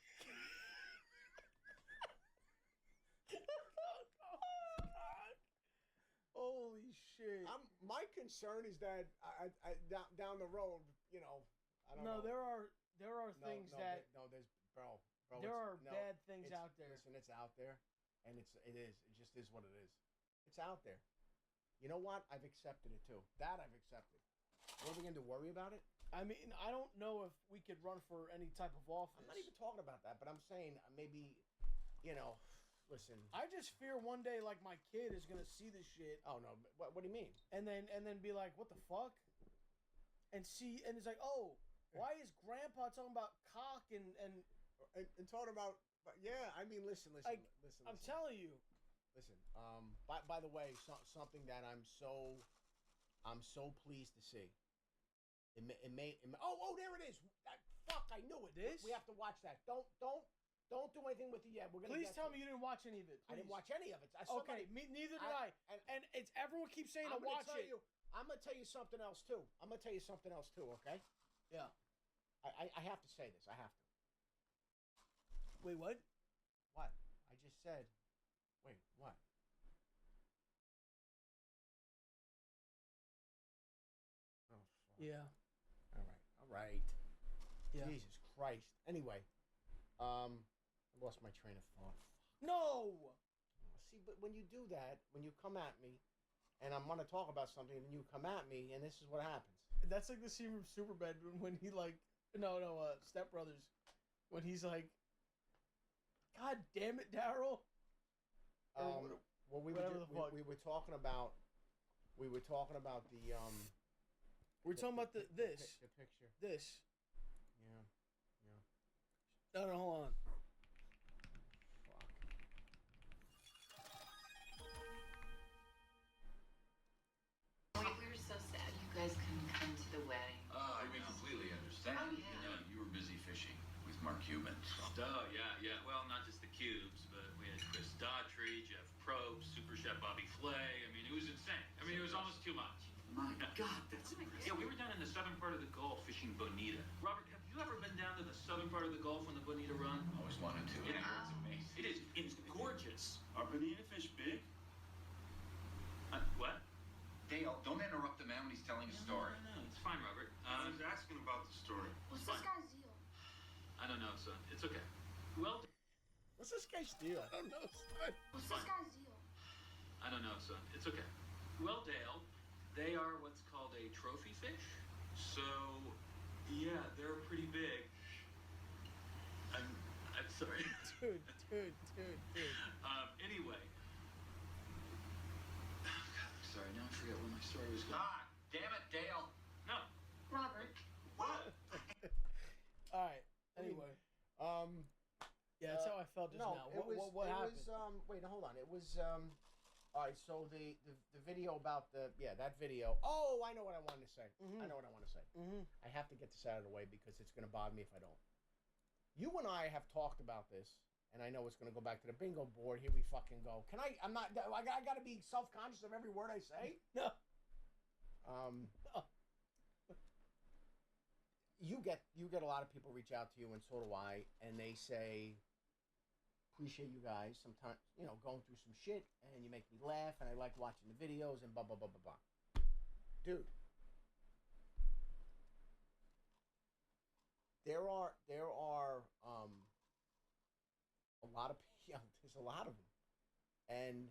[SPEAKER 10] Holy shit!
[SPEAKER 9] My concern is that I down the road, I don't know.
[SPEAKER 10] There are things that
[SPEAKER 9] there's bro.
[SPEAKER 10] There are bad things out there.
[SPEAKER 9] Listen, it's out there, and it just is what it is. It's out there. You know what? I've accepted it too. That I've accepted. What are we gonna do? Worry about it?
[SPEAKER 10] I mean, I don't know if we could run for any type of office.
[SPEAKER 9] I'm not even talking about that, but I'm saying maybe, listen.
[SPEAKER 10] I just fear one day, like, my kid is gonna see this shit.
[SPEAKER 9] Oh no! What do you mean?
[SPEAKER 10] And then be like, what the fuck? And it's like, oh, why is Grandpa talking about cock and
[SPEAKER 9] talking about? Yeah, I mean, listen.
[SPEAKER 10] I'm telling you.
[SPEAKER 9] Listen. By the way, something that I'm so pleased to see. It may. Oh, there it is. Fuck! I knew it.
[SPEAKER 10] This?
[SPEAKER 9] We have to watch that. Don't do anything with it yet. We're gonna.
[SPEAKER 10] Please tell me you didn't watch any of it. Please.
[SPEAKER 9] I didn't watch any of it.
[SPEAKER 10] Okay, neither did I. And it's everyone keeps saying to watch it.
[SPEAKER 9] I'm gonna tell you something else too. Okay?
[SPEAKER 10] Yeah.
[SPEAKER 9] I have to say this. I have to.
[SPEAKER 10] Wait, what?
[SPEAKER 9] What? I just said. Wait, what? Oh, fuck.
[SPEAKER 10] Yeah.
[SPEAKER 9] All right.
[SPEAKER 10] Yeah.
[SPEAKER 9] Jesus Christ. Anyway, I lost my train of thought.
[SPEAKER 10] No!
[SPEAKER 9] See, but when you do that, when you come at me, and I'm gonna talk about something, and you come at me, and this is what happens.
[SPEAKER 10] That's like the scene from Superbad when he Step Brothers, when he's like, God damn it, Daryl.
[SPEAKER 9] Well, we were talking about the
[SPEAKER 10] We're talking about this.
[SPEAKER 9] the picture.
[SPEAKER 10] This.
[SPEAKER 9] Yeah.
[SPEAKER 10] No, hold on.
[SPEAKER 14] We were so sad you guys couldn't come to the wedding.
[SPEAKER 15] We completely understand.
[SPEAKER 14] Oh, yeah.
[SPEAKER 15] You were busy fishing with Mark Cuban. So.
[SPEAKER 16] Oh, yeah. Well, not just the cubes, but we had Chris Daughtry, Jeff Probst, Super Chef Bobby Flay. I mean, it was insane. I mean, it was almost too much.
[SPEAKER 15] My God, that's amazing.
[SPEAKER 16] Yeah, we were down in the southern part of the Gulf fishing bonita. Robert, have you ever been down to the southern part of the Gulf on the bonita run?
[SPEAKER 15] Always wanted to.
[SPEAKER 16] Yeah,
[SPEAKER 15] It's amazing.
[SPEAKER 16] It's gorgeous.
[SPEAKER 15] Are bonita fish big?
[SPEAKER 16] What?
[SPEAKER 15] Dale, don't interrupt the man when he's telling a story.
[SPEAKER 16] No, it's fine, Robert.
[SPEAKER 15] I was asking about the story.
[SPEAKER 14] What's this guy's deal?
[SPEAKER 16] I don't know, son. It's okay. Well,
[SPEAKER 9] What's this guy's deal? I don't know, son.
[SPEAKER 14] What's this guy's deal?
[SPEAKER 16] I don't know, son. It's okay. Well, Dale, they are what's called a trophy fish. So, yeah, they're pretty big. I'm sorry.
[SPEAKER 10] Dude.
[SPEAKER 16] Anyway, sorry. Now I forget where my story was going.
[SPEAKER 15] Ah, damn it, Dale.
[SPEAKER 16] No.
[SPEAKER 14] Robert.
[SPEAKER 15] What?
[SPEAKER 10] All right. Anyway. Yeah, that's how I felt just
[SPEAKER 9] no,
[SPEAKER 10] now.
[SPEAKER 9] It was,
[SPEAKER 10] What
[SPEAKER 9] it
[SPEAKER 10] happened?
[SPEAKER 9] Was, wait, hold on. It was all right. So the video about that video. Oh, I know what I wanted to say. I know what I want to say. I have to get this out of the way because it's going to bother me if I don't. You and I have talked about this, and I know it's going to go back to the bingo board. Here we fucking go. Can I? I'm not. I got to be self-conscious of every word I say.
[SPEAKER 10] No.
[SPEAKER 9] You get a lot of people reach out to you, and so do I, and they say, appreciate you guys. Sometimes, going through some shit, and you make me laugh, and I like watching the videos, and blah blah blah blah blah. Dude, there are a lot of there's a lot of them, and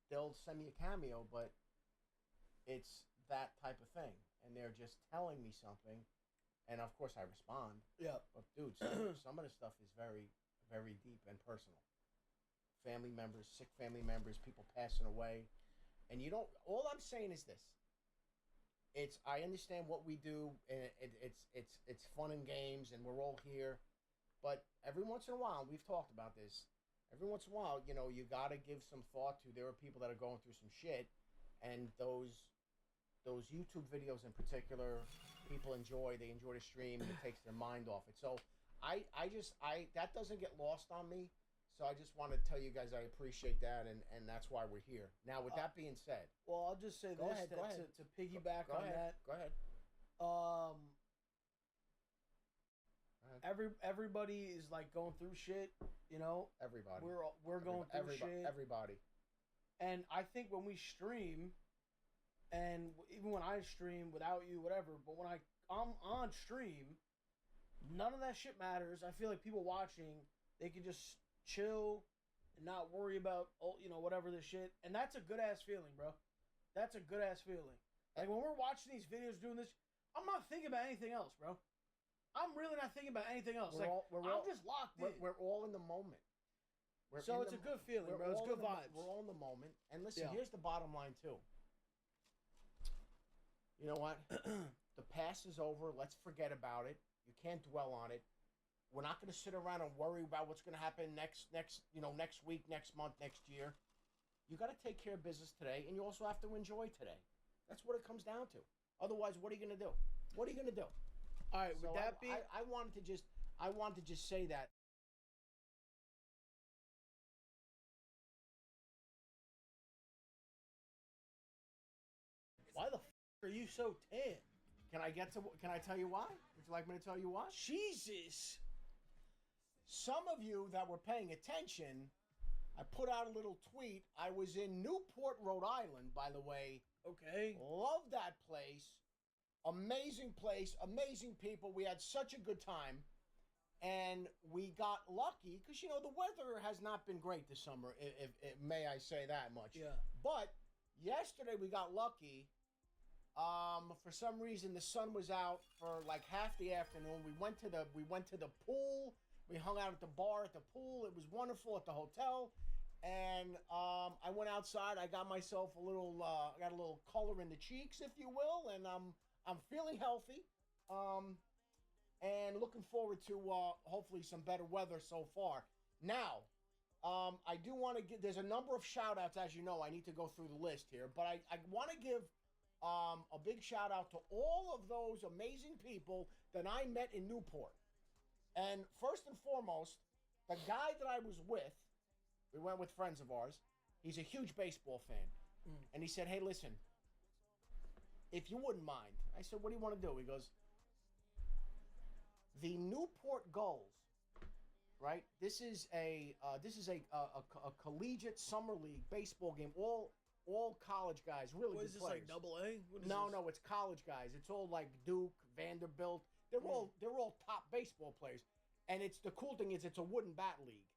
[SPEAKER 9] they'll send me a cameo, but it's that type of thing, and they're just telling me something. And of course I respond.
[SPEAKER 10] Yeah.
[SPEAKER 9] But dude, some of the stuff is very, very deep and personal. Family members, sick family members, people passing away. And you don't, all I'm saying is this. I understand what we do, and it's fun and games, and we're all here. But every once in a while, we've talked about this. Every once in a while, you got to give some thought to, there are people that are going through some shit, and those YouTube videos in particular, people enjoy the stream, and it takes their mind off it. So I that doesn't get lost on me. So I just want to tell you guys I appreciate that, and that's why we're here. Now, with that being said,
[SPEAKER 10] well, I'll just say
[SPEAKER 9] go
[SPEAKER 10] this
[SPEAKER 9] ahead, go ahead.
[SPEAKER 10] To piggyback
[SPEAKER 9] Go
[SPEAKER 10] on
[SPEAKER 9] ahead.
[SPEAKER 10] that.
[SPEAKER 9] Go ahead.
[SPEAKER 10] Everybody is like going through shit,
[SPEAKER 9] Everybody.
[SPEAKER 10] We're going through shit.
[SPEAKER 9] Everybody.
[SPEAKER 10] And I think when we stream, and even when I stream without you, whatever, but when I'm on stream, none of that shit matters. I feel like people watching, they can just chill and not worry about, whatever this shit. And that's a good-ass feeling, bro. That's a good-ass feeling. Like, when we're watching these videos doing this, I'm not thinking about anything else, bro. I'm really not thinking about anything else. I'm just locked in.
[SPEAKER 9] We're all in the moment.
[SPEAKER 10] So it's a good feeling, bro. It's good vibes.
[SPEAKER 9] We're all in the moment. And listen, here's the bottom line, too. You know what? The past is over. Let's forget about it. You can't dwell on it. We're not going to sit around and worry about what's going to happen next week, next month, next year. You got to take care of business today, and you also have to enjoy today. That's what it comes down to. Otherwise, what are you going to do? What are you going to do?
[SPEAKER 10] All right. With that being,
[SPEAKER 9] I wanted to just say that.
[SPEAKER 10] Why the f*** are you so tan?
[SPEAKER 9] Can I tell you why? Would you like me to tell you why?
[SPEAKER 10] Jesus.
[SPEAKER 9] Some of you that were paying attention, I put out a little tweet. I was in Newport, Rhode Island, by the way.
[SPEAKER 10] Okay.
[SPEAKER 9] Love that place. Amazing place, amazing people. We had such a good time. And we got lucky because, the weather has not been great this summer, if may I say that much.
[SPEAKER 10] Yeah.
[SPEAKER 9] But yesterday we got lucky. For some reason the sun was out for like half the afternoon. We went to the pool. We hung out at the bar at the pool. It was wonderful at the hotel. And I went outside. I got myself a little color in the cheeks, if you will, and I'm feeling healthy. And looking forward to hopefully some better weather so far. Now, I do want to give. There's a number of shout outs, as you know. I need to go through the list here, but I want to give a big shout out to all of those amazing people that I met in Newport. And first and foremost, the guy that I was with, we went with friends of ours. He's a huge baseball fan. And he said, hey, listen, if you wouldn't mind. I said, what do you want to do? He goes, the Newport Gulls, right? This is a collegiate summer league baseball game. All college guys, really
[SPEAKER 10] what
[SPEAKER 9] good
[SPEAKER 10] is this,
[SPEAKER 9] players.
[SPEAKER 10] like AA?
[SPEAKER 9] No, it's college guys. It's all like Duke, Vanderbilt. They're all top baseball players. And the cool thing is it's a wooden bat league.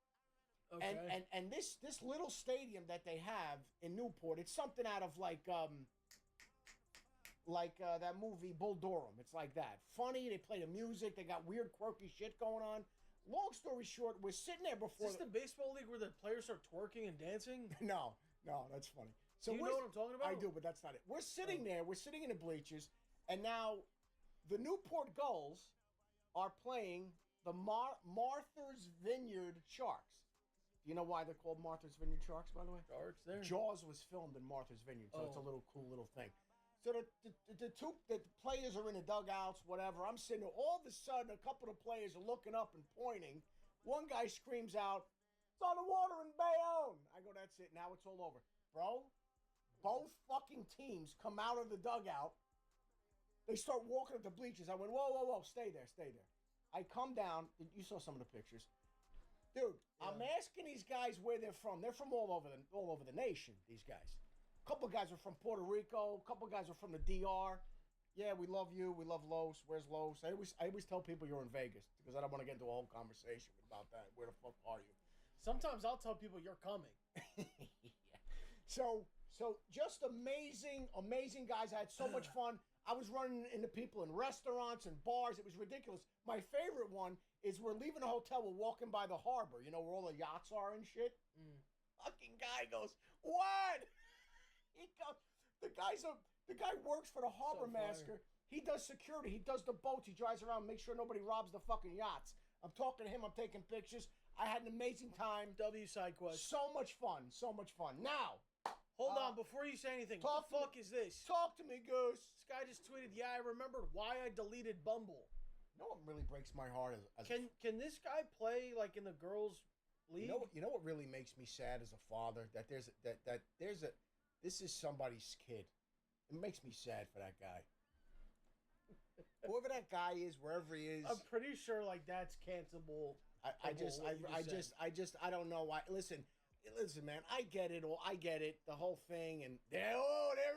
[SPEAKER 10] Okay.
[SPEAKER 9] And this little stadium that they have in Newport, it's something out of like that movie Bull Durham. It's like that. Funny, they play the music, they got weird quirky shit going on. Long story short, we're sitting there before.
[SPEAKER 10] Is this the baseball league where the players start twerking and dancing?
[SPEAKER 9] No, that's funny.
[SPEAKER 10] Do you know what I'm talking about?
[SPEAKER 9] I do, but that's not it. We're sitting there. We're sitting in the bleachers, and now the Newport Gulls are playing the Martha's Vineyard Sharks. Do you know why they're called Martha's Vineyard Sharks, by the way?
[SPEAKER 10] Sharks there.
[SPEAKER 9] Jaws was filmed in Martha's Vineyard, so it's a little cool little thing. So the players are in the dugouts, whatever. I'm sitting there. All of a sudden, a couple of players are looking up and pointing. One guy screams out, "It's on the water in Bayonne." I go, "That's it. Now it's all over." Bro, both fucking teams come out of the dugout. They start walking up the bleachers. I went, whoa, whoa, whoa, stay there, stay there. I come down. You saw some of the pictures. Dude, I'm asking these guys where they're from. They're from all over the nation, these guys. A couple of guys are from Puerto Rico. A couple of guys are from the DR. Yeah, we love you. We love Los. Where's Los? I always tell people you're in Vegas because I don't want to get into a whole conversation about that. Where the fuck are you?
[SPEAKER 10] Sometimes I'll tell people you're coming.
[SPEAKER 9] Yeah. So just amazing guys. I had so much fun. I was running into people in restaurants and bars. It was ridiculous. My favorite one is we're leaving the hotel. We're walking by the harbor, you know, where all the yachts are and shit. Fucking guy goes, "What?" He goes, the guy works for the harbor master. He does security. He does the boats. He drives around, makes sure nobody robs the fucking yachts. I'm talking to him. I'm taking pictures. I had an amazing time.
[SPEAKER 10] W side quest.
[SPEAKER 9] So much fun. So much fun. Now,
[SPEAKER 10] hold on before you say anything. What the fuck is this?
[SPEAKER 9] Talk to me, Goose.
[SPEAKER 10] This guy just tweeted, "Yeah, I remembered why I deleted Bumble."
[SPEAKER 9] You know what really breaks my heart as
[SPEAKER 10] can this guy play like in the girls' league?
[SPEAKER 9] You know what really makes me sad as a father that this is somebody's kid. It makes me sad for that guy. Whoever that guy is, wherever he is,
[SPEAKER 10] I'm pretty sure like that's cancelable.
[SPEAKER 9] I don't know why. Listen, man. I get it. I get it. The whole thing, and there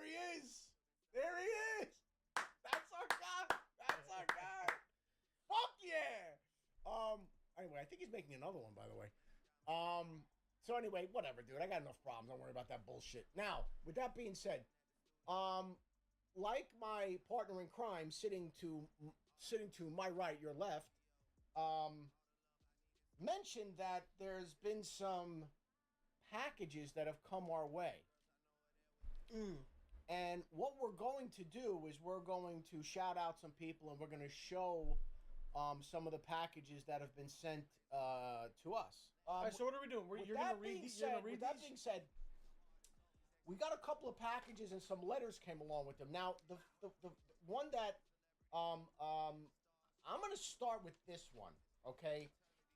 [SPEAKER 9] he is. There he is. That's our guy. That's our guy. Fuck yeah. Anyway, I think he's making another one, by the way. So anyway, whatever, dude. I got enough problems. Don't worry about that bullshit. Now, with that being said, like my partner in crime, sitting to my right, your left, mentioned that there's been some packages that have come our way. And what we're going to do is we're going to shout out some people, and we're going to show some of the packages that have been sent to us.
[SPEAKER 10] All right, so what are we doing? You're going to read these?
[SPEAKER 9] With that being said, we got a couple of packages and some letters came along with them. Now, the one that I'm going to start with this one, okay?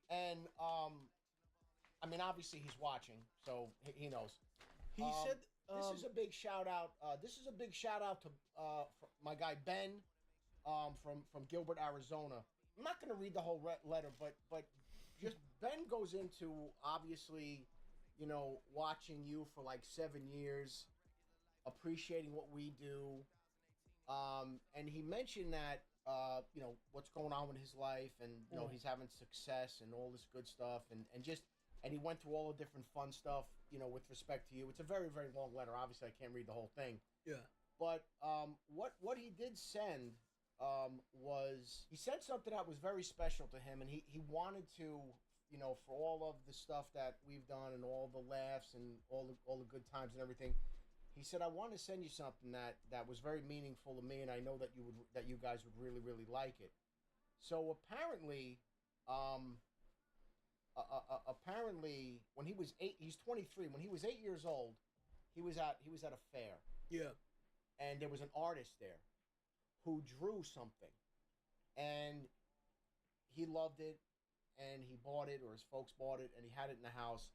[SPEAKER 9] And I mean, obviously he's watching, so he knows.
[SPEAKER 10] He said
[SPEAKER 9] this is a big shout out. This is a big shout out to my guy Ben from Gilbert, Arizona. I'm not going to read the whole letter, but just Ben goes into, obviously, you know, watching you for like 7 years, appreciating what we do. And he mentioned that, you know, what's going on with his life, and, you know, he's having success and all this good stuff. And he went through all the different fun stuff, you know, with respect to you. It's a very, very long letter. Obviously, I can't read the whole thing.
[SPEAKER 10] Yeah.
[SPEAKER 9] But what he did send was, he said something that was very special to him, and he wanted to, you know, for all of the stuff that we've done and all the laughs and all the good times and everything, he said, "I want to send you something that was very meaningful to me, and I know that you guys would really, really like it." So apparently, when he was 8, he's 23. When he was 8 years old, he was at a fair.
[SPEAKER 10] Yeah.
[SPEAKER 9] And there was an artist there who drew something, and he loved it, and he bought it, or his folks bought it, and he had it in the house,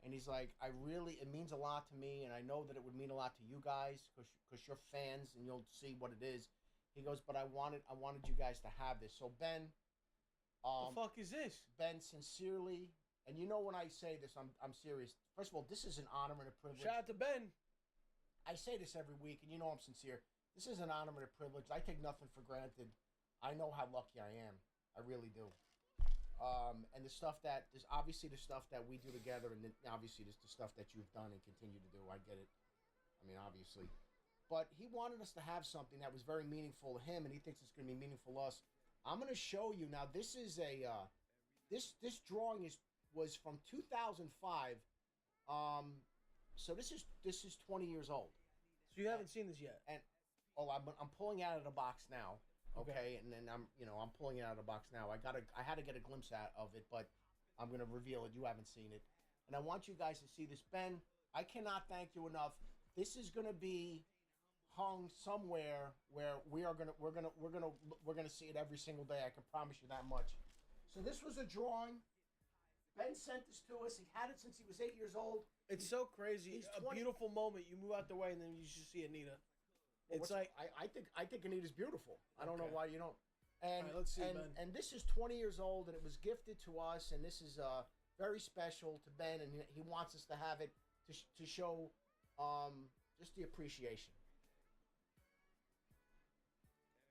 [SPEAKER 9] and he's like, it means a lot to me, and I know that it would mean a lot to you guys, because you're fans, and you'll see what it is. He goes, but I wanted you guys to have this. So Ben,
[SPEAKER 10] the fuck is this?
[SPEAKER 9] Ben, sincerely, and you know when I say this, I'm serious. First of all, this is an honor and a privilege.
[SPEAKER 10] Shout out to Ben.
[SPEAKER 9] I say this every week, and you know I'm sincere. This is an honor and a privilege. I take nothing for granted. I know how lucky I am. I really do. And the stuff there's obviously the stuff that we do together, and then obviously there's the stuff that you've done and continue to do. I get it. I mean, obviously. But he wanted us to have something that was very meaningful to him, and he thinks it's going to be meaningful to us. I'm going to show you. Now, this is this drawing was from 2005. So this is 20 years old.
[SPEAKER 10] So you haven't seen this yet?
[SPEAKER 9] And I'm pulling it out of the box now. Okay, and then I'm pulling it out of the box now. I had to get a glimpse of it, but I'm gonna reveal it. You haven't seen it, and I want you guys to see this. Ben, I cannot thank you enough. This is gonna be hung somewhere where we're gonna see it every single day. I can promise you that much. So this was a drawing. Ben sent this to us. He had it since he was 8 years old.
[SPEAKER 10] It's so crazy. It's a beautiful moment. You move out the way, and then you just see Anita.
[SPEAKER 9] Well,
[SPEAKER 10] it's like
[SPEAKER 9] I think Anita's beautiful. I don't know why you don't. And
[SPEAKER 10] right, let's see, Ben.
[SPEAKER 9] And this is 20 years old, and it was gifted to us, and this is very special to Ben, and he wants us to have it to show just the appreciation.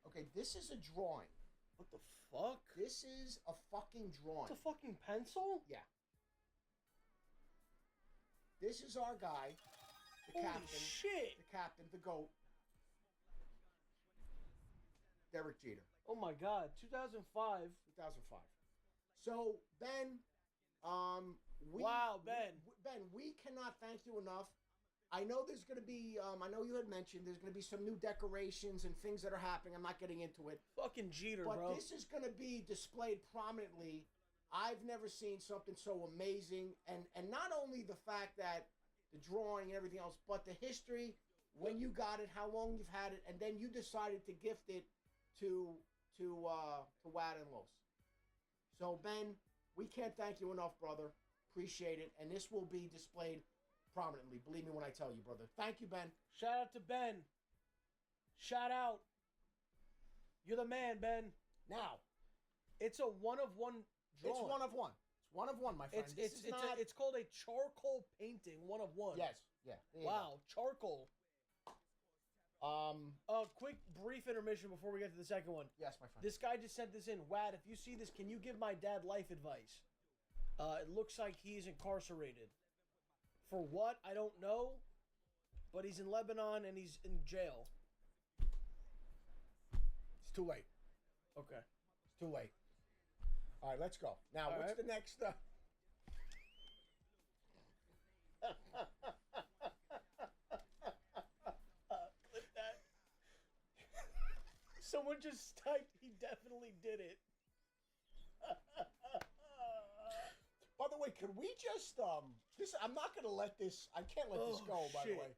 [SPEAKER 9] Okay, this is a drawing.
[SPEAKER 10] What the fuck?
[SPEAKER 9] This is a fucking drawing.
[SPEAKER 10] It's a fucking pencil?
[SPEAKER 9] Yeah. This is our guy, the
[SPEAKER 10] Holy
[SPEAKER 9] captain.
[SPEAKER 10] Shit!
[SPEAKER 9] The captain, the GOAT. Derek Jeter.
[SPEAKER 10] Oh my God, 2005.
[SPEAKER 9] 2005. So, Ben,
[SPEAKER 10] wow, Ben.
[SPEAKER 9] Ben, we cannot thank you enough. I know there's going to be, I know you had mentioned there's going to be some new decorations and things that are happening. I'm not getting into it.
[SPEAKER 10] Fucking Jeter,
[SPEAKER 9] but
[SPEAKER 10] bro.
[SPEAKER 9] But this is going to be displayed prominently. I've never seen something so amazing. And not only the fact that the drawing and everything else, but the history, when you got it, how long you've had it, and then you decided to gift it to Wad and Los. So, Ben, we can't thank you enough, brother. Appreciate it. And this will be displayed prominently. Believe me when I tell you, brother. Thank you, Ben.
[SPEAKER 10] Shout out to Ben. Shout out. You're the man, Ben.
[SPEAKER 9] Now,
[SPEAKER 10] it's a one-of-one drawing.
[SPEAKER 9] It's one of one. It's one of one, my friend.
[SPEAKER 10] It's called a charcoal painting, one of one.
[SPEAKER 9] Yes. Yeah.
[SPEAKER 10] Wow, charcoal. Quick brief intermission before we get to the second one.
[SPEAKER 9] Yes, my friend.
[SPEAKER 10] This guy just sent this in. Wad, if you see this, can you give my dad life advice? It looks like he's incarcerated. For what? I don't know. But he's in Lebanon and he's in jail.
[SPEAKER 9] It's too late.
[SPEAKER 10] Okay.
[SPEAKER 9] It's too late. All right, let's go. Now, what's the next...
[SPEAKER 10] Clip that. Someone just typed, he definitely did it.
[SPEAKER 9] By the way, could we just I'm not gonna let this. I can't let this go. By the way,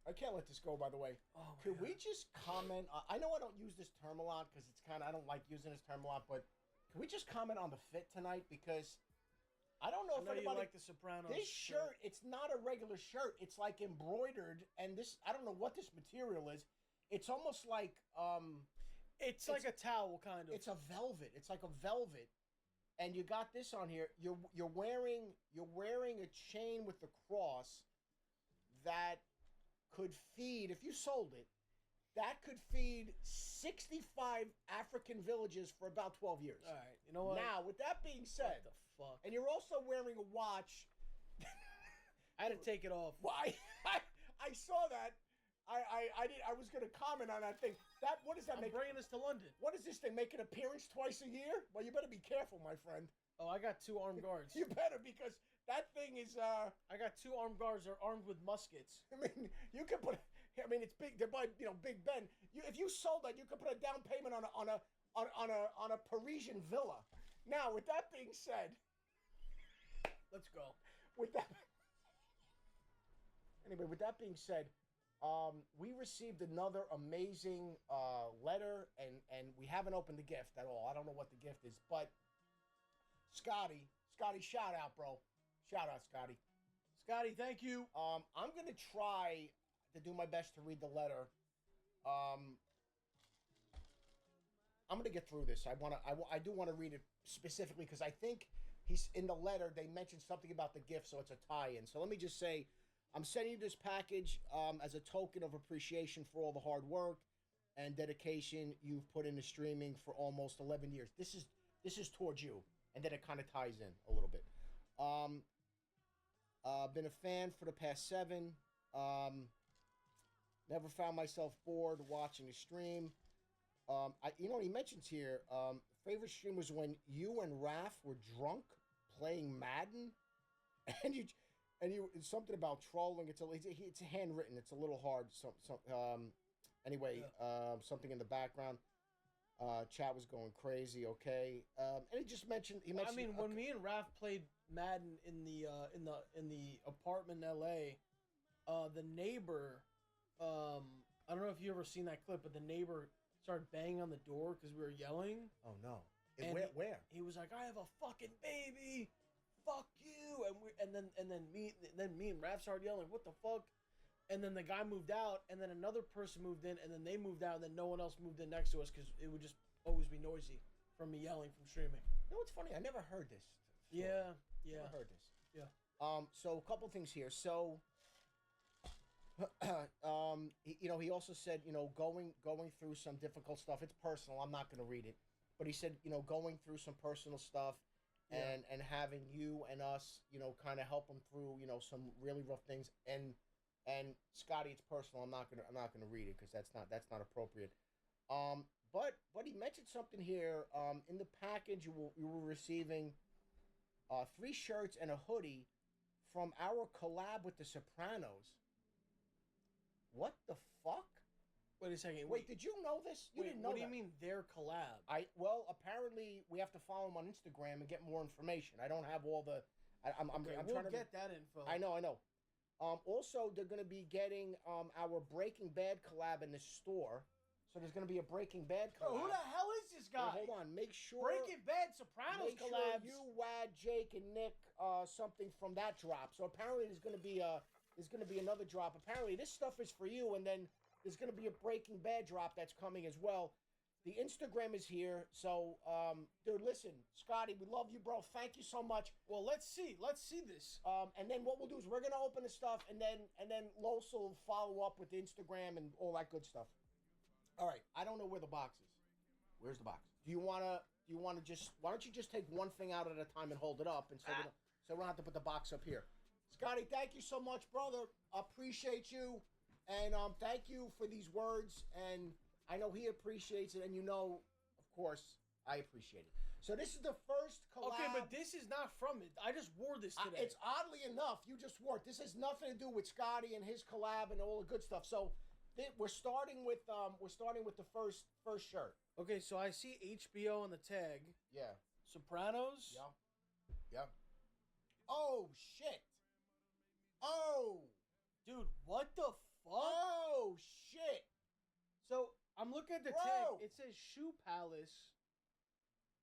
[SPEAKER 9] I can't let this go. By the way, could we just comment? I know I don't use this term a lot because it's kind of I don't like using this term a lot, but can we just comment on the fit tonight? Because I don't know if anybody
[SPEAKER 10] like the Sopranos.
[SPEAKER 9] This shirt, it's not a regular shirt. It's like embroidered, and this I don't know what this material is. It's almost like
[SPEAKER 10] it's like a towel kind of.
[SPEAKER 9] It's a velvet. It's like a velvet. And you got this on here. You're wearing a chain with the cross that could feed, if you sold it, that could feed 65 African villages for about 12 years.
[SPEAKER 10] All right, you know what?
[SPEAKER 9] Now, with that being said,
[SPEAKER 10] what the fuck?
[SPEAKER 9] And you're also wearing a watch.
[SPEAKER 10] I had to take it off.
[SPEAKER 9] Why? I saw that. I was going to comment on that thing. What does that make?
[SPEAKER 10] Bringing us to London.
[SPEAKER 9] What does this thing make an appearance twice a year? Well, you better be careful, my friend.
[SPEAKER 10] Oh, I got 2 armed guards.
[SPEAKER 9] You better, because that thing is.
[SPEAKER 10] I got 2 armed guards. They're armed with muskets.
[SPEAKER 9] I mean, you could put. I mean, it's big. They're by Big Ben. If you sold that, you could put a down payment on a Parisian villa. Now, with that being said,
[SPEAKER 10] let's go.
[SPEAKER 9] With that being said. We received another amazing letter, and we haven't opened the gift at all. I don't know what the gift is, but Scotty, shout out, bro. Shout out, Scotty.
[SPEAKER 10] Scotty, thank you.
[SPEAKER 9] I'm gonna try to do my best to read the letter. I'm gonna get through this. I do want to read it specifically because I think he's in the letter. They mentioned something about the gift, so it's a tie-in. So let me just say. I'm sending you this package as a token of appreciation for all the hard work and dedication you've put into streaming for almost 11 years. This is towards you, and then it kind of ties in a little bit. Been a fan for the past 7. Never found myself bored watching a stream. You know what he mentions here? Favorite stream was when you and Raph were drunk playing Madden, and and something about trolling. It's handwritten. It's a little hard. Anyway, something in the background. Chat was going crazy. Okay, and he just mentioned.
[SPEAKER 10] I mean, when me and Raph played Madden in the apartment in LA, the neighbor, I don't know if you ever seen that clip, but the neighbor started banging on the door because we were yelling.
[SPEAKER 9] Oh no!
[SPEAKER 10] And
[SPEAKER 9] where?
[SPEAKER 10] He was like, "I have a fucking baby, fuck you!" And then me and Raph started yelling, "What the fuck?" And then the guy moved out, and then another person moved in, and then they moved out, and then no one else moved in next to us because it would just always be noisy from me yelling from streaming.
[SPEAKER 9] You know what's funny? I never heard this story.
[SPEAKER 10] Yeah.
[SPEAKER 9] Never heard this.
[SPEAKER 10] Yeah.
[SPEAKER 9] So a couple things here. So, he also said, going through some difficult stuff. It's personal. I'm not going to read it, but he said, going through some personal stuff, and having you and us, kind of help him through, some really rough things. And Scotty, it's personal. I'm not gonna read it because that's not appropriate. But he mentioned something here. In the package, you were receiving 3 shirts and a hoodie from our collab with the Sopranos. What the fuck?
[SPEAKER 10] Wait a second.
[SPEAKER 9] Wait, did you know this? You didn't know
[SPEAKER 10] What do
[SPEAKER 9] that.
[SPEAKER 10] you mean their collab?
[SPEAKER 9] Well, apparently we have to follow him on Instagram and get more information. I don't have all the. I'm
[SPEAKER 10] we'll
[SPEAKER 9] trying to
[SPEAKER 10] get that info.
[SPEAKER 9] I know. Also, they're going to be getting our Breaking Bad collab in the store. So there's going to be a Breaking Bad collab.
[SPEAKER 10] Who the hell is this guy?
[SPEAKER 9] Wait, hold on. Make sure
[SPEAKER 10] Breaking Bad Sopranos collabs.
[SPEAKER 9] Sure you, Wad, Jake, and Nick something from that drop. So apparently there's going to be another drop. Apparently this stuff is for you, and then there's going to be a Breaking Bad drop that's coming as well. The Instagram is here, so dude, listen, Scotty, we love you, bro. Thank you so much.
[SPEAKER 10] Well, let's see this.
[SPEAKER 9] And then what we'll do is we're gonna open the stuff, and then Los will follow up with the Instagram and all that good stuff. All right, I don't know where the box is. Where's the box? Do you wanna just? Why don't you just take one thing out at a time and hold it up, and so we don't have to put the box up here. Scotty, thank you so much, brother. Appreciate you, and thank you for these words and. I know he appreciates it, and of course, I appreciate it. So this is the first collab.
[SPEAKER 10] Okay, but this is not from it. I just wore this today.
[SPEAKER 9] It's oddly enough, you just wore it. This has nothing to do with Scotty and his collab and all the good stuff. So we're starting with the first shirt.
[SPEAKER 10] Okay, so I see HBO on the tag.
[SPEAKER 9] Yeah.
[SPEAKER 10] Sopranos.
[SPEAKER 9] Yeah. Oh shit. Oh,
[SPEAKER 10] dude, what the fuck?
[SPEAKER 9] Oh shit.
[SPEAKER 10] So. I'm looking at the tag. It says Shoe Palace.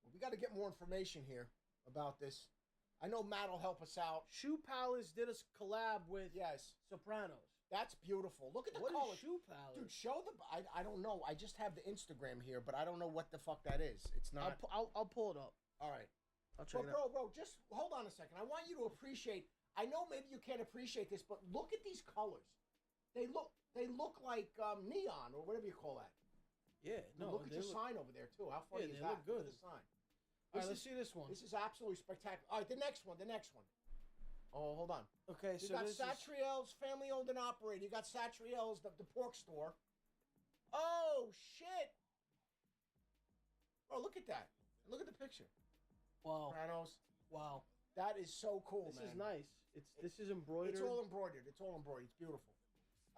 [SPEAKER 9] Well, we got to get more information here about this. I know Matt will help us out.
[SPEAKER 10] Shoe Palace did a collab with Sopranos.
[SPEAKER 9] That's beautiful. Look at the
[SPEAKER 10] colors.
[SPEAKER 9] What is
[SPEAKER 10] Shoe Palace?
[SPEAKER 9] Dude, show the... I don't know. I just have the Instagram here, but I don't know what the fuck that is. It's not...
[SPEAKER 10] I'll pull it up.
[SPEAKER 9] All right.
[SPEAKER 10] I'll check it out.
[SPEAKER 9] Bro, just hold on a second. I want you to appreciate... I know maybe you can't appreciate this, but look at these colors. They look like neon, or whatever you call that.
[SPEAKER 10] Yeah, no.
[SPEAKER 9] Look at your sign over there too. How funny is that?
[SPEAKER 10] Look good.
[SPEAKER 9] The sign.
[SPEAKER 10] All right, let's see this one.
[SPEAKER 9] This is absolutely spectacular. All right, the next one. Oh, hold on.
[SPEAKER 10] Okay,
[SPEAKER 9] you
[SPEAKER 10] so
[SPEAKER 9] got
[SPEAKER 10] this
[SPEAKER 9] Satriel's, family owned and operated. You got Satriel's, the pork store. Oh shit! Bro, look at that. Look at the picture.
[SPEAKER 10] Wow.
[SPEAKER 9] Sopranos.
[SPEAKER 10] Wow.
[SPEAKER 9] That is so cool,
[SPEAKER 10] man. This is nice. This is embroidered.
[SPEAKER 9] It's all embroidered. It's beautiful.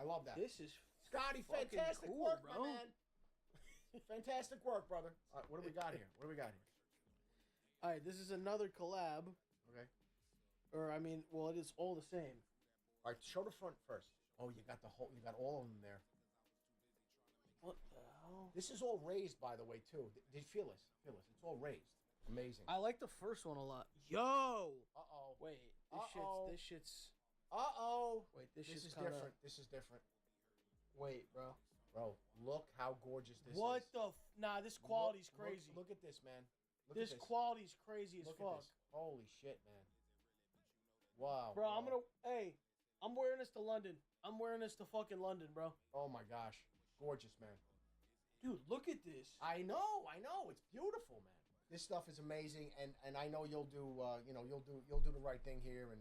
[SPEAKER 9] I love that.
[SPEAKER 10] This is
[SPEAKER 9] Scotty, fantastic
[SPEAKER 10] cool,
[SPEAKER 9] work,
[SPEAKER 10] bro.
[SPEAKER 9] my man. Fantastic work, brother. All right, what do we got here?
[SPEAKER 10] All right, this is another collab.
[SPEAKER 9] Okay.
[SPEAKER 10] Or it is all the same.
[SPEAKER 9] All right, show the front first. Oh, you got all of them there.
[SPEAKER 10] What the hell?
[SPEAKER 9] This is all raised, by the way, too. Did you feel this? It's all raised. Amazing.
[SPEAKER 10] I like the first one a lot. Yo.
[SPEAKER 9] Uh-oh.
[SPEAKER 10] Wait. This shit's.
[SPEAKER 9] Uh-oh.
[SPEAKER 10] Wait, this
[SPEAKER 9] is
[SPEAKER 10] kinda...
[SPEAKER 9] different. This is different.
[SPEAKER 10] Wait, bro.
[SPEAKER 9] Bro, look how gorgeous this is.
[SPEAKER 10] What the? Nah, this quality's crazy.
[SPEAKER 9] Look at this, man.
[SPEAKER 10] This quality's crazy as fuck.
[SPEAKER 9] Holy shit, man. Wow.
[SPEAKER 10] Bro, I'm wearing this to London. I'm wearing this to fucking London, bro.
[SPEAKER 9] Oh my gosh. Gorgeous, man.
[SPEAKER 10] Dude, look at this.
[SPEAKER 9] I know. It's beautiful, man. This stuff is amazing, and I know you'll do you'll do the right thing here and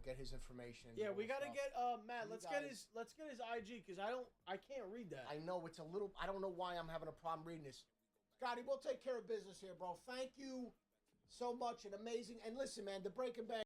[SPEAKER 9] get his information.
[SPEAKER 10] Yeah, we gotta get Matt. Let's get his IG because I can't read that.
[SPEAKER 9] I know it's a little. I don't know why I'm having a problem reading this. Scotty, we'll take care of business here, bro. Thank you so much and amazing. And listen, man, the Breaking Bad.